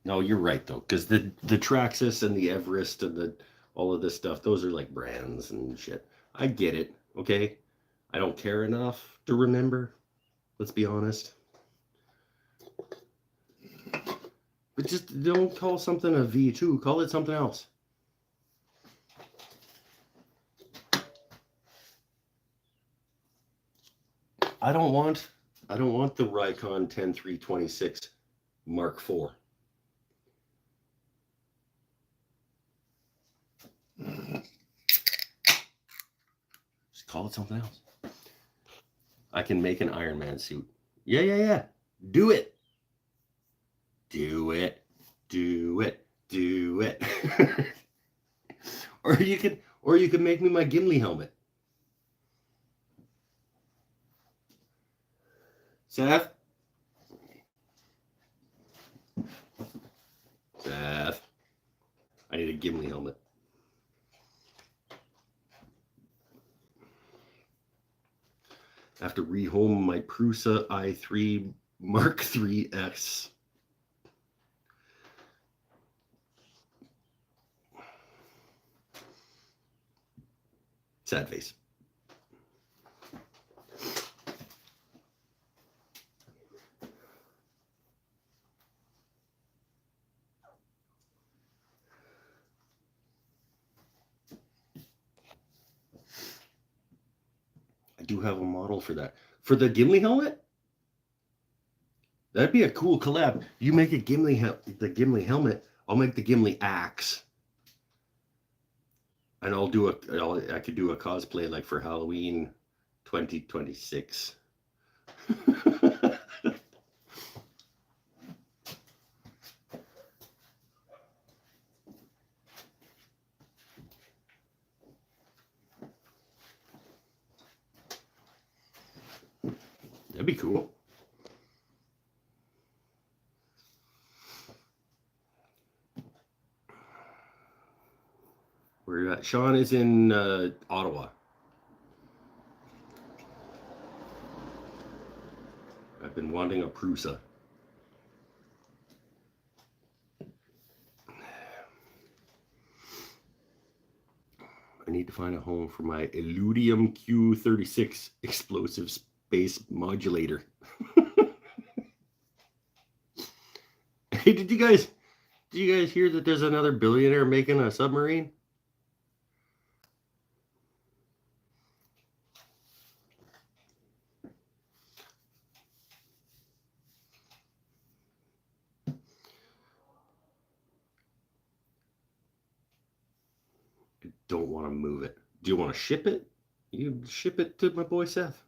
No, you're right though, because the Traxxas and the Everest and all of this stuff, those are like brands and shit. I get it, okay? I don't care enough to remember. Let's be honest. But just don't call something a V2. Call it something else. I don't want I don't want the Rikon 10326 Mark IV. Just call it something else. I can make an Iron Man suit. Yeah. Do it. Do it. Do it. Do it. or you could make me my Gimli helmet. Seth? Seth. I need a Gimli helmet. I have to rehome my Prusa i3 Mark IIIX. Sad face. I do have a model for that. For the Gimli helmet? That'd be a cool collab. You make a the Gimli helmet, I'll make the Gimli axe. And I could do a cosplay like for Halloween 2026. That'd be cool. Where you at? Sean is in Ottawa. I've been wanting a Prusa. I need to find a home for my Illudium Q36 explosive space modulator. Hey, did you guys hear that there's another billionaire making a submarine? I don't want to move it. Do you want to ship it? You ship it to my boy Seth.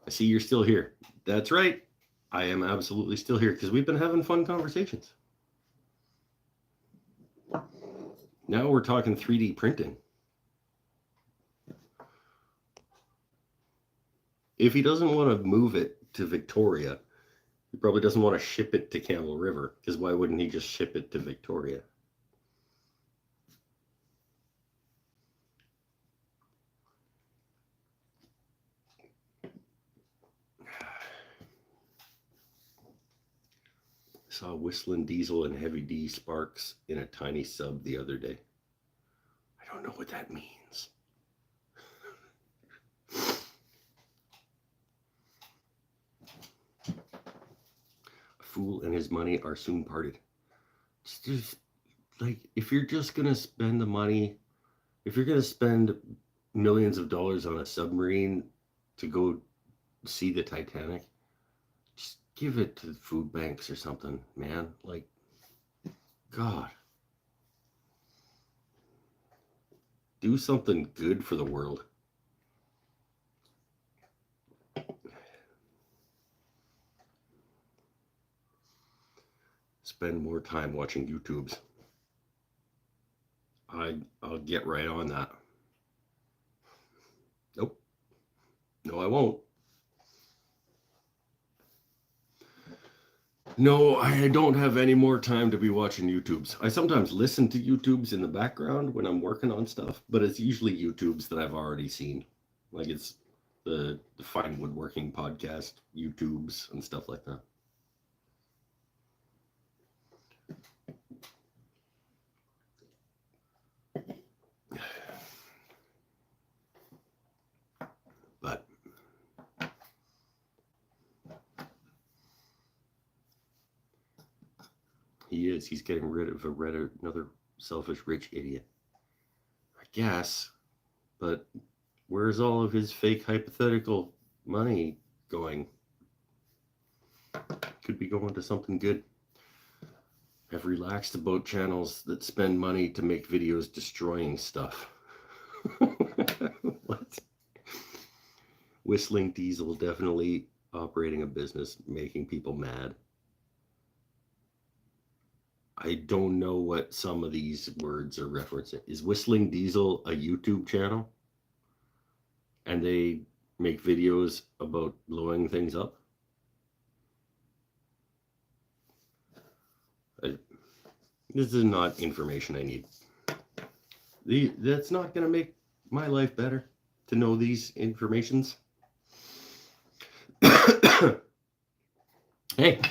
I see you're still here. That's right. I am absolutely still here because we've been having fun conversations. Now we're talking 3D printing. If he doesn't want to move it to Victoria, he probably doesn't want to ship it to Campbell River, because why wouldn't he just ship it to Victoria? I saw Whistling Diesel and Heavy D Sparks in a tiny sub the other day. I don't know what that means. A fool and his money are soon parted. It's just like, if you're just going to spend the money, if you're going to spend millions of dollars on a submarine to go see the Titanic, just give it to the food banks or something, man. Like, God. Do something good for the world. Spend more time watching YouTubes. I'll get right on that. Nope. No, I won't. No, I don't have any more time to be watching YouTubes. I sometimes listen to YouTubes in the background when I'm working on stuff, but it's usually YouTubes that I've already seen. Like, it's the Fine Woodworking podcast, YouTubes, and stuff like that. But he's getting rid of another selfish rich idiot. guess, but where's all of his fake hypothetical money going? Could be going to something good. I've relaxed about channels that spend money to make videos destroying stuff. What? Whistling Diesel definitely operating a business, making people mad. I don't know what some of these words are referencing. Is Whistling Diesel a YouTube channel? And they make videos about blowing things up? This is not information I need. That's not going to make my life better to know these informations. Hey,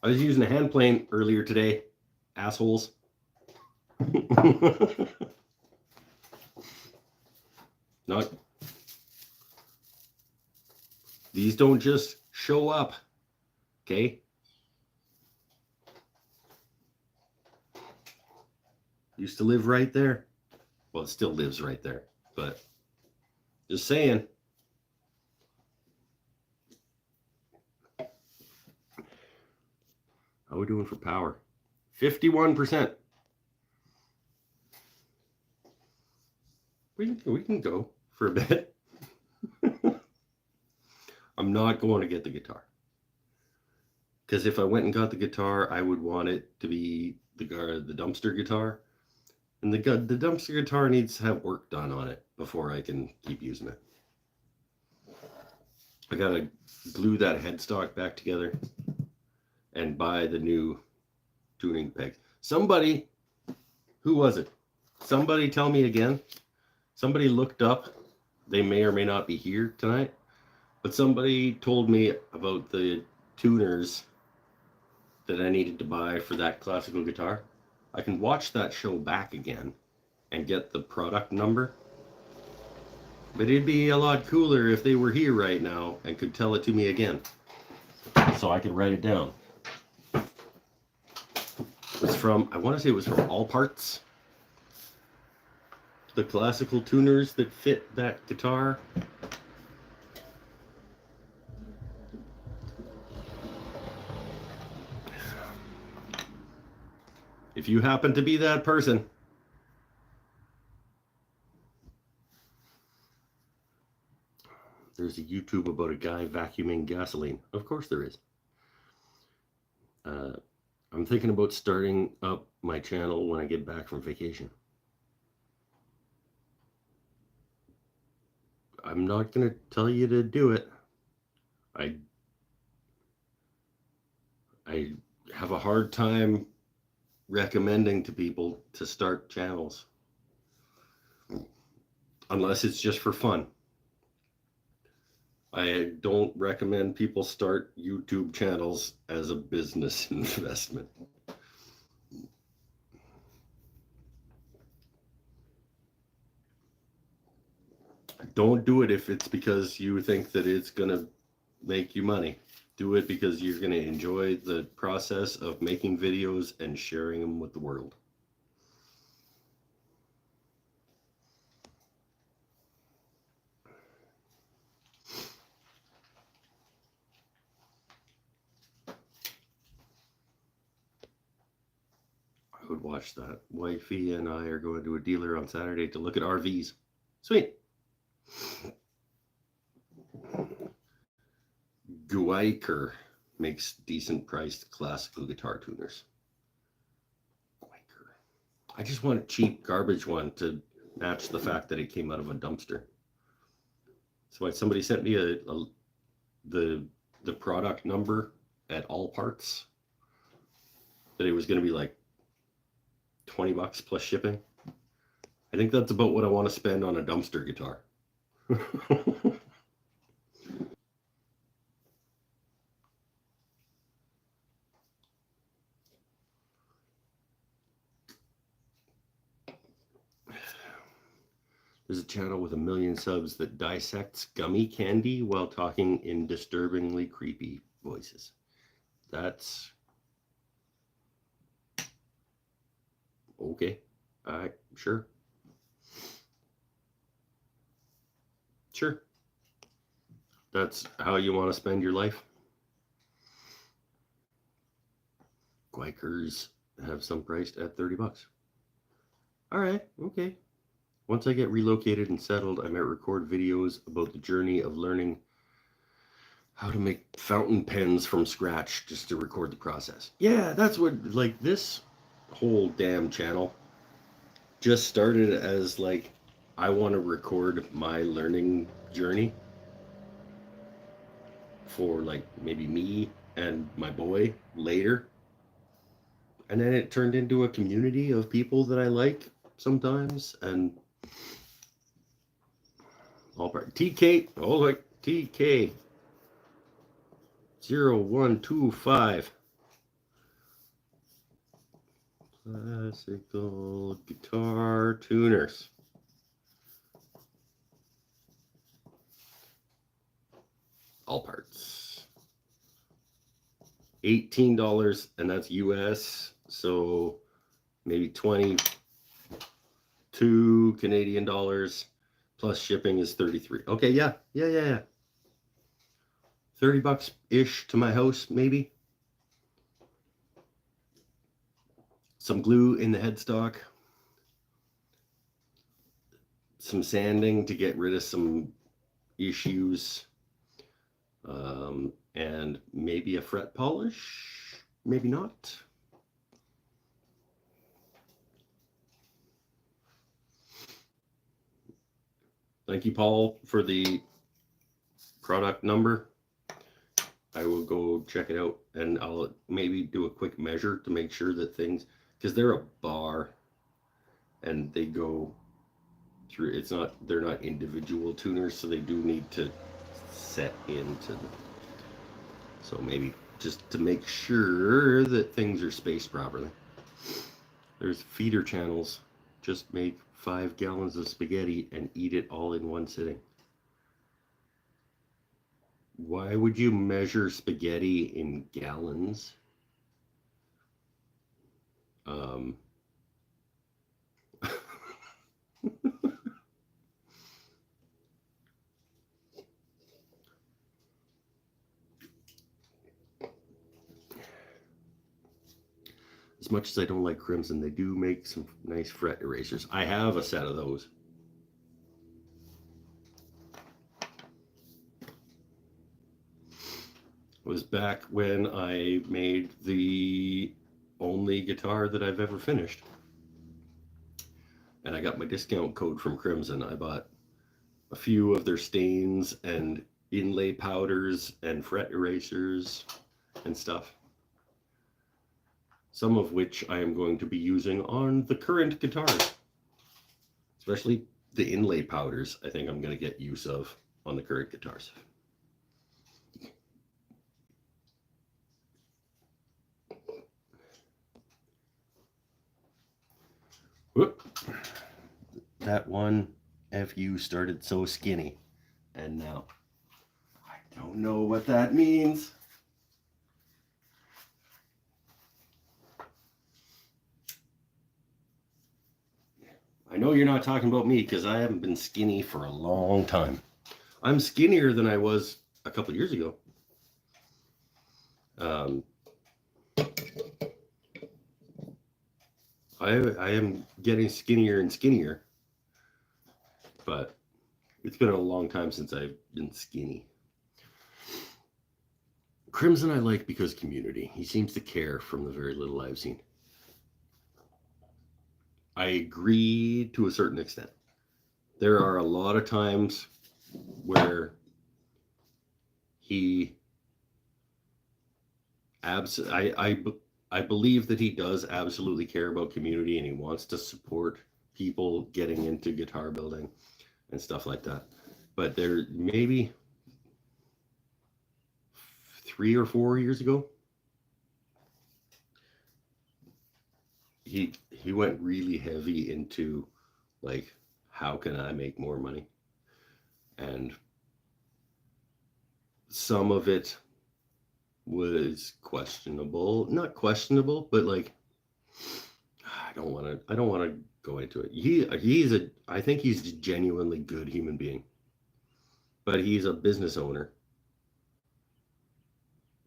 I was using a hand plane earlier today, assholes. Not. These don't just show up, okay? Used to live right there. Well, it still lives right there, but just saying. How are we doing for power? 51%. We can go for a bit. I'm not going to get the guitar. Because if I went and got the guitar, I would want it to be the dumpster guitar. And the dumpster guitar needs to have work done on it before I can keep using it. I gotta glue that headstock back together and buy the new tuning pegs. Somebody, who was it? Somebody tell me again. Somebody looked up. They may or may not be here tonight. But somebody told me about the tuners that I needed to buy for that classical guitar. I can watch that show back again and get the product number. But it'd be a lot cooler if they were here right now and could tell it to me again, so I could write it down. It's from, I want to say it was from All Parts. The classical tuners that fit that guitar. If you happen to be that person, there's a YouTube about a guy vacuuming gasoline. Of course there is. I'm thinking about starting up my channel when I get back from vacation. I'm not going to tell you to do it. I have a hard time recommending to people to start channels unless it's just for fun. I don't recommend people start YouTube channels as a business investment. Don't do it if it's because you think that it's going to make you money. Do it because you're going to enjoy the process of making videos and sharing them with the world. I would watch that. Wifey and I are going to a dealer on Saturday to look at RVs. Sweet. Guiker makes decent priced classical guitar tuners. Guiker. I just want a cheap garbage one to match the fact that it came out of a dumpster. So somebody sent me the product number at All Parts, that it was going to be like $20 plus shipping. I think that's about what I want to spend on a dumpster guitar. There's a channel with 1 million subs that dissects gummy candy while talking in disturbingly creepy voices. That's okay. Sure. Sure. That's how you want to spend your life. Quakers have some priced at $30. All right, okay. Once I get relocated and settled, I might record videos about the journey of learning how to make fountain pens from scratch, just to record the process. Yeah, that's what, like, this whole damn channel just started as like, I want to record my learning journey for like maybe me and my boy later. And then it turned into a community of people that I like sometimes, and all part TK, oh, like TK 0125 classical guitar tuners. All parts. $18, and that's US, so maybe 22 Canadian dollars plus shipping is 33. Okay, yeah. 30 bucks ish to my house, maybe. Some glue in the headstock. Some sanding to get rid of some issues. And maybe a fret polish, maybe not. Thank you, Paul, for the product number. I will go check it out, and I'll maybe do a quick measure to make sure that things, because they're a bar and they go through, it's not, they're not individual tuners, so they do need to set into the, so maybe just to make sure that things are spaced properly. There's feeder channels. Just make 5 gallons of spaghetti and eat it all in one sitting. Why would you measure spaghetti in gallons? As much as I don't like Crimson, they do make some nice fret erasers. I have a set of those. It was back when I made the only guitar that I've ever finished. And I got my discount code from Crimson. I bought a few of their stains and inlay powders and fret erasers and stuff. Some of which I am going to be using on the current guitars. Especially the inlay powders, I think I'm going to get use of on the current guitars. Whoop. That one FU started so skinny, and now I don't know what that means. I know you're not talking about me, because I haven't been skinny for a long time. I'm skinnier than I was a couple years ago. I am getting skinnier and skinnier, but it's been a long time since I've been skinny. Crimson I like because community. He seems to care from the very little I've seen. I agree to a certain extent. There are a lot of times where he I believe that he does absolutely care about community, and he wants to support people getting into guitar building and stuff like that. But there maybe 3 or 4 years ago, he went really heavy into like, how can I make more money? And some of it was questionable, not questionable, but like, I don't want to go into it. I think he's a genuinely good human being. but he's a business owner.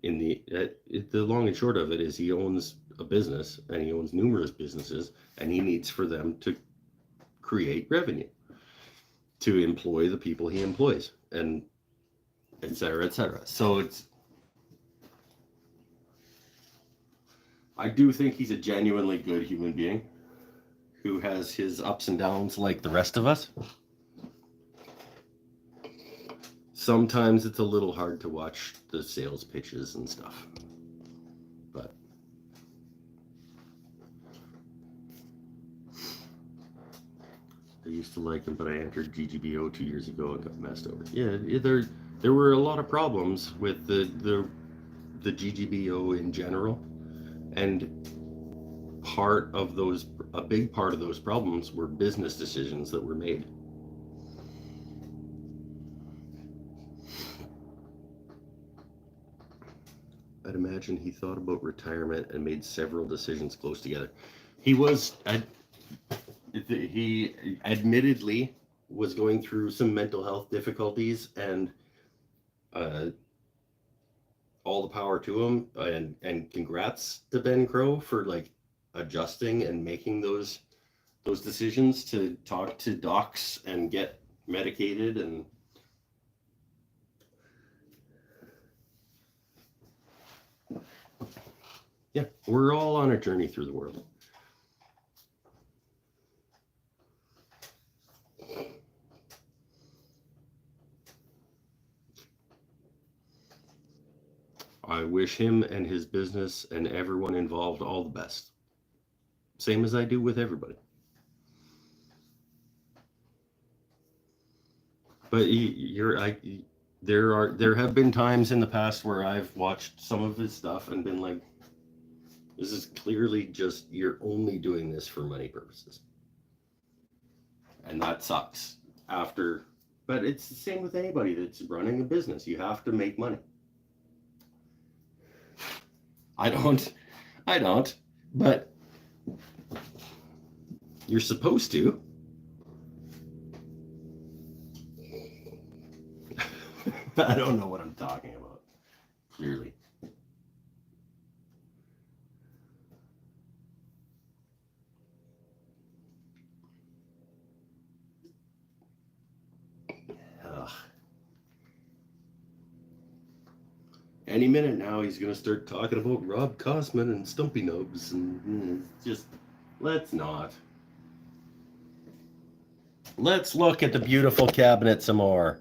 In the long and short of it is he owns a business, and he owns numerous businesses, and he needs for them to create revenue to employ the people he employs, and et cetera, et cetera. So I do think he's a genuinely good human being who has his ups and downs like the rest of us. Sometimes it's a little hard to watch the sales pitches and stuff, but I used to like him, but I entered GGBO 2 years ago and got messed over. Yeah, there were a lot of problems with the GGBO in general, and a big part of those problems were business decisions that were made. I'd imagine he thought about retirement and made several decisions close together. He admittedly was going through some mental health difficulties, and all the power to him, and congrats to Ben Crow for like adjusting and making those decisions to talk to docs and get medicated. And yeah, we're all on a journey through the world. I wish him and his business and everyone involved all the best. Same as I do with everybody. But there have been times in the past where I've watched some of his stuff and been like, this is clearly just, you're only doing this for money purposes. And that sucks. But it's the same with anybody that's running a business. You have to make money. I don't, but you're supposed to. I don't know what I'm talking about, clearly. Any minute now, he's going to start talking about Rob Cosman and Stumpy Nubs, and just, let's not. Let's look at the beautiful cabinet some more.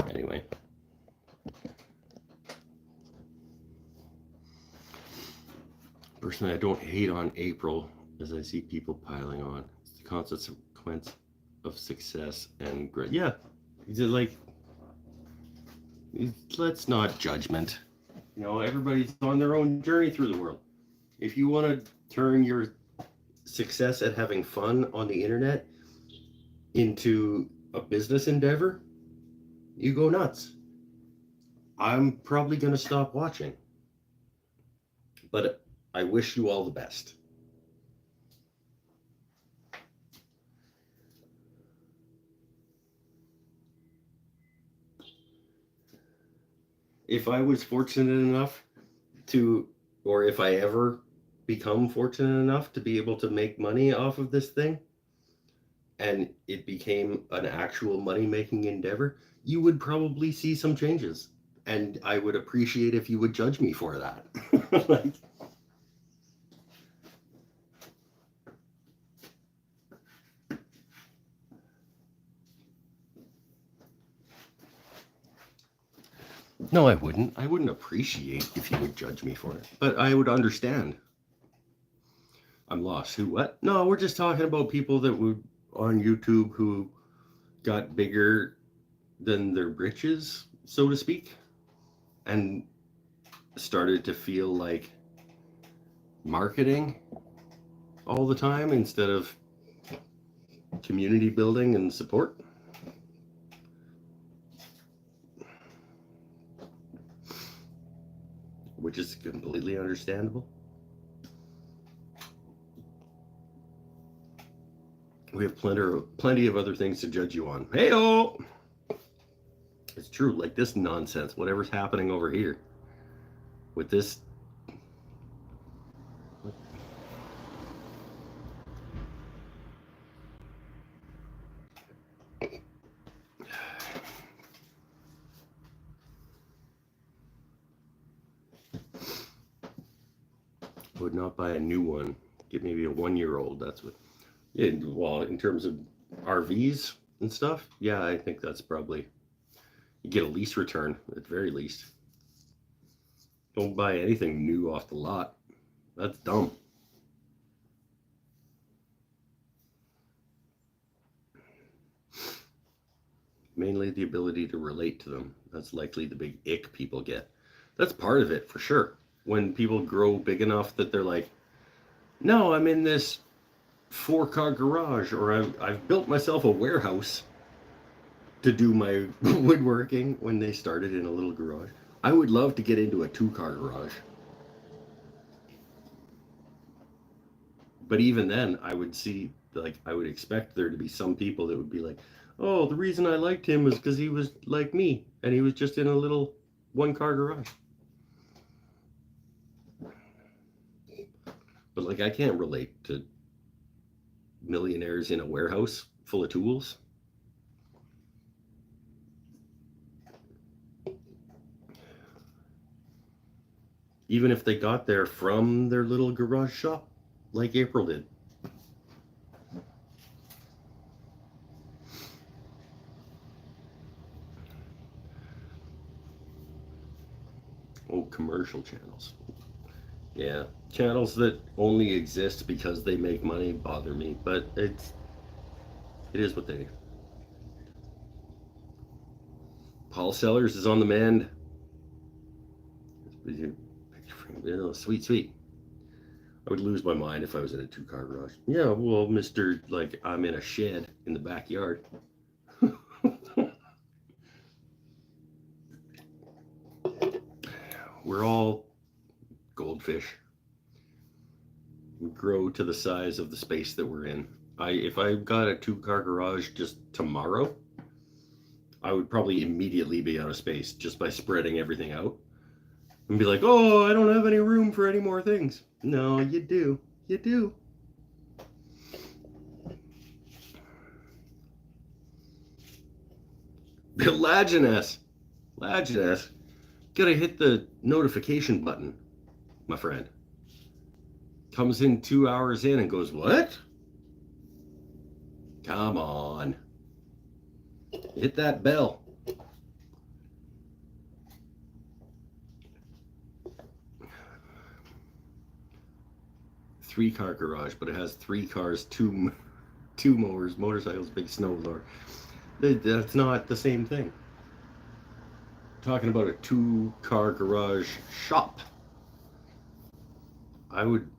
Anyway. Personally, I don't hate on April as I see people piling on. It's the consequence of success and growth. Yeah, like, let's not judgment. You know, everybody's on their own journey through the world. If you want to turn your success at having fun on the internet into a business endeavor, you go nuts. I'm probably going to stop watching. But I wish you all the best. If I was fortunate enough to, or if I ever become fortunate enough to be able to make money off of this thing, and it became an actual money-making endeavor, you would probably see some changes. And I would appreciate if you would judge me for that. Like, no, I wouldn't. I wouldn't appreciate if you would judge me for it. But I would understand. I'm lost. Who, what? No, we're just talking about people that would on YouTube who got bigger than their britches, so to speak, and started to feel like marketing all the time instead of community building and support. Which is completely understandable. We have plenty of other things to judge you on. Hey-oh! It's true, like this nonsense, whatever's happening over here with this. Would not buy a new one. Get maybe a 1-year-old. That's what. Yeah, well, in terms of RVs and stuff, yeah, I think that's probably. You get a lease return at the very least. Don't buy anything new off the lot. That's dumb. Mainly the ability to relate to them. That's likely the big ick people get. That's part of it for sure. When people grow big enough that they're like, no, I'm in this 4-car garage, or I've built myself a warehouse to do my woodworking, when they started in a little garage. I would love to get into a 2-car garage. But even then, I would see, like, I would expect there to be some people that would be like, oh, the reason I liked him was because he was like me, and he was just in a little 1-car garage. But, like, I can't relate to millionaires in a warehouse full of tools. Even if they got there from their little garage shop, like April did. Oh, commercial channels. Yeah, channels that only exist because they make money bother me, but it is what they do. Paul Sellers is on the mend. Sweet. I would lose my mind if I was in a 2-car garage. Yeah, well, Mr. Like, I'm in a shed in the backyard. We're all goldfish. We grow to the size of the space that we're in. If I got a 2-car garage just tomorrow, I would probably immediately be out of space just by spreading everything out. And be like, oh, I don't have any room for any more things. No, you do. You do. Lajeunesse. Gotta hit the notification button, my friend. Comes in 2 hours in and goes, what? Come on. Hit that bell. Three-car garage, but it has 3 cars, two mowers, motorcycles, big snow blower. That's not the same thing. Talking about a 2-car garage shop. I would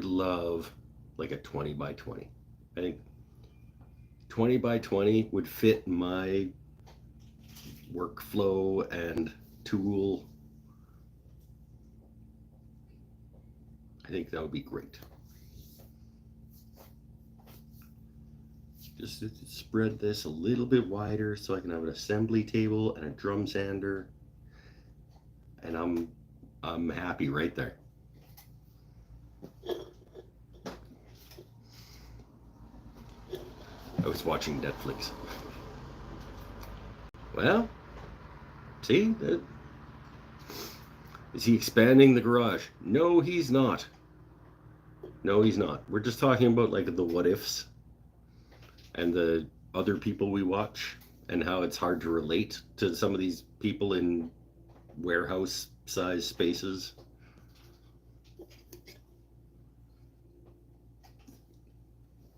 love like a 20 by 20. I think 20 by 20 would fit my workflow and tool. I think that would be great. Just spread this a little bit wider so I can have an assembly table and a drum sander, and I'm happy right there. I was watching Netflix. Well, see, is he expanding the garage? No, he's not. No, he's not. We're just talking about like the what ifs and the other people we watch and how it's hard to relate to some of these people in warehouse size spaces.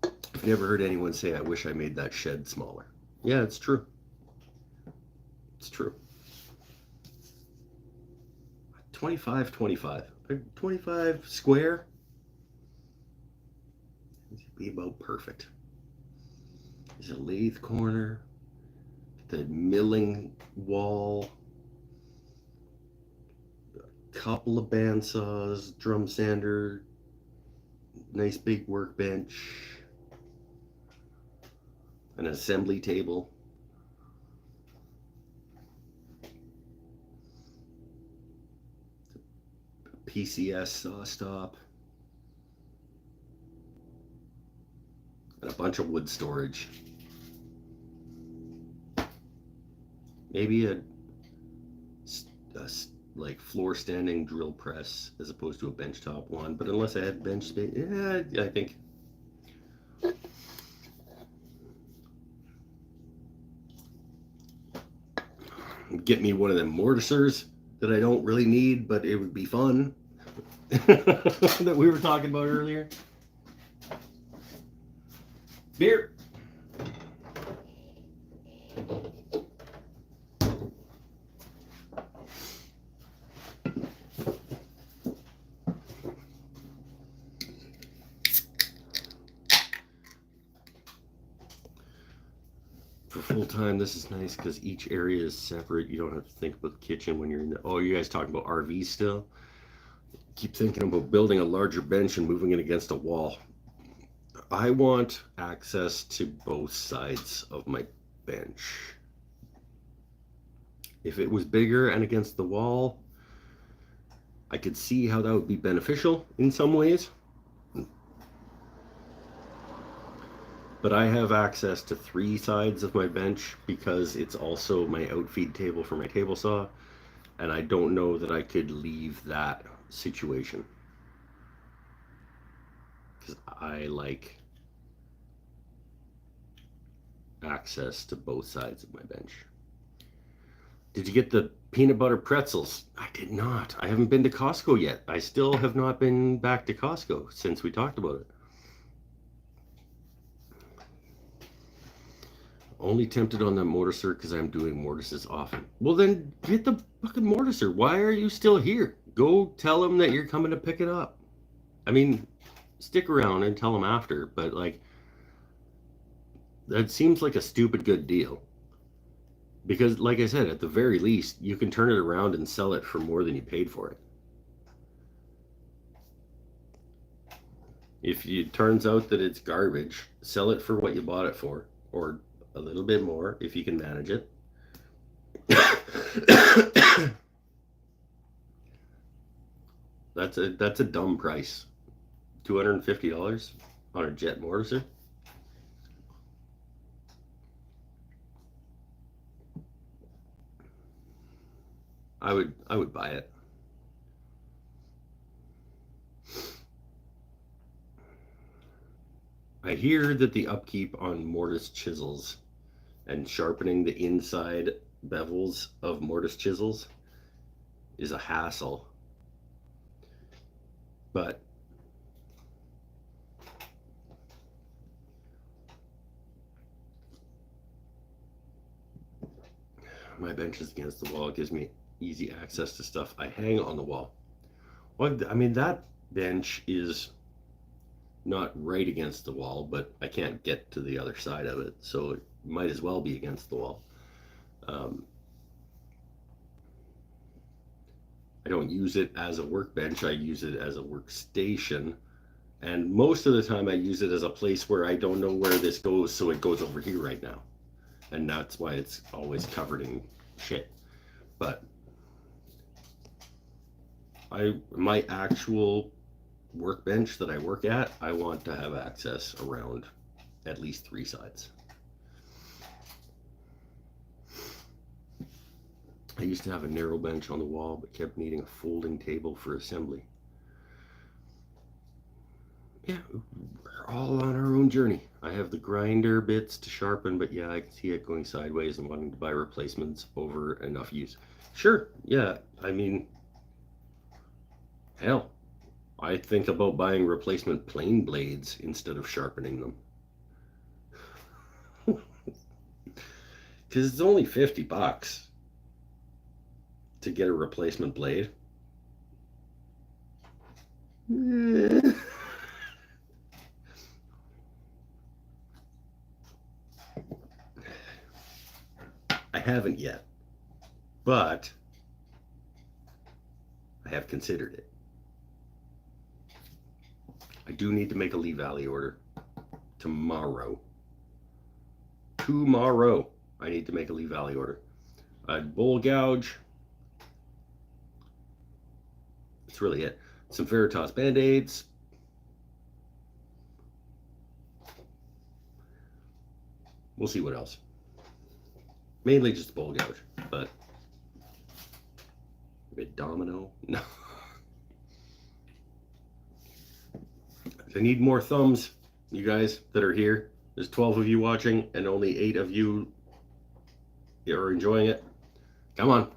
I've never heard anyone say, I wish I made that shed smaller. Yeah, it's true. It's true. 25 square. be about perfect. There's a lathe corner, the milling wall, a couple of bandsaws, drum sander, nice big workbench, an assembly table. PCS saw stop. And a bunch of wood storage. Maybe a like floor standing drill press as opposed to a benchtop one, but unless I had bench space, yeah, I think. Get me one of them mortisers that I don't really need, but it would be fun. That we were talking about earlier. Beer. For full time, this is nice because each area is separate. You don't have to think about the kitchen when you're in the. Oh, you guys talking about RVs still? Keep thinking about building a larger bench and moving it against a wall. I want access to both sides of my bench. If it was bigger and against the wall, I could see how that would be beneficial in some ways. But I have access to 3 sides of my bench because it's also my outfeed table for my table saw, and I don't know that I could leave that situation because I like access to both sides of my bench. Did you get the peanut butter pretzels? I did not. I haven't been to Costco yet. I still have not been back to Costco since we talked about it. Only tempted on the mortiser because I'm doing mortises often. Well, then get the fucking mortiser. Why are you still here? Go tell them that you're coming to pick it up. I mean, stick around and tell them after, but like, that seems like a stupid good deal. Because, like I said, at the very least, you can turn it around and sell it for more than you paid for it. If it turns out that it's garbage, sell it for what you bought it for, or a little bit more if you can manage it. That's a dumb price. $250 on a jet mortiser. I would buy it. I hear that the upkeep on mortise chisels and sharpening the inside bevels of mortise chisels is a hassle. But my bench is against the wall. It gives me easy access to stuff I hang on the wall. Well, I mean, that bench is not right against the wall, but I can't get to the other side of it, so it might as well be against the wall. I don't use it as a workbench. I use it as a workstation, and most of the time I use it as a place where I don't know where this goes, so it goes over here right now, and that's why it's always covered in shit. But my actual workbench that I work at, I want to have access around at least 3 sides. I used to have a narrow bench on the wall, but kept needing a folding table for assembly. Yeah, we're all on our own journey. I have the grinder bits to sharpen, but yeah, I can see it going sideways and wanting to buy replacements over enough use. Sure, yeah, I mean, hell, I think about buying replacement plane blades instead of sharpening them. Because it's only $50 to get a replacement blade. haven't yet, but I have considered it. I do need to make a Lee Valley order tomorrow. Tomorrow, I need to make a Lee Valley order. A bowl gouge. That's really it. Some Veritas Band-Aids. We'll see what else. Mainly just a bowl gouge, but a domino. No. I need more thumbs, you guys that are here. There's 12 of you watching and only 8 of you are enjoying it. Come on.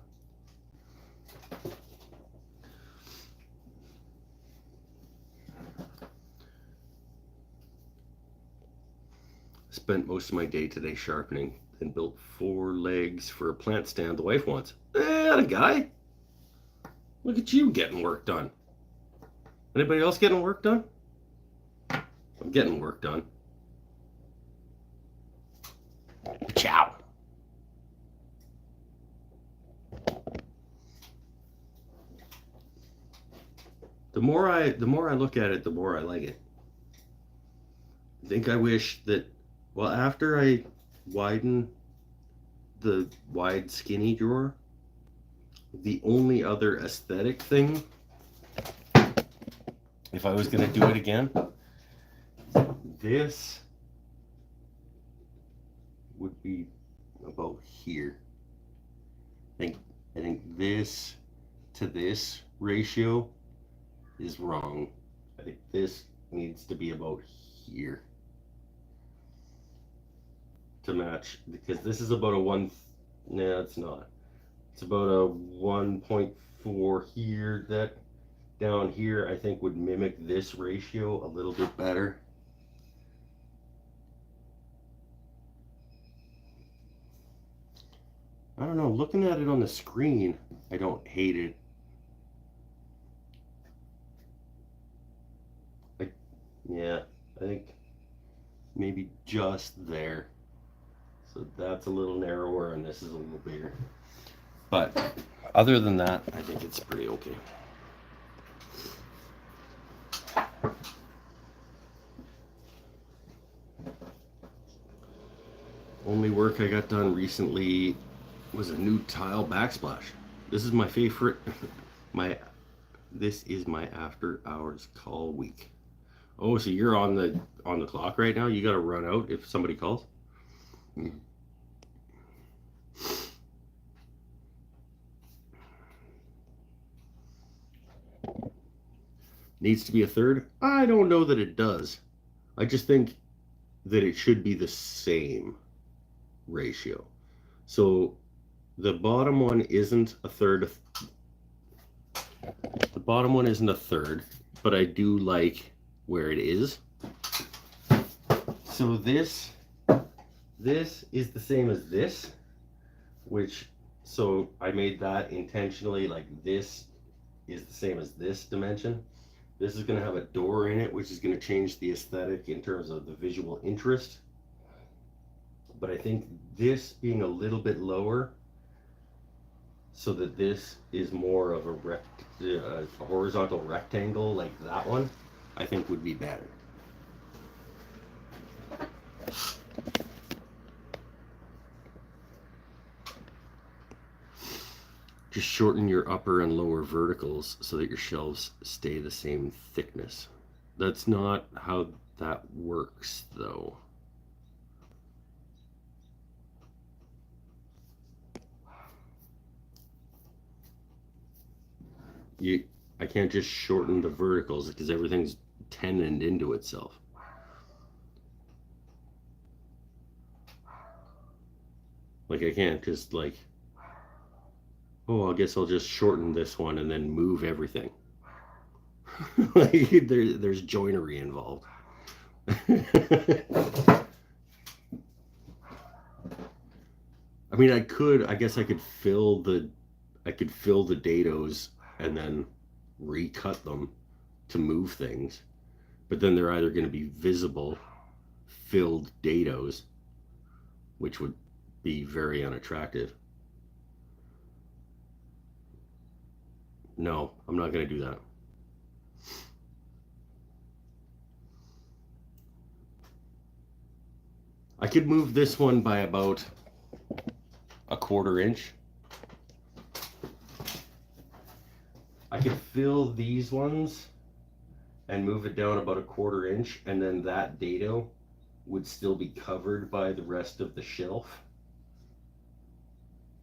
Spent most of my day today sharpening and built 4 legs for a plant stand the wife wants. A guy. Look at you getting work done. Anybody else getting work done? I'm getting work done. Ciao. The more I look at it, the more I like it. I think I wish that, well, after I widen the wide skinny drawer, the only other aesthetic thing, if I was going to do it again, this would be about here. I think this to this ratio is wrong. I think this needs to be about here to match, because this is about a it's not. It's about a 1.4 here. That down here I think would mimic this ratio a little bit better. I don't know, looking at it on the screen, I don't hate it. Yeah, I think maybe just there. So that's a little narrower and this is a little bigger. But other than that, I think it's pretty okay. Only work I got done recently was a new tile backsplash. This is my favorite. This is my after hours call week. Oh, so you're on the clock right now? You got to run out if somebody calls? Needs to be a third? I don't know that it does. I just think that it should be the same ratio. So the bottom one isn't a third. The bottom one isn't a third, but I do like where it is. So this is the same as this, which, so I made that intentionally, like this is the same as this dimension. This is going to have a door in it, which is going to change the aesthetic in terms of the visual interest. But I think this being a little bit lower, so that this is more of a horizontal rectangle like that one, I think would be better. Just shorten your upper and lower verticals so that your shelves stay the same thickness. That's not how that works, though. I can't just shorten the verticals because everything's tenoned into itself. Like I can't just like, oh, I guess I'll just shorten this one and then move everything. Like there's joinery involved. I mean, I guess I could fill the dados and then recut them to move things, but then they're either going to be visible filled dados, which would be very unattractive, No, I'm not going to do that. I could move this one by about a 1/4 inch. I could fill these ones and move it down about a 1/4 inch, and then that dado would still be covered by the rest of the shelf,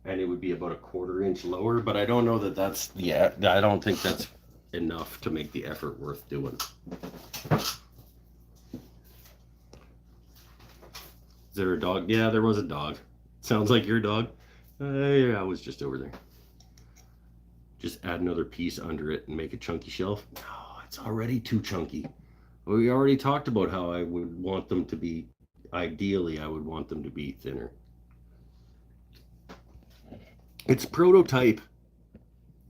and it would be about a 1/4 inch lower. But I don't know that that's I don't think that's enough to make the effort worth doing. Is there a dog? Yeah, there was a dog. Sounds like your dog. Yeah, I was just over there. Just add another piece under it and make a chunky shelf. No, it's already too chunky. We already talked about how I would want them to be, ideally, I would want them to be thinner. It's prototype.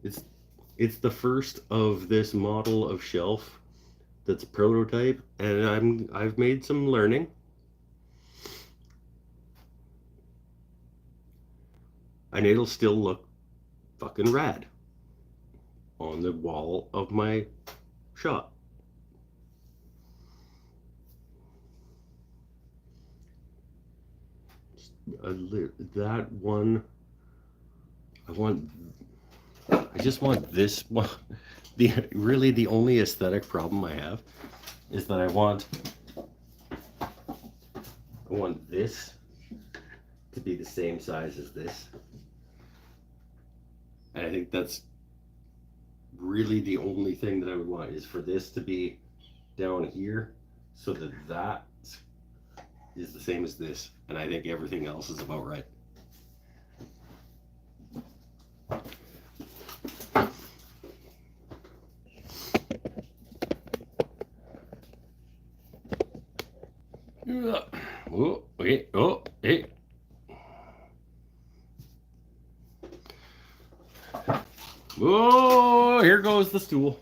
It's the first of this model of shelf that's prototype, and I've made some learning. And it'll still look fucking rad on the wall of my shop. That one, I just want this one. Really the only aesthetic problem I have is that I want this to be the same size as this. And I think that's really the only thing that I would want, is for this to be down here so that that is the same as this. And I think everything else is about right. Oh, wait, oh, hey. Oh, here goes the stool.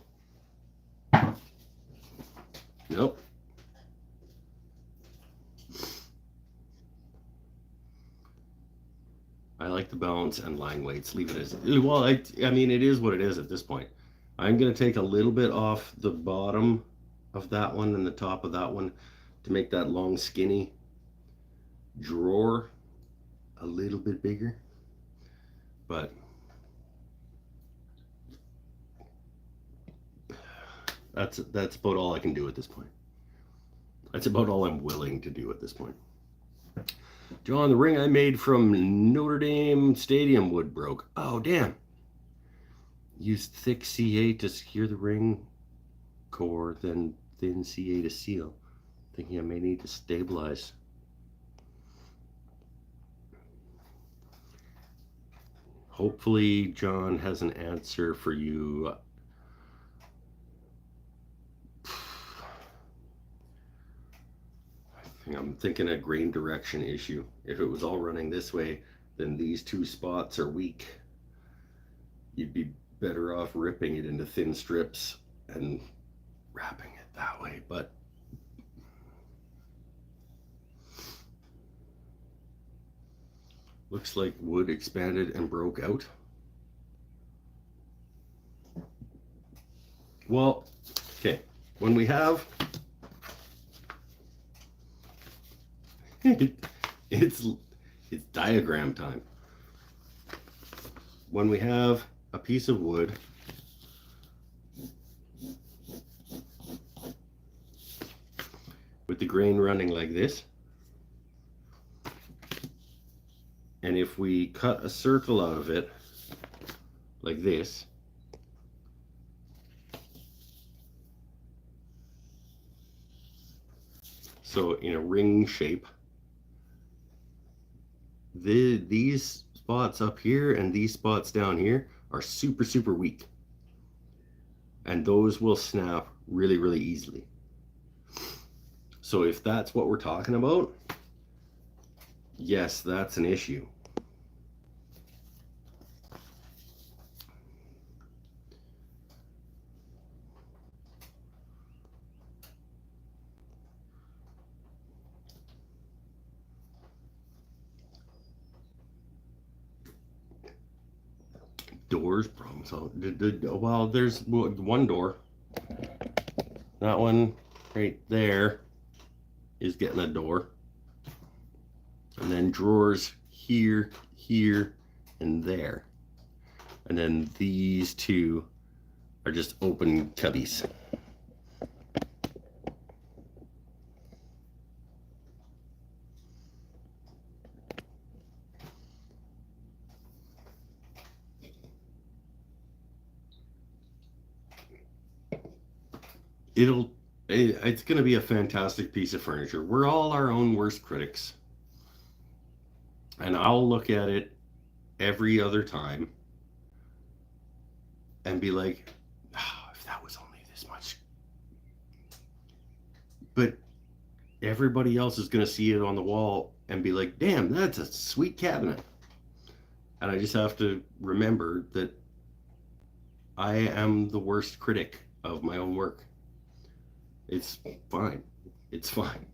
Nope. I like the balance and line weights. Leave it as well. I mean, it is what it is at this point. I'm gonna take a little bit off the bottom of that one and the top of that one to make that long, skinny drawer a little bit bigger. But that's about all I can do at this point. That's about all I'm willing to do at this point. John, the ring I made from Notre Dame Stadium wood broke. Oh, damn. Used thick CA to secure the ring core, then thin CA to seal. Thinking I may need to stabilize. Hopefully John has an answer for you. I'm thinking a grain direction issue. If it was all running this way, then these two spots are weak. You'd be better off ripping it into thin strips and wrapping it that way. But looks like wood expanded and broke out. Well, okay, when we have it's diagram time. When we have a piece of wood with the grain running like this, and if we cut a circle out of it like this, so in a ring shape, these spots up here and these spots down here are super, super weak. And those will snap really, really easily. So if that's what we're talking about, yes, that's an issue. doors problem. So, well, there's one door. That one right there is getting a door. And then drawers here, here, and there. And then these two are just open cubbies. It's going to be a fantastic piece of furniture. We're all our own worst critics. And I'll look at it every other time and be like, oh, if that was only this much. But everybody else is going to see it on the wall and be like, damn, that's a sweet cabinet. And I just have to remember that I am the worst critic of my own work. It's fine. It's fine.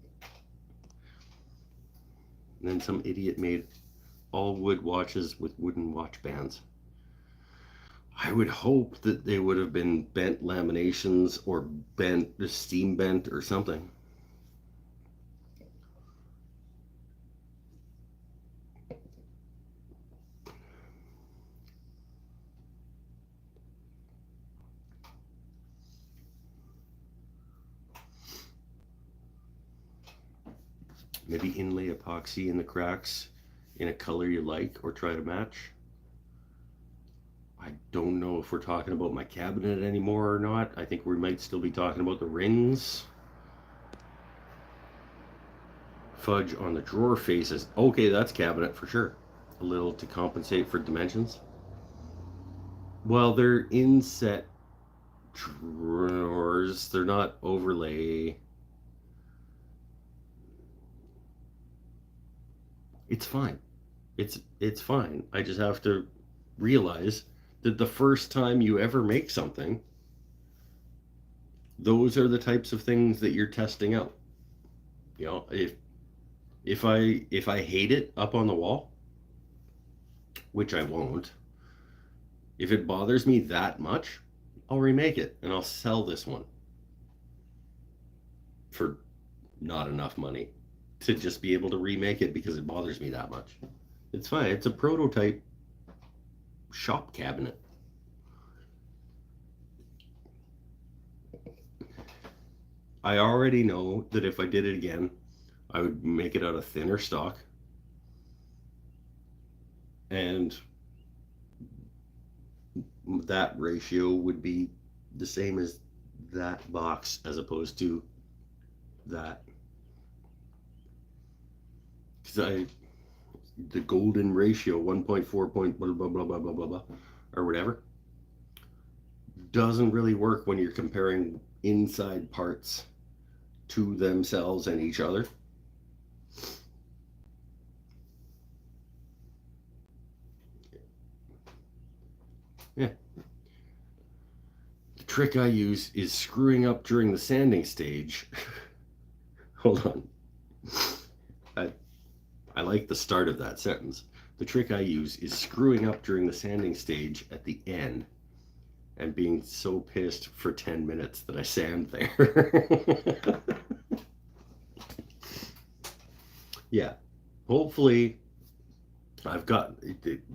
And then some idiot made all wood watches with wooden watch bands. I would hope that they would have been bent laminations or steam bent or something. Maybe inlay epoxy in the cracks in a color you like or try to match. I don't know if we're talking about my cabinet anymore or not. I think we might still be talking about the rings. Fudge on the drawer faces. Okay, that's cabinet for sure. A little to compensate for dimensions. Well, they're inset drawers. They're not overlay. It's fine. It's fine. I just have to realize that the first time you ever make something, those are the types of things that you're testing out. You know, if I hate it up on the wall, which I won't, if it bothers me that much, I'll remake it and I'll sell this one for not enough money to just be able to remake it because it bothers me that much. It's fine. It's a prototype shop cabinet. I already know that if I did it again, I would make it out of thinner stock. And that ratio would be the same as that box as opposed to that. Because the golden ratio 1.4 point blah blah blah blah blah blah blah or whatever doesn't really work when you're comparing inside parts to themselves and each other. Yeah. The trick I use is screwing up during the sanding stage. Hold on. I like the start of that sentence. The trick I use is screwing up during the sanding stage at the end and being so pissed for 10 minutes that I sand there. Yeah. Hopefully, I've got,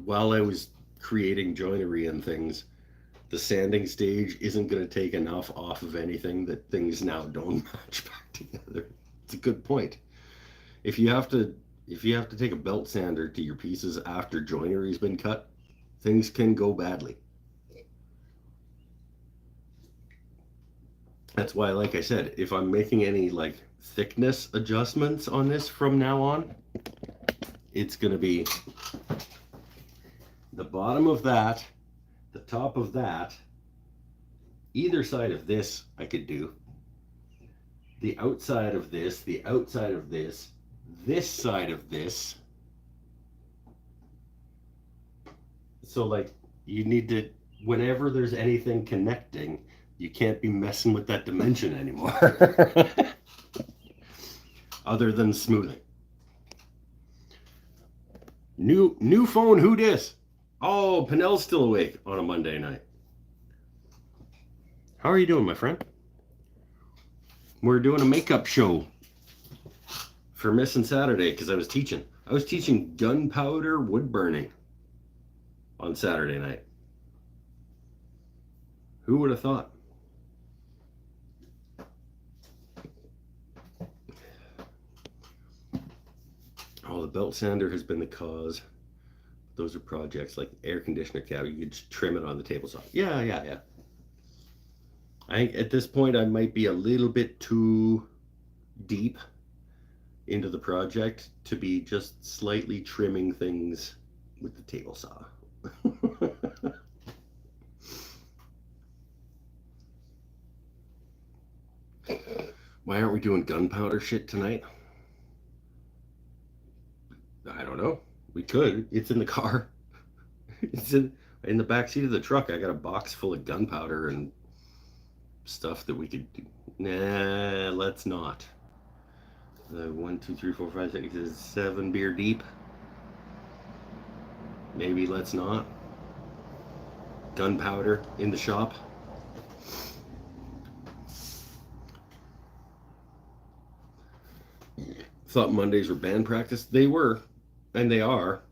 while I was creating joinery and things, the sanding stage isn't going to take enough off of anything that things now don't match back together. It's a good point. If you have to take a belt sander to your pieces after joinery's been cut, things can go badly. That's why, like I said, if I'm making any like thickness adjustments on this from now on, it's going to be the bottom of that, the top of that, either side of this I could do, the outside of this, the outside of this, this side of this. So like you need to, whenever there's anything connecting, you can't be messing with that dimension anymore. Other than smoothing. New phone, who dis? Oh, Pinnell's still awake on a Monday night. How are you doing, my friend? We're doing a makeup show for Missing Saturday because I was teaching. I was teaching gunpowder wood burning on Saturday night. Who would have thought? Oh, the belt sander has been the cause. Those are projects like air conditioner cap. You could just trim it on the table saw. Yeah. I think at this point I might be a little bit too deep into the project to be just slightly trimming things with the table saw. Why aren't we doing gunpowder shit tonight? I don't know. We could. It's in the car. It's in the back seat of the truck. I got a box full of gunpowder and stuff that we could do. Nah, let's not. 1, 2, 3, 4, 5, 6, 7 beer deep. Maybe let's not. Gunpowder in the shop. Thought Mondays were band practice. They were, and they are.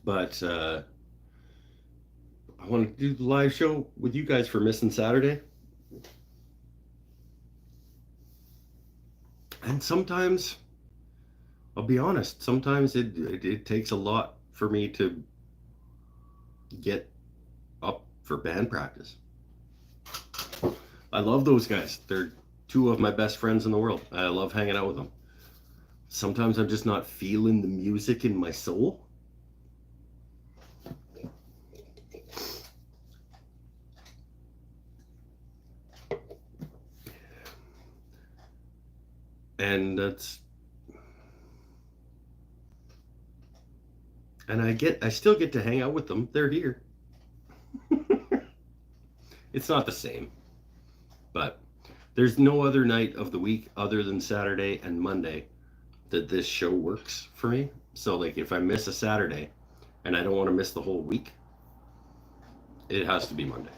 But I want to do the live show with you guys for Missing Saturday. And sometimes, I'll be honest, sometimes it takes a lot for me to get up for band practice. I love those guys. They're two of my best friends in the world. I love hanging out with them. Sometimes I'm just not feeling the music in my soul. And I still get to hang out with them. They're here. It's not the same. But there's no other night of the week other than Saturday and Monday that this show works for me. So like if I miss a Saturday and I don't want to miss the whole week, it has to be Monday.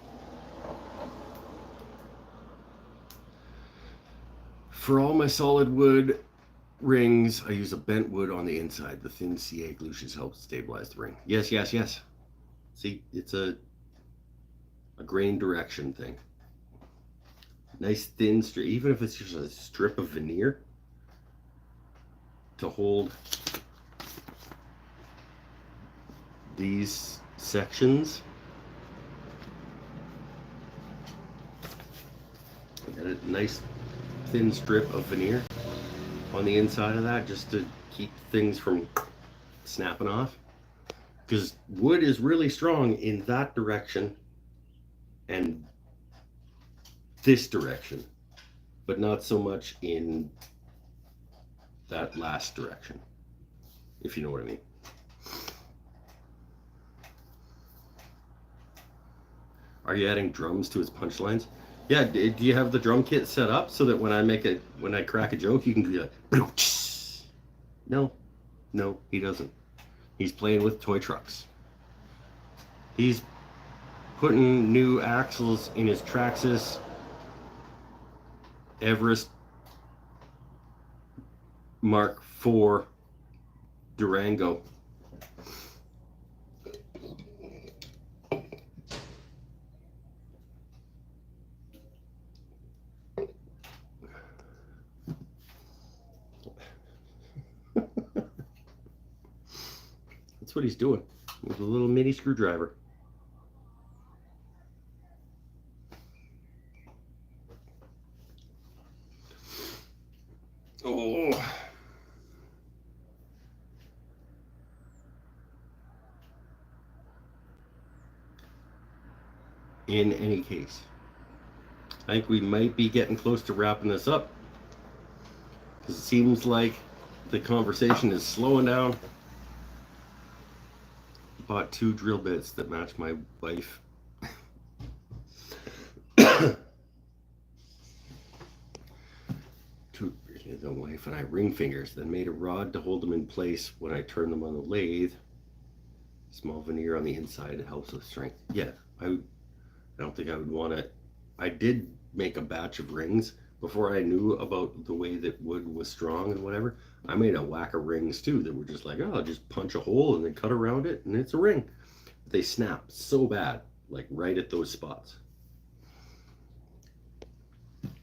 For all my solid wood rings, I use a bent wood on the inside. The thin CA glues help stabilize the ring. Yes. See, it's a grain direction thing. Nice thin strip, even if it's just a strip of veneer to hold these sections. Got a nice thin strip of veneer on the inside of that just to keep things from snapping off, because wood is really strong in that direction and this direction, but not so much in that last direction, if you know what I mean. Are you adding drums to his punchlines? Yeah, do you have the drum kit set up so that when I crack a joke, you can be like, no, he doesn't. He's playing with toy trucks. He's putting new axles in his Traxxas Everest Mark IV Durango. That's what he's doing with a little mini screwdriver. Oh. In any case, I think we might be getting close to wrapping this up, because it seems like the conversation is slowing down. Bought 2 drill bits that match my wife. The wife and I ring fingers, then made a rod to hold them in place when I turn them on the lathe. Small veneer on the inside, it helps with strength. Yeah, I don't think I would want to. I did make a batch of rings before I knew about the way that wood was strong and whatever. I made a whack of rings too that were just like, oh, I'll just punch a hole and then cut around it and it's a ring. They snap so bad, like right at those spots.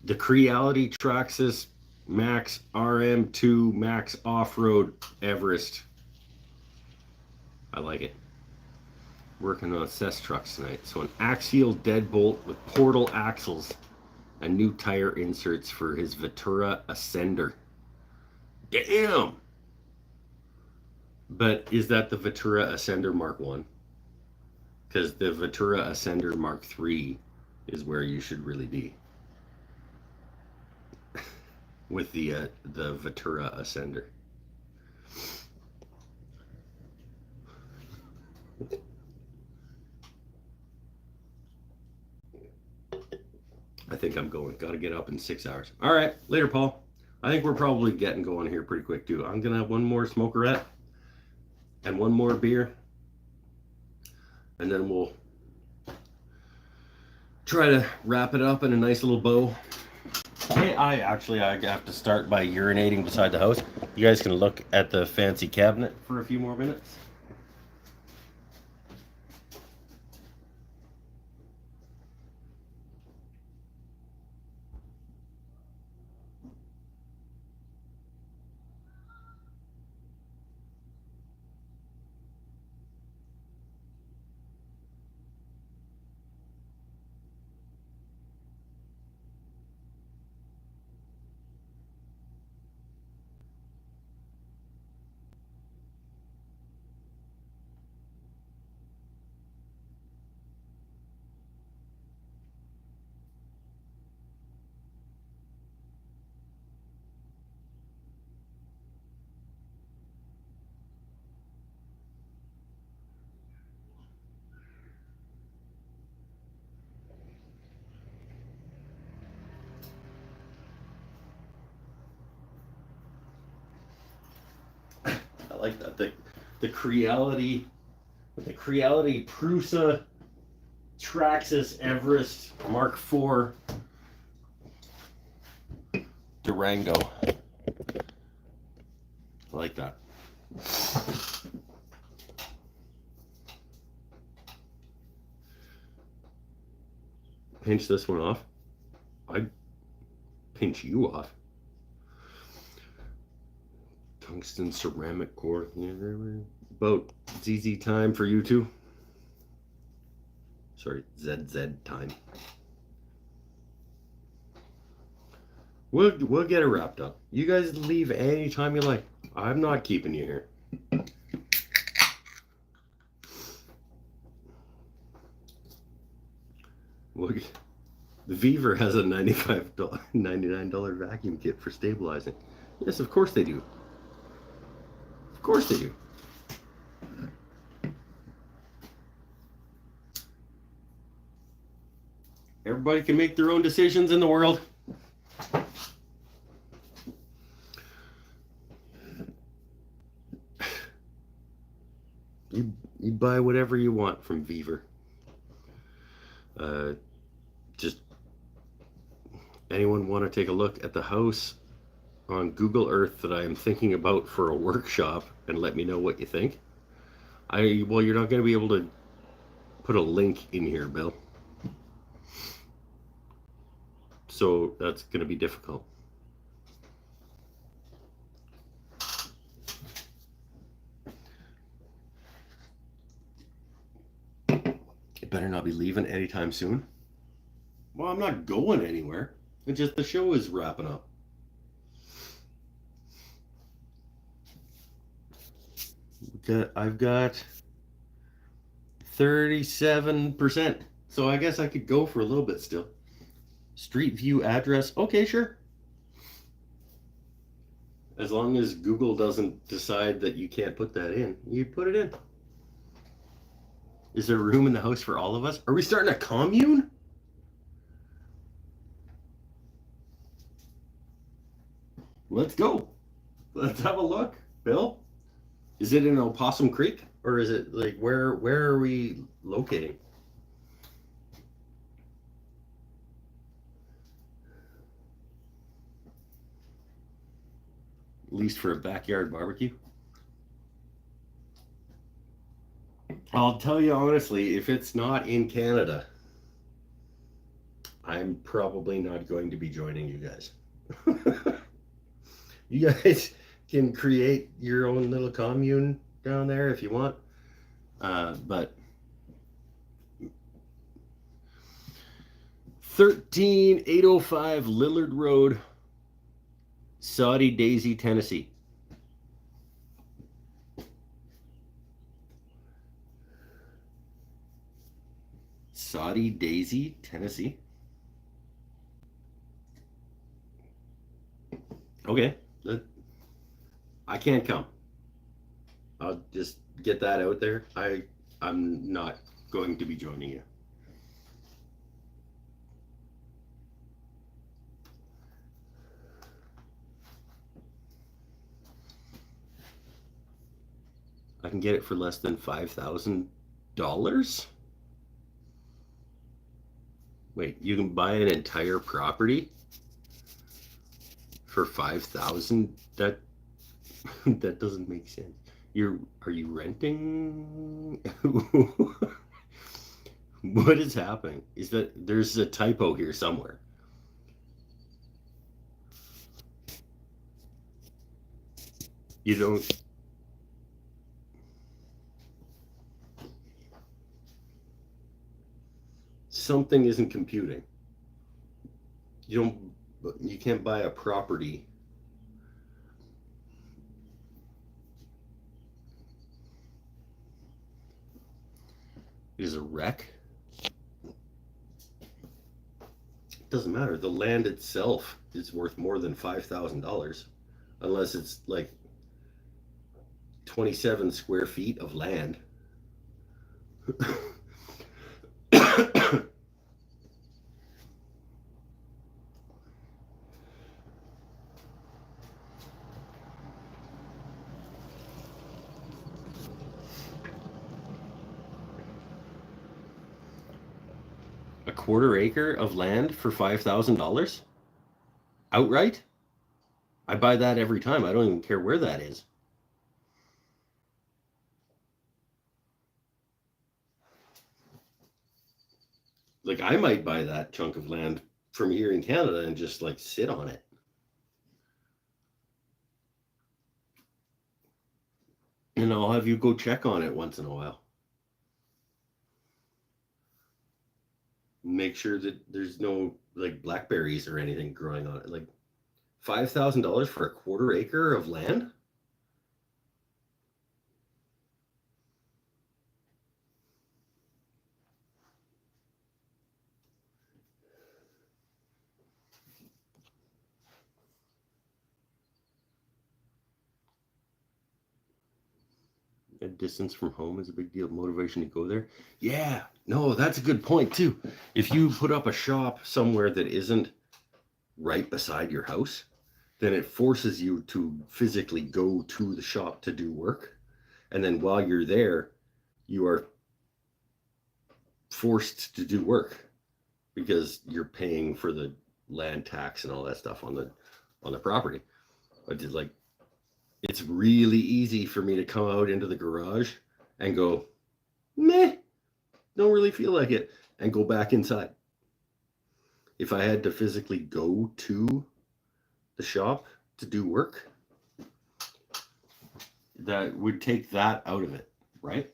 The Creality Traxxas Max RM2 Max Off-Road Everest. I like it. Working on Cess trucks tonight. So an axial deadbolt with portal axles and new tire inserts for his Vettura Ascender. Damn! But is that the Vettura Ascender Mark 1? Because the Vettura Ascender Mark 3 is where you should really be. With the Vettura Ascender. I think I'm going. Got to get up in 6 hours. All right, later, Paul. I think we're probably getting going here pretty quick too. I'm gonna have one more smokerette and one more beer, and then we'll try to wrap it up in a nice little bow. Hey, I have to start by urinating beside the house. You guys can look at the fancy cabinet for a few more minutes. I like that. The Creality Prusa Traxxas Everest Mark IV Durango. I like that. Pinch this one off. I'd pinch you off. Tungsten ceramic core. About ZZ time for you two. Sorry, ZZ time. We'll get it wrapped up. You guys leave anytime you like. I'm not keeping you here. Look, the Beaver has a $99 vacuum kit for stabilizing. Yes, of course they do. Of course they do. Everybody can make their own decisions in the world. You buy whatever you want from Beaver. Just anyone want to take a look at the house on Google Earth that I am thinking about for a workshop and let me know what you think. Well, you're not going to be able to put a link in here, Bill. So that's going to be difficult. It better not be leaving anytime soon. Well, I'm not going anywhere. It's just the show is wrapping up. I've got 37%. So I guess I could go for a little bit still. Street view address. Okay, sure. As long as Google doesn't decide that you can't put that in, you put it in. Is there room in the house for all of us? Are we starting a commune? Let's go. Let's have a look. Bill, is it in Opossum Creek Or is it like where are we locating? At least for a backyard barbecue? I'll tell you honestly, if it's not in Canada, I'm probably not going to be joining you guys. You guys can create your own little commune down there if you want. But 13805 Lillard Road, Soddy Daisy, Tennessee. Soddy Daisy, Tennessee. Okay, I can't come. I'll just get that out there. I'm not going to be joining you. I can get it for less than $5,000. Wait, you can buy an entire property for 5,000? That that doesn't make sense. Are you renting? What is happening? Is that there's a typo here somewhere? You don't. Something isn't computing. You can't buy a property. It is a wreck. It doesn't matter. The land itself is worth more than $5,000, unless it's like 27 square feet of land. A quarter acre of land for $5,000 outright? I buy that every time. I don't even care where that is. Like I might buy that chunk of land from here in Canada and just like sit on it. And I'll have you go check on it once in a while. Make sure that there's no like blackberries or anything growing on it. Like $5,000 for a quarter acre of land? A distance from home is a big deal. Motivation to go there. Yeah, no, that's a good point too. If you put up a shop somewhere that isn't right beside your house, then it forces you to physically go to the shop to do work. And then while you're there, you are forced to do work because you're paying for the land tax and all that stuff on the property. But it's like it's really easy for me to come out into the garage and go, meh, don't really feel like it, and go back inside. If I had to physically go to the shop to do work, that would take that out of it, right?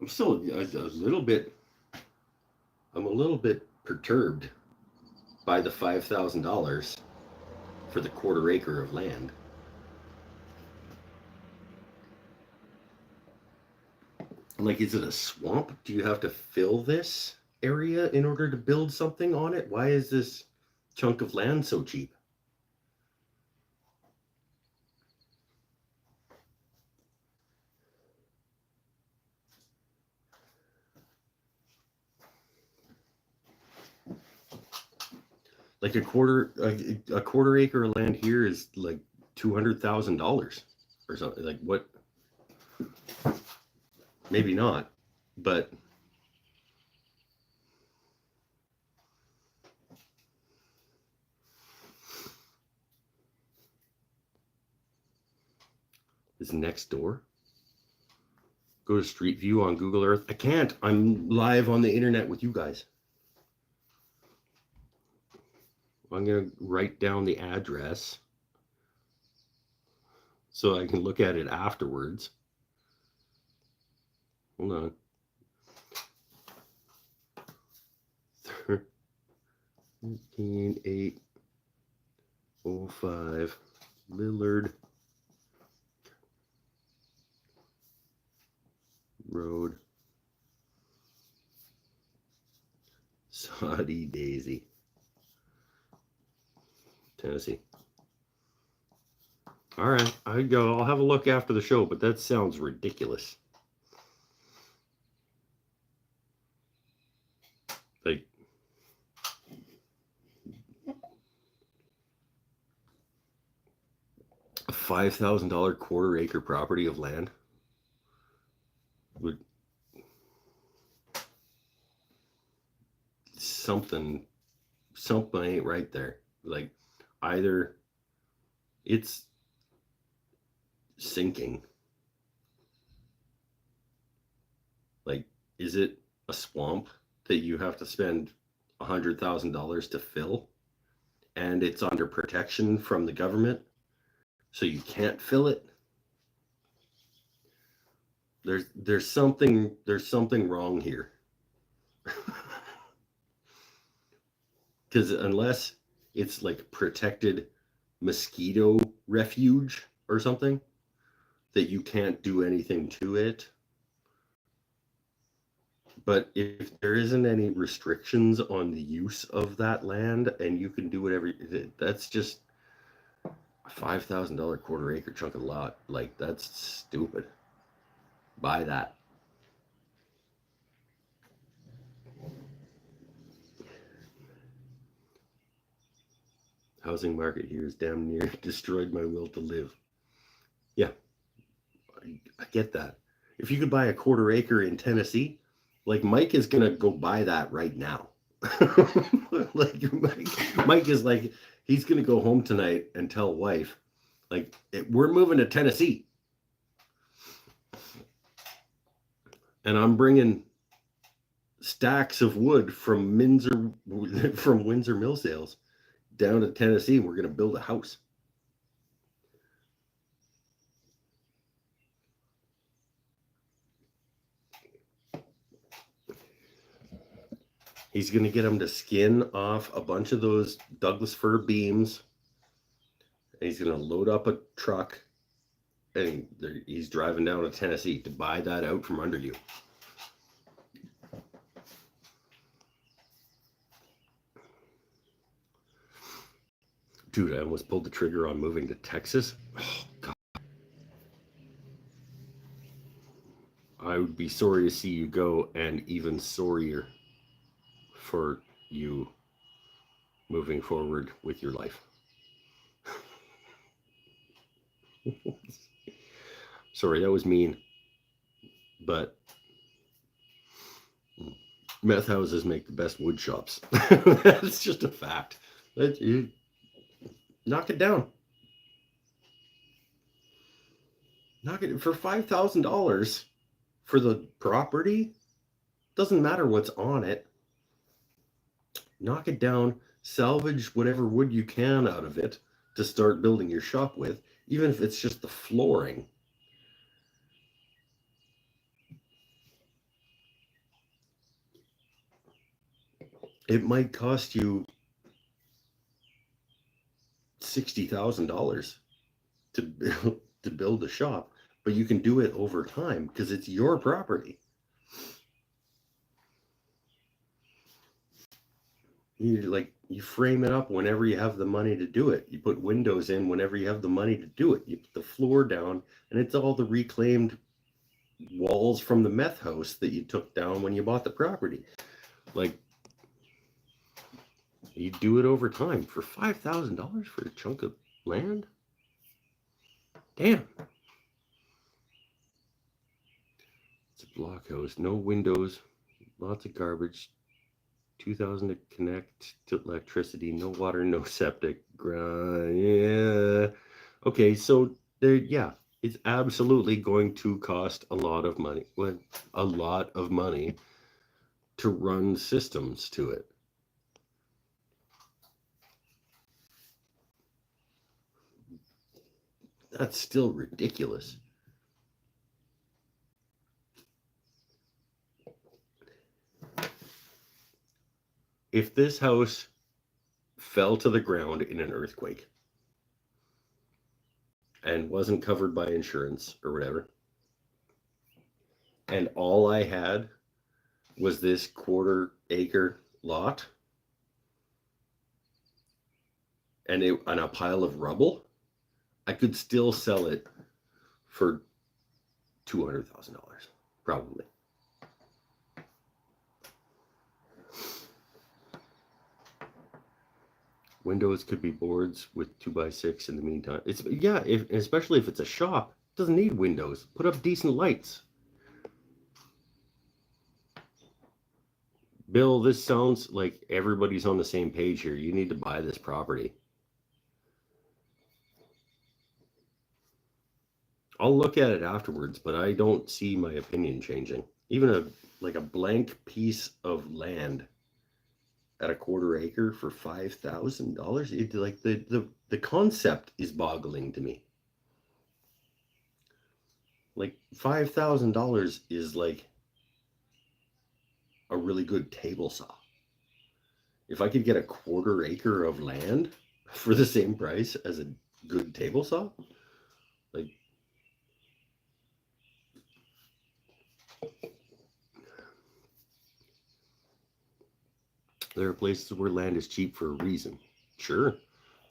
I'm still I'm a little bit perturbed by the $5,000 for the quarter acre of land. Like, is it a swamp? Do you have to fill this area in order to build something on it? Why is this chunk of land so cheap? Like a quarter acre of land here is like $200,000 or something. Like what? Maybe not, but is next door. Go to Street View on Google Earth. I can't. I'm live on the internet with you guys. I'm going to write down the address so I can look at it afterwards. Hold on. 13805 Lillard Road, Soddy Daisy, Tennessee. All right, I'll have a look after the show, but that sounds ridiculous. Like, a $5,000 quarter acre property of land would something ain't right there. Like, either it's sinking. Like, is it a swamp that you have to spend $100,000 to fill, and it's under protection from the government, so you can't fill it? There's something wrong here. Because unless it's like protected mosquito refuge or something, that you can't do anything to it. But if there isn't any restrictions on the use of that land and you can do whatever, that's just a $5,000 quarter acre chunk of lot. Like, that's stupid. Buy that. Housing market here is damn near destroyed my will to live. Yeah, I get that. If you could buy a quarter acre in Tennessee, like, Mike is gonna go buy that right now. Like, Mike is like, he's gonna go home tonight and tell wife, like, we're moving to Tennessee, and I'm bringing stacks of wood from Windsor Mill Sales down to Tennessee. We're gonna build a house. He's going to get him to skin off a bunch of those Douglas fir beams. And he's going to load up a truck, and he's driving down to Tennessee to buy that out from under you. Dude, I almost pulled the trigger on moving to Texas. Oh, God. I would be sorry to see you go, and even sorrier for you moving forward with your life. Sorry, that was mean. But meth houses make the best wood shops. That's just a fact. Knock it down. Knock it for $5,000 for the property. Doesn't matter what's on it. Knock it down, salvage whatever wood you can out of it to start building your shop with, even if it's just the flooring. It might cost you $60,000 to build a shop, but you can do it over time because it's your property. You frame it up whenever you have the money to do it. You put windows in whenever you have the money to do it. You put the floor down, and it's all the reclaimed walls from the meth house that you took down when you bought the property. Like, You do it over time for $5,000 for a chunk of land? Damn. It's a blockhouse, no windows, lots of garbage, 2,000 to connect to electricity, no water, no septic. Yeah. Okay, so there, yeah, it's absolutely going to cost a lot of money. Well, a lot of money to run systems to it. That's still ridiculous. If this house fell to the ground in an earthquake and wasn't covered by insurance or whatever, and all I had was this quarter-acre lot and a pile of rubble, I could still sell it for $200,000, probably. Windows could be boards with 2x6 in the meantime. It's yeah, especially if it's a shop, it doesn't need windows. Put up decent lights. Bill, this sounds like everybody's on the same page here. You need to buy this property. I'll look at it afterwards, but I don't see my opinion changing. Even a blank piece of land at a quarter acre for $5,000. Like the concept is boggling to me. Like $5,000 is like a really good table saw. If I could get a quarter acre of land for the same price as a good table saw, like there are places where land is cheap for a reason. Sure,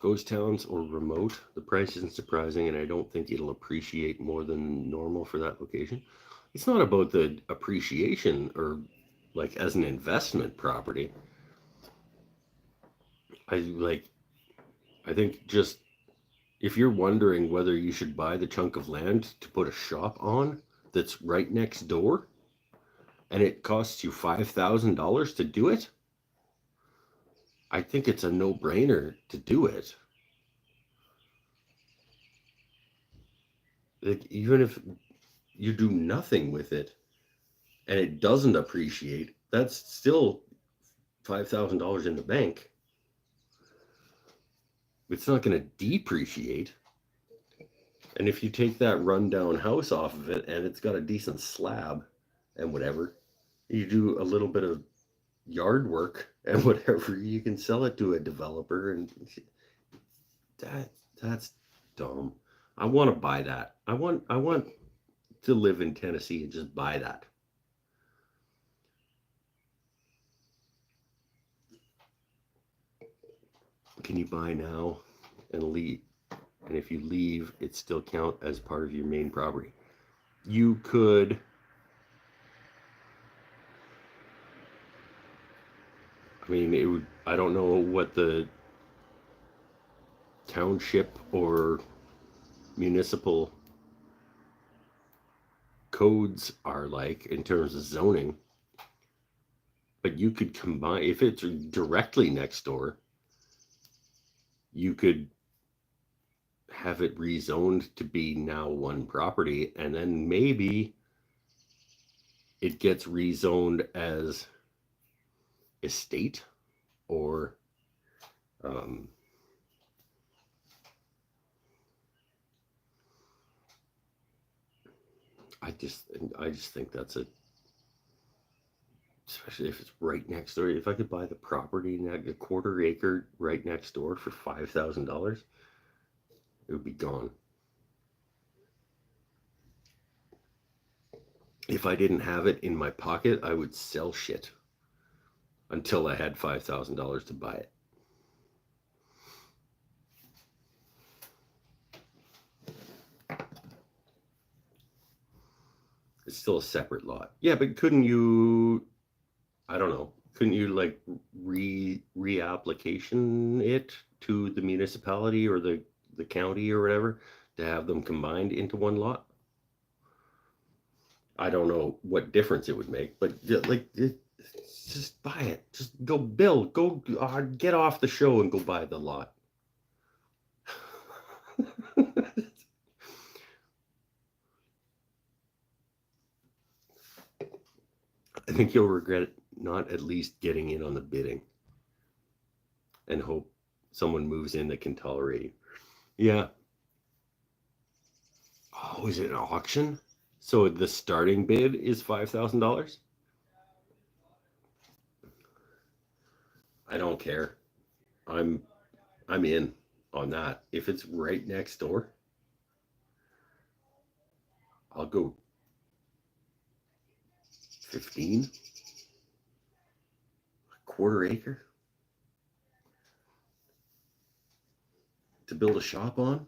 ghost towns or remote, the price isn't surprising, and I don't think it'll appreciate more than normal for that location. It's not about the appreciation or like as an investment property. I like I think just if you're wondering whether you should buy the chunk of land to put a shop on that's right next door and it costs you $5,000 to do it, I think it's a no-brainer to do it. Like, even if you do nothing with it and it doesn't appreciate, that's still $5,000 in the bank. It's not going to depreciate. And if you take that rundown house off of it and it's got a decent slab and whatever, you do a little bit of yard work and whatever, you can sell it to a developer, and that's dumb. I want to buy that. I want to live in Tennessee and just buy that. Can you buy now and leave? And if you leave, it still count as part of your main property. You could. I mean, it would. I don't know what the township or municipal codes are like in terms of zoning, but you could combine, if it's directly next door, you could have it rezoned to be now one property, and then maybe it gets rezoned as estate or I just think that's a, especially if it's right next door. If I could buy the property, a quarter acre right next door for $5,000, it would be gone. If I didn't have it in my pocket, I would sell shit until I had $5,000 to buy it. It's still a separate lot. Yeah, but couldn't you, I don't know, couldn't you like reapplication it to the municipality or the county or whatever to have them combined into one lot? I don't know what difference it would make, but just buy it. Just go, Bill, go get off the show and go buy the lot. I think you'll regret not at least getting in on the bidding and hope someone moves in that can tolerate you. Yeah. Oh, is it an auction? So the starting bid is $5,000? I don't care. I'm in on that. If it's right next door, I'll go 15, a quarter acre to build a shop on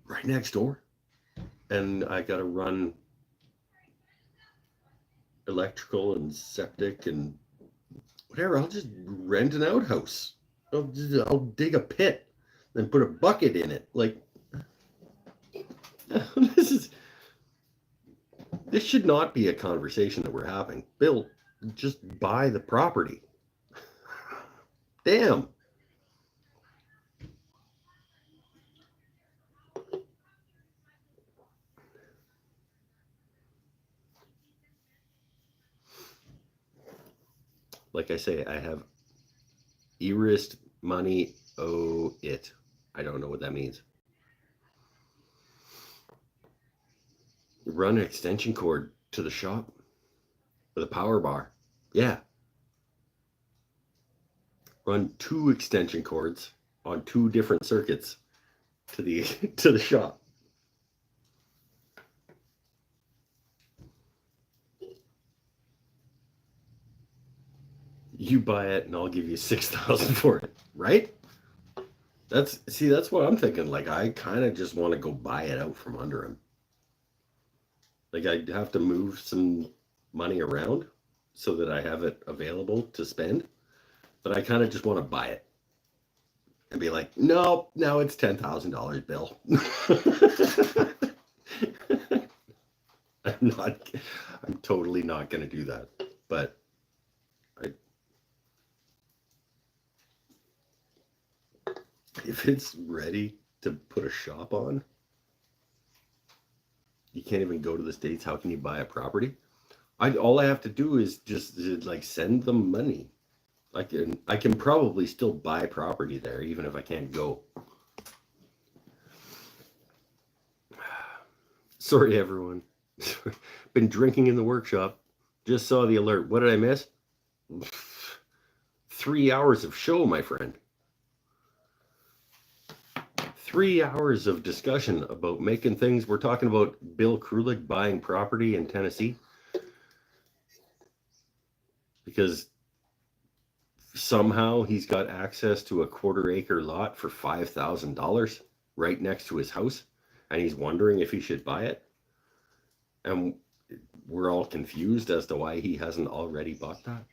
right next door. And I got to run electrical and septic and whatever. I'll just rent an outhouse. I'll dig a pit and put a bucket in it. Like, this should not be a conversation that we're having. Bill, just buy the property. Damn. Like I say, I have erased money. Oh, it. I don't know what that means. Run an extension cord to the shop with a power bar. Yeah. Run 2 extension cords on 2 different circuits to the to the shop. You buy it and I'll give you $6,000 for it, right? That's what I'm thinking. Like, I kind of just want to go buy it out from under him. Like, I'd have to move some money around so that I have it available to spend, but I kind of just want to buy it and be like, no, it's $10,000, Bill. I'm totally not going to do that. But if it's ready to put a shop on, you can't even go to the States. How can you buy a property? All I have to do is just like send them money. I can probably still buy property there even if I can't go. Sorry, everyone. Been drinking in the workshop. Just saw the alert. What did I miss? 3 hours of show, my friend. 3 hours of discussion about making things. We're talking about Bill Krulik buying property in Tennessee because somehow he's got access to a quarter acre lot for $5,000 right next to his house, and he's wondering if he should buy it. And we're all confused as to why he hasn't already bought that.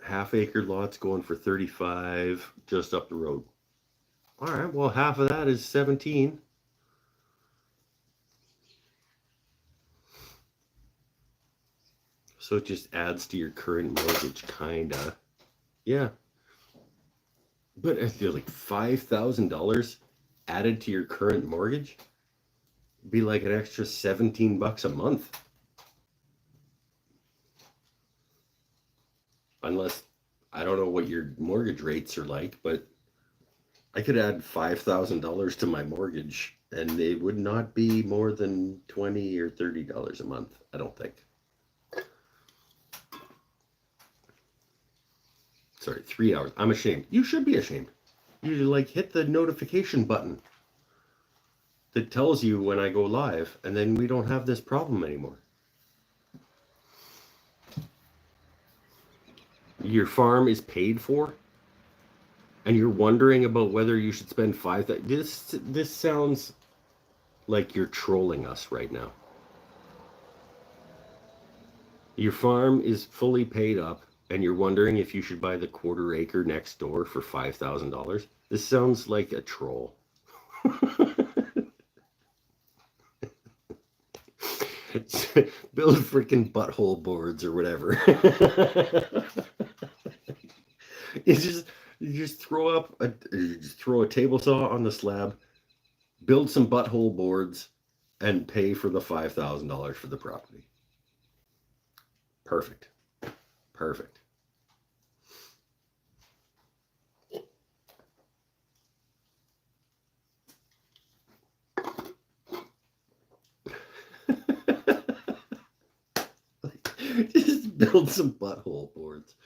Half-acre lots going for 35 just up the road. All right, well, half of that is 17. So it just adds to your current mortgage, kinda. Yeah. But I feel like $5,000 added to your current mortgage be like an extra $17 a month. Unless, I don't know what your mortgage rates are like, but I could add $5,000 to my mortgage and it would not be more than $20 or $30 a month, I don't think. Sorry, 3 hours. I'm ashamed. You should be ashamed. You like hit the notification button that tells you when I go live, and then we don't have this problem anymore. Your farm is paid for? And you're wondering about whether you should spend five. This sounds like you're trolling us right now. Your farm is fully paid up, and you're wondering if you should buy the quarter acre next door for $5,000. This sounds like a troll. Build freaking butthole boards or whatever. you just you just throw a table saw on the slab, build some butthole boards, and pay for the $5,000 for the property. Perfect. Perfect. Just build some butthole boards.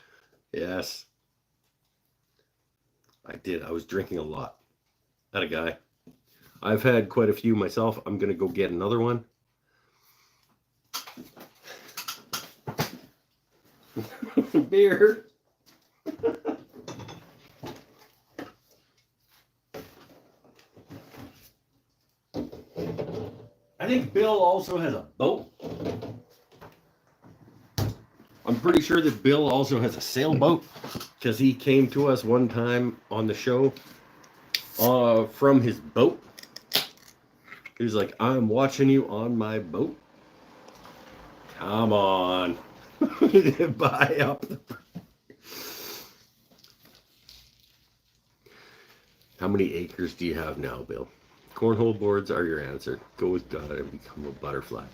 Yes. I did. I was drinking a lot. That a guy. I've had quite a few myself. I'm going to go get another one. Beer. I think Bill also has a boat. I'm pretty sure that Bill also has a sailboat because he came to us one time on the show from his boat. He was like, I'm watching you on my boat. Come on. Buy up. How many acres do you have now, Bill? Cornhole boards are your answer. Go with God and become a butterfly.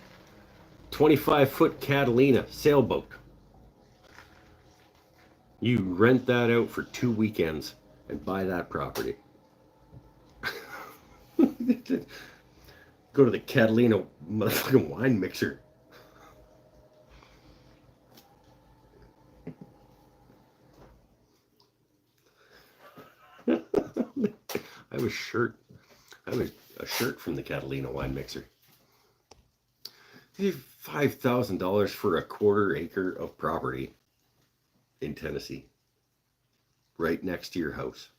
25-foot Catalina sailboat. You rent that out for 2 weekends and buy that property. Go to the Catalina motherfucking wine mixer. I have a shirt. I have a shirt from the Catalina wine mixer. $5,000 for a quarter acre of property in Tennessee, right next to your house.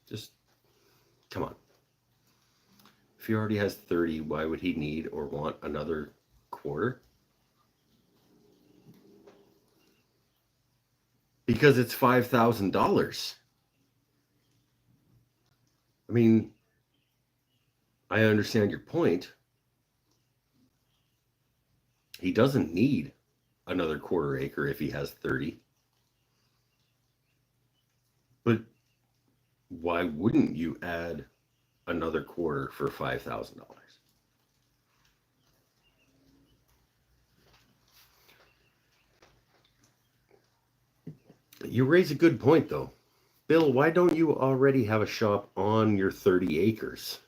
Just come on. If he already has 30, why would he need or want another quarter? Because it's $5,000. I mean, I understand your point. He doesn't need another quarter acre if he has 30. But why wouldn't you add another quarter for $5,000? You raise a good point, though. Bill, why don't you already have a shop on your 30 acres?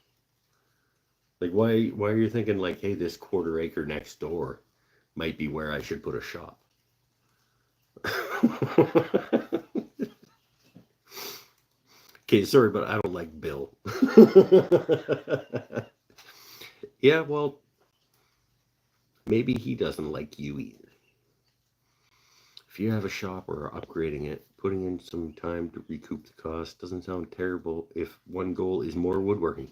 Like, why are you thinking, like, hey, this quarter acre next door might be where I should put a shop? Okay, sorry, but I don't like Bill. Yeah, well, maybe he doesn't like you either. If you have a shop or are upgrading it, putting in some time to recoup the cost doesn't sound terrible if one goal is more woodworking.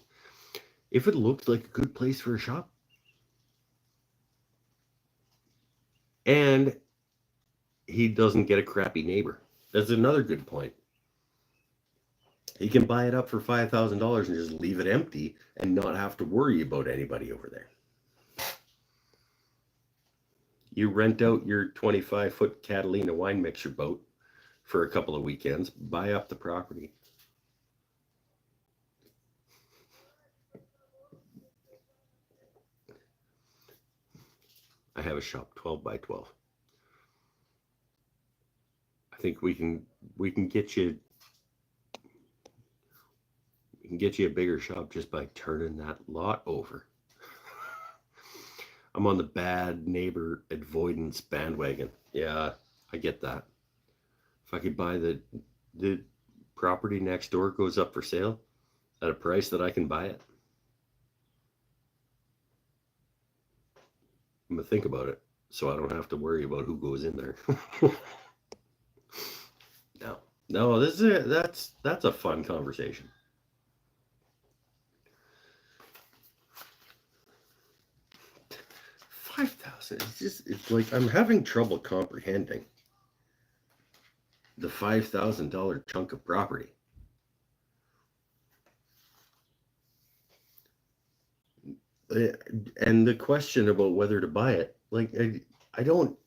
If it looked like a good place for a shop, and he doesn't get a crappy neighbor. That's another good point. He can buy it up for $5,000 and just leave it empty and not have to worry about anybody over there. You rent out your 25-foot Catalina wine mixer boat for a couple of weekends, buy up the property. I have a shop, 12 by 12. I think we can get you a bigger shop just by turning that lot over. I'm on the bad neighbor avoidance bandwagon. Yeah, I get that. If I could buy the property next door goes up for sale at a price that I can buy it, I'm gonna think about it. so I don't have to worry about who goes in there. No, no, this is that's a fun conversation. 5,000. It's like I'm having trouble comprehending the $5,000 chunk of property. And the question about whether to buy it, like I don't,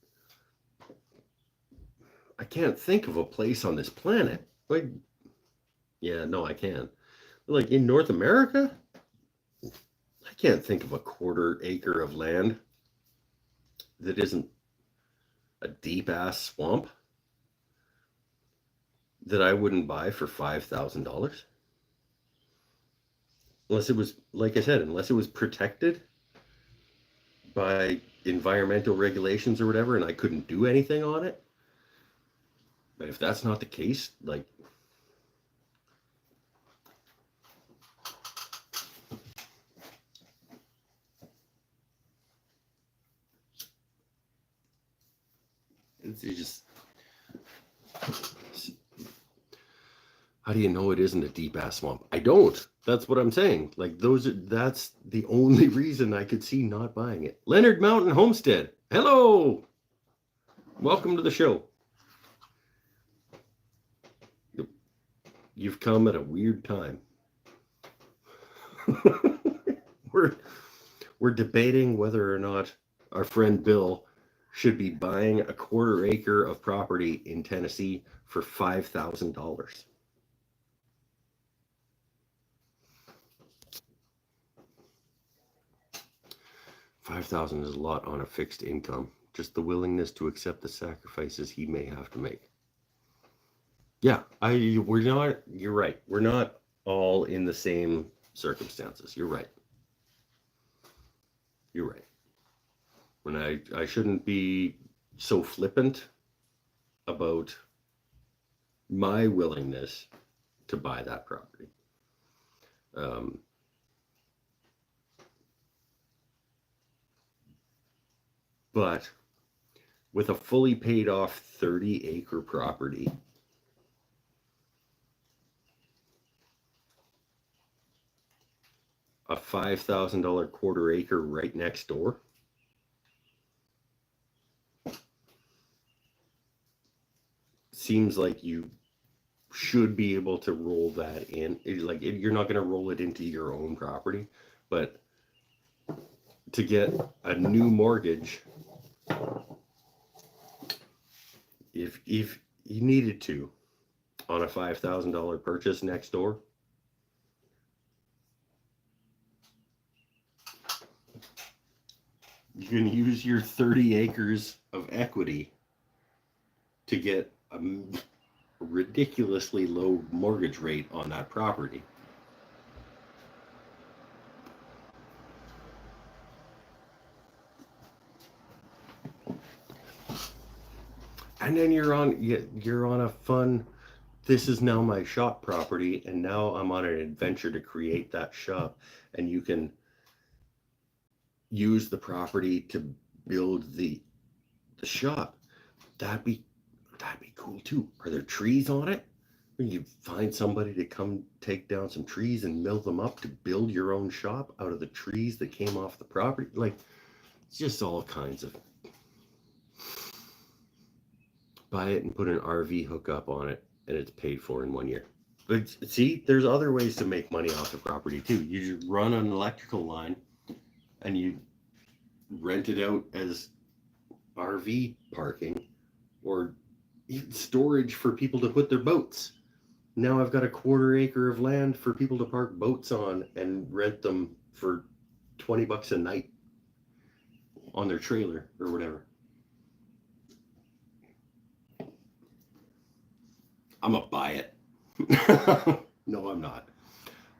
I can't think of a place on this planet. Like, yeah, no, I can. Like in North America, I can't think of a quarter acre of land that isn't a deep ass swamp that I wouldn't buy for $5,000. Unless it was, like I said, unless it was protected by environmental regulations or whatever, and I couldn't do anything on it. But if that's not the case, like, it's just, how do you know it isn't a deep ass swamp? I don't. That's what I'm saying. Like that's the only reason I could see not buying it. Leonard Mountain Homestead. Hello. Welcome to the show. You've come at a weird time. we're debating whether or not our friend Bill should be buying a quarter acre of property in Tennessee for $5,000. $5,000 is a lot on a fixed income. Just the willingness to accept the sacrifices he may have to make. Yeah, we're not. You're right. We're not all in the same circumstances. You're right. You're right. When I shouldn't be so flippant about my willingness to buy that property. But with a fully paid off 30-acre property, a $5,000 quarter acre right next door, seems like you should be able to roll that in. Like you're not going to roll it into your own property, but to get a new mortgage, if you needed to, on a $5,000 purchase next door, you can use your 30 acres of equity to get a ridiculously low mortgage rate on that property. And then you're on a fun, this is now my shop property, and now I'm on an adventure to create that shop, and you can use the property to build the shop. That'd be cool too. Are there trees on it? You find somebody to come take down some trees and mill them up to build your own shop out of the trees that came off the property. Like, it's just all kinds of. Buy it and put an RV hookup on it, and it's paid for in 1 year. But see, there's other ways to make money off the property too. You just run an electrical line, and you rent it out as RV parking or storage for people to put their boats. Now I've got a quarter acre of land for people to park boats on and rent them for $20 a night on their trailer or whatever. I'm gonna buy it. No, I'm not.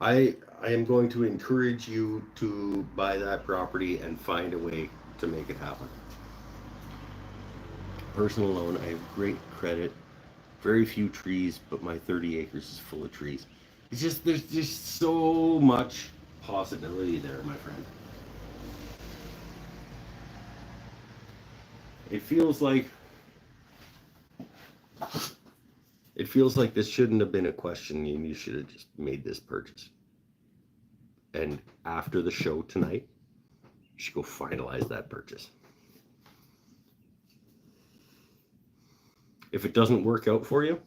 I am going to encourage you to buy that property and find a way to make it happen. Personal loan, I have great credit, very few trees, but my 30 acres is full of trees. It's just, there's just so much possibility there, my friend. It feels like this shouldn't have been a question, and you should have just made this purchase. And after the show tonight, you should go finalize that purchase. If it doesn't work out for you,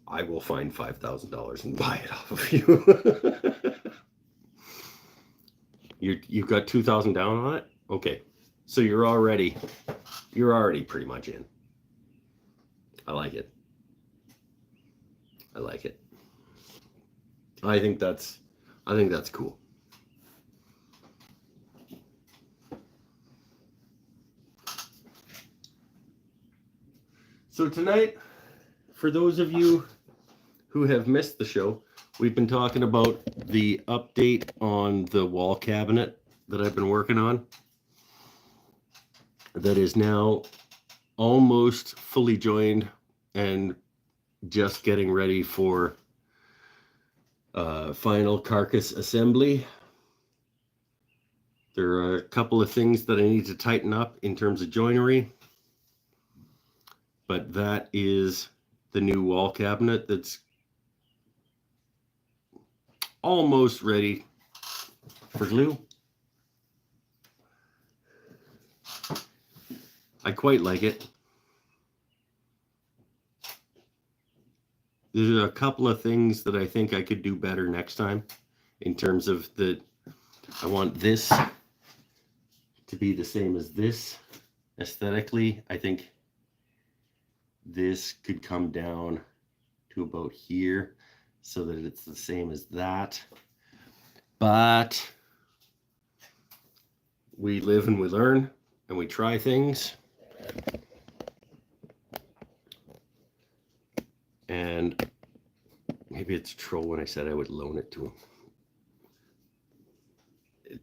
I will find $5,000 and buy it off of you. You've got 2,000 down on it? Okay. So you're already pretty much in. I like it. I like it. I think that's cool. So tonight, for those of you who have missed the show, we've been talking about the update on the wall cabinet that I've been working on. That is now almost fully joined and just getting ready for final carcass assembly. There are a couple of things that I need to tighten up in terms of joinery, but that is the new wall cabinet that's almost ready for glue. I quite like it. There's a couple of things that I think I could do better next time in terms of I want this to be the same as this aesthetically. I think this could come down to about here so that it's the same as that. But we live and we learn and we try things. And maybe it's a troll when I said I would loan it to him.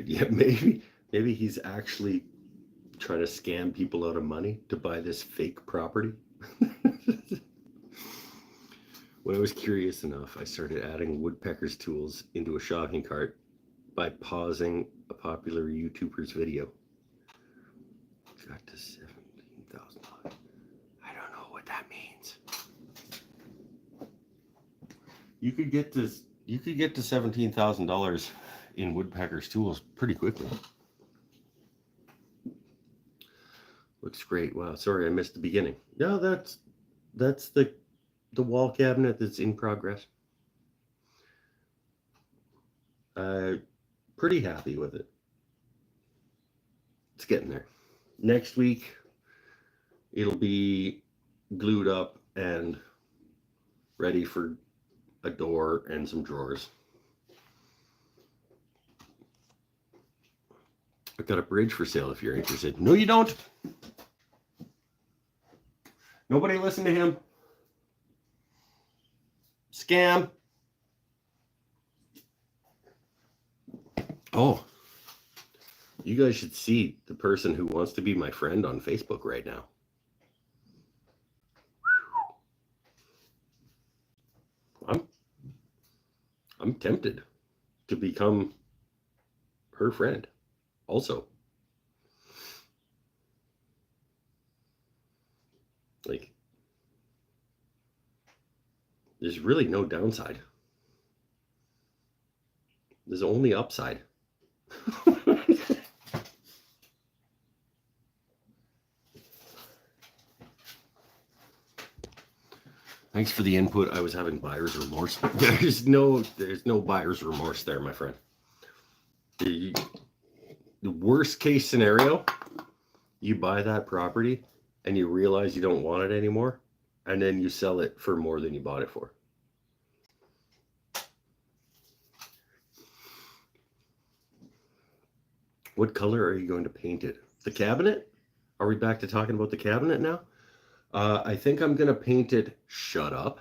Yeah, maybe he's actually trying to scam people out of money to buy this fake property. When I was curious enough, I started adding woodpecker's tools into a shopping cart by pausing a popular YouTuber's video. Got to $17,000. I don't know what that means. You could get to $17,000 in woodpecker's tools pretty quickly. Looks great. Wow, sorry I missed the beginning. No, that's the wall cabinet that's in progress. Pretty happy with it. It's getting there. Next week, it'll be glued up and ready for a door and some drawers. I've got a bridge for sale if you're interested. No, you don't. Nobody listen to him. Scam. Oh, you guys should see the person who wants to be my friend on Facebook right now. I'm tempted to become her friend also. Like, there's really no downside. There's only upside. Thanks for the input. I was having buyer's remorse. There's no buyer's remorse there, my friend. The worst case scenario, you buy that property and you realize you don't want it anymore, and then you sell it for more than you bought it for. What color are you going to paint it? The cabinet? Are we back to talking about the cabinet now? I think I'm going to paint it. Shut up.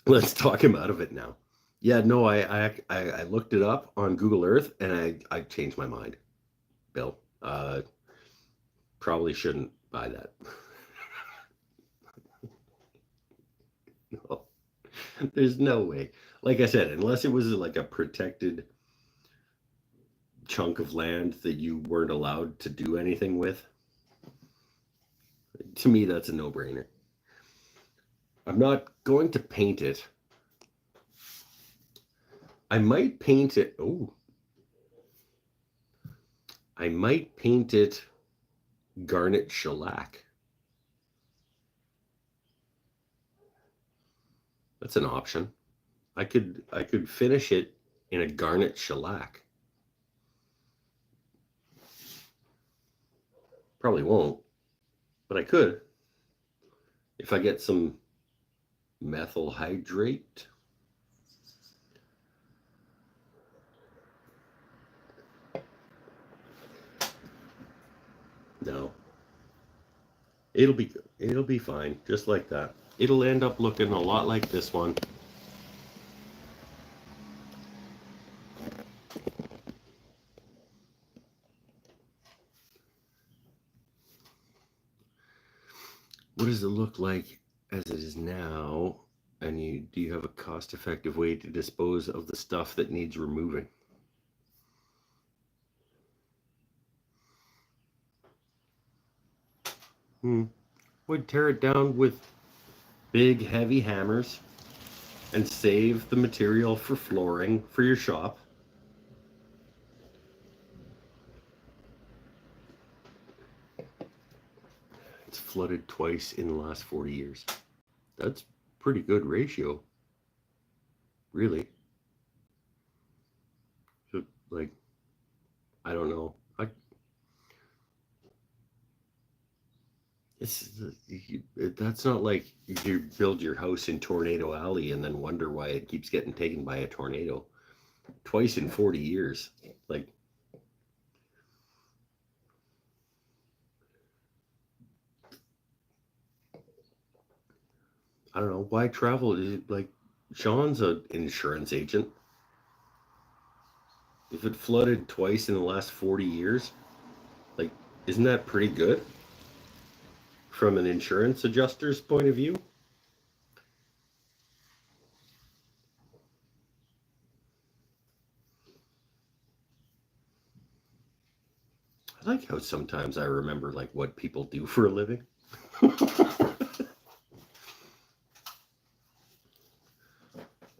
Let's talk him out of it now. Yeah, no, I looked it up on Google Earth and I changed my mind. Bill, probably shouldn't buy that. No, there's no way. Like I said, unless it was like a protected chunk of land that you weren't allowed to do anything with, to me, that's a no-brainer. I'm not going to paint it. I might paint it. Oh, I might paint it garnet shellac. That's an option. I could finish it in a garnet shellac. Probably won't, but I could if I get some methyl hydrate. No, it'll be good. It'll be fine, just like that. It'll end up looking a lot like this one. What does it look like as it is now? And do you have a cost-effective way to dispose of the stuff that needs removing? Would tear it down with big, heavy hammers and save the material for flooring for your shop. It's flooded twice in the last 40 years. That's pretty good ratio. Really. So, like, I don't know. That's not like you build your house in Tornado Alley and then wonder why it keeps getting taken by a tornado. Twice in 40 years. Like, I don't know. Why travel? Like, Sean's an insurance agent. If it flooded twice in the last 40 years, like, isn't that pretty good from an insurance adjuster's point of view? I like how sometimes I remember like what people do for a living.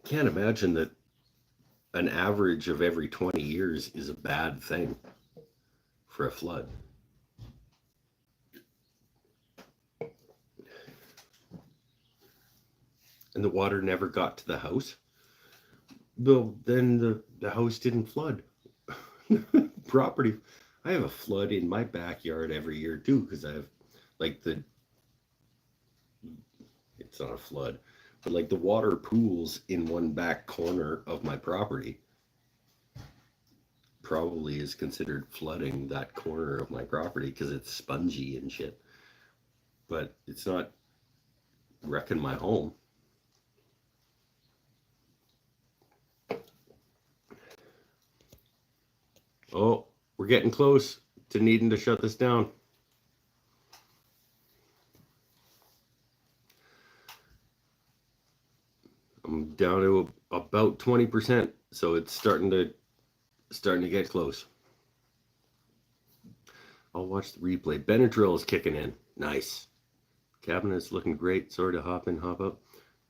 Can't imagine that an average of every 20 years is a bad thing for a flood. And the water never got to the house. Well, then the house didn't flood. Property. I have a flood in my backyard every year too, because I have like it's not a flood, but like the water pools in one back corner of my property probably is considered flooding that corner of my property because it's spongy and shit. But it's not wrecking my home. Oh, we're getting close to needing to shut this down. I'm down to about 20%, so it's starting to get close. I'll watch the replay. Benadryl is kicking in. Nice. Cabinet's looking great. Sorry to hop in, hop up.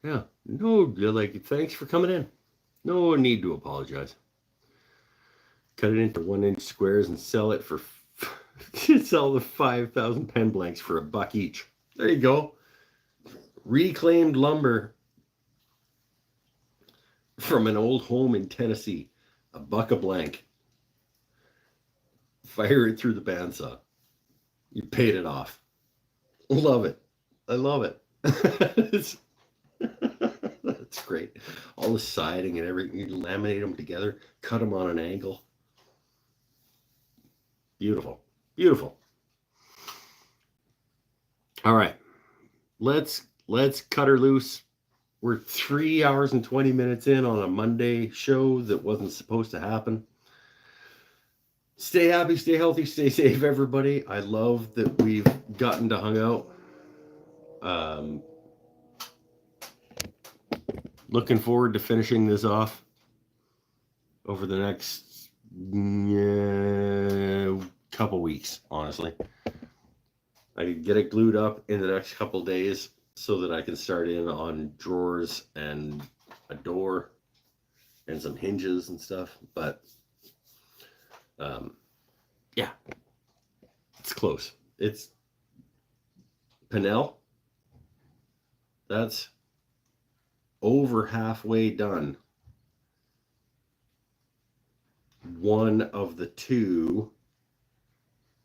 Yeah, no, like, thanks for coming in. No need to apologize. Cut it into 1-inch squares and sell it for sell the 5,000 pen blanks for $1 each. There you go. Reclaimed lumber from an old home in Tennessee. $1 a blank. Fire it through the bandsaw. You paid it off. Love it. I love it. That's great. All the siding and everything. You laminate them together, cut them on an angle. Beautiful. Beautiful. All right. Let's cut her loose. We're 3 hours and 20 minutes in on a Monday show that wasn't supposed to happen. Stay happy, stay healthy, stay safe, everybody. I love that we've gotten to hang out. looking forward to finishing this off over the next couple weeks, honestly. I can get it glued up in the next couple days so that I can start in on drawers and a door and some hinges and stuff. But yeah, it's close. It's Pinnell. That's over halfway done. One of the two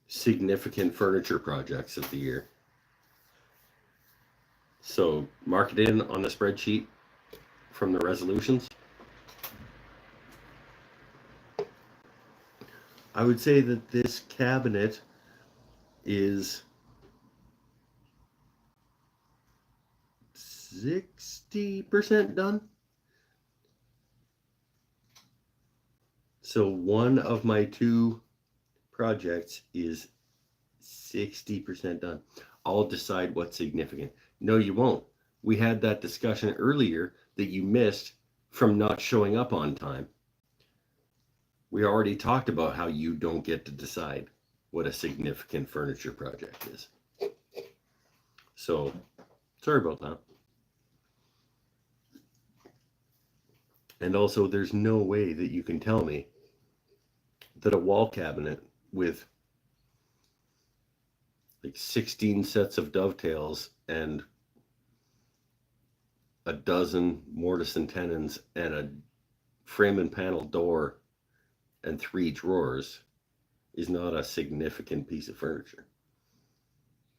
significant furniture projects of the year. So mark it in on the spreadsheet from the resolutions. I would say that this cabinet is 60% done. So one of my two projects is 60% done. I'll decide what's significant. No, you won't. We had that discussion earlier that you missed from not showing up on time. We already talked about how you don't get to decide what a significant furniture project is. So, sorry about that. And also, there's no way that you can tell me that a wall cabinet with like 16 sets of dovetails and a dozen mortise and tenons and a frame and panel door and 3 drawers is not a significant piece of furniture.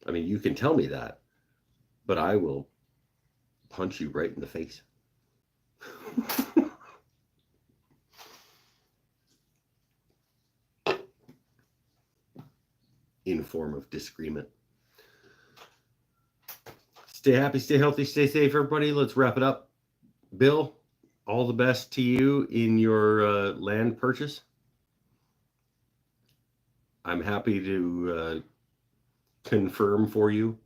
I mean, you can tell me that, but I will punch you right in the face. In form of disagreement. Stay happy, stay healthy, stay safe, everybody. Let's wrap it up. Bill, all the best to you in your land purchase. I'm happy to confirm for you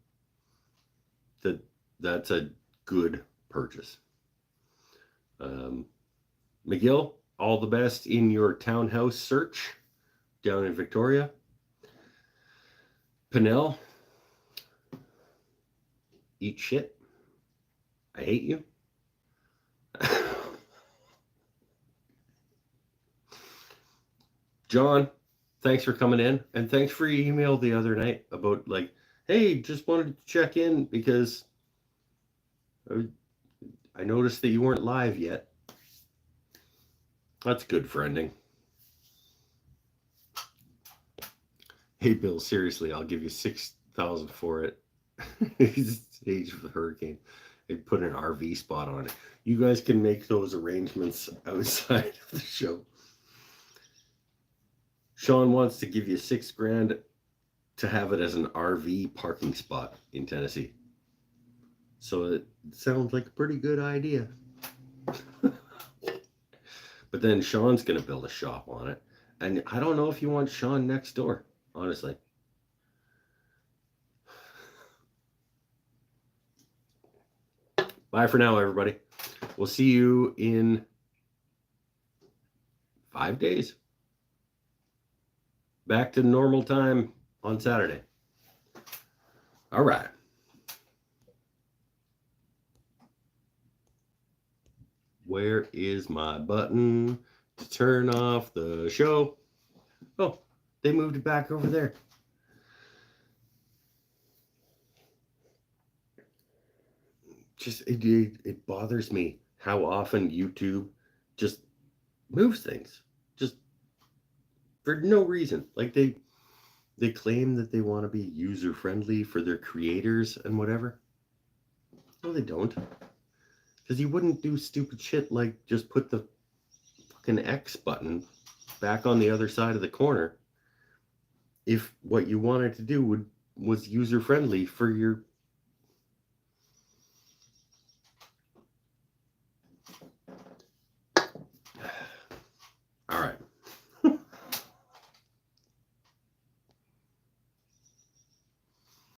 that that's a good purchase. McGill, all the best in your townhouse search down in Victoria. Pinnell, eat shit. I hate you. John, thanks for coming in, and thanks for your email the other night about like, hey, just wanted to check in because I noticed that you weren't live yet. That's good friending. Hey, Bill, seriously, I'll give you $6,000 for it. He's staged for the hurricane. And put an RV spot on it. You guys can make those arrangements outside of the show. Sean wants to give you $6,000 to have it as an RV parking spot in Tennessee. So it sounds like a pretty good idea. But then Sean's going to build a shop on it. And I don't know if you want Sean next door, honestly. Bye for now, everybody. We'll see you in 5 days. Back to normal time on Saturday. All right. Where is my button to turn off the show? Oh, they moved it back over there. Just it bothers me how often YouTube just moves things just for no reason. Like they claim that they want to be user friendly for their creators and whatever. No, they don't. Because you wouldn't do stupid shit like just put the fucking X button back on the other side of the corner if what you wanted to do was user friendly for your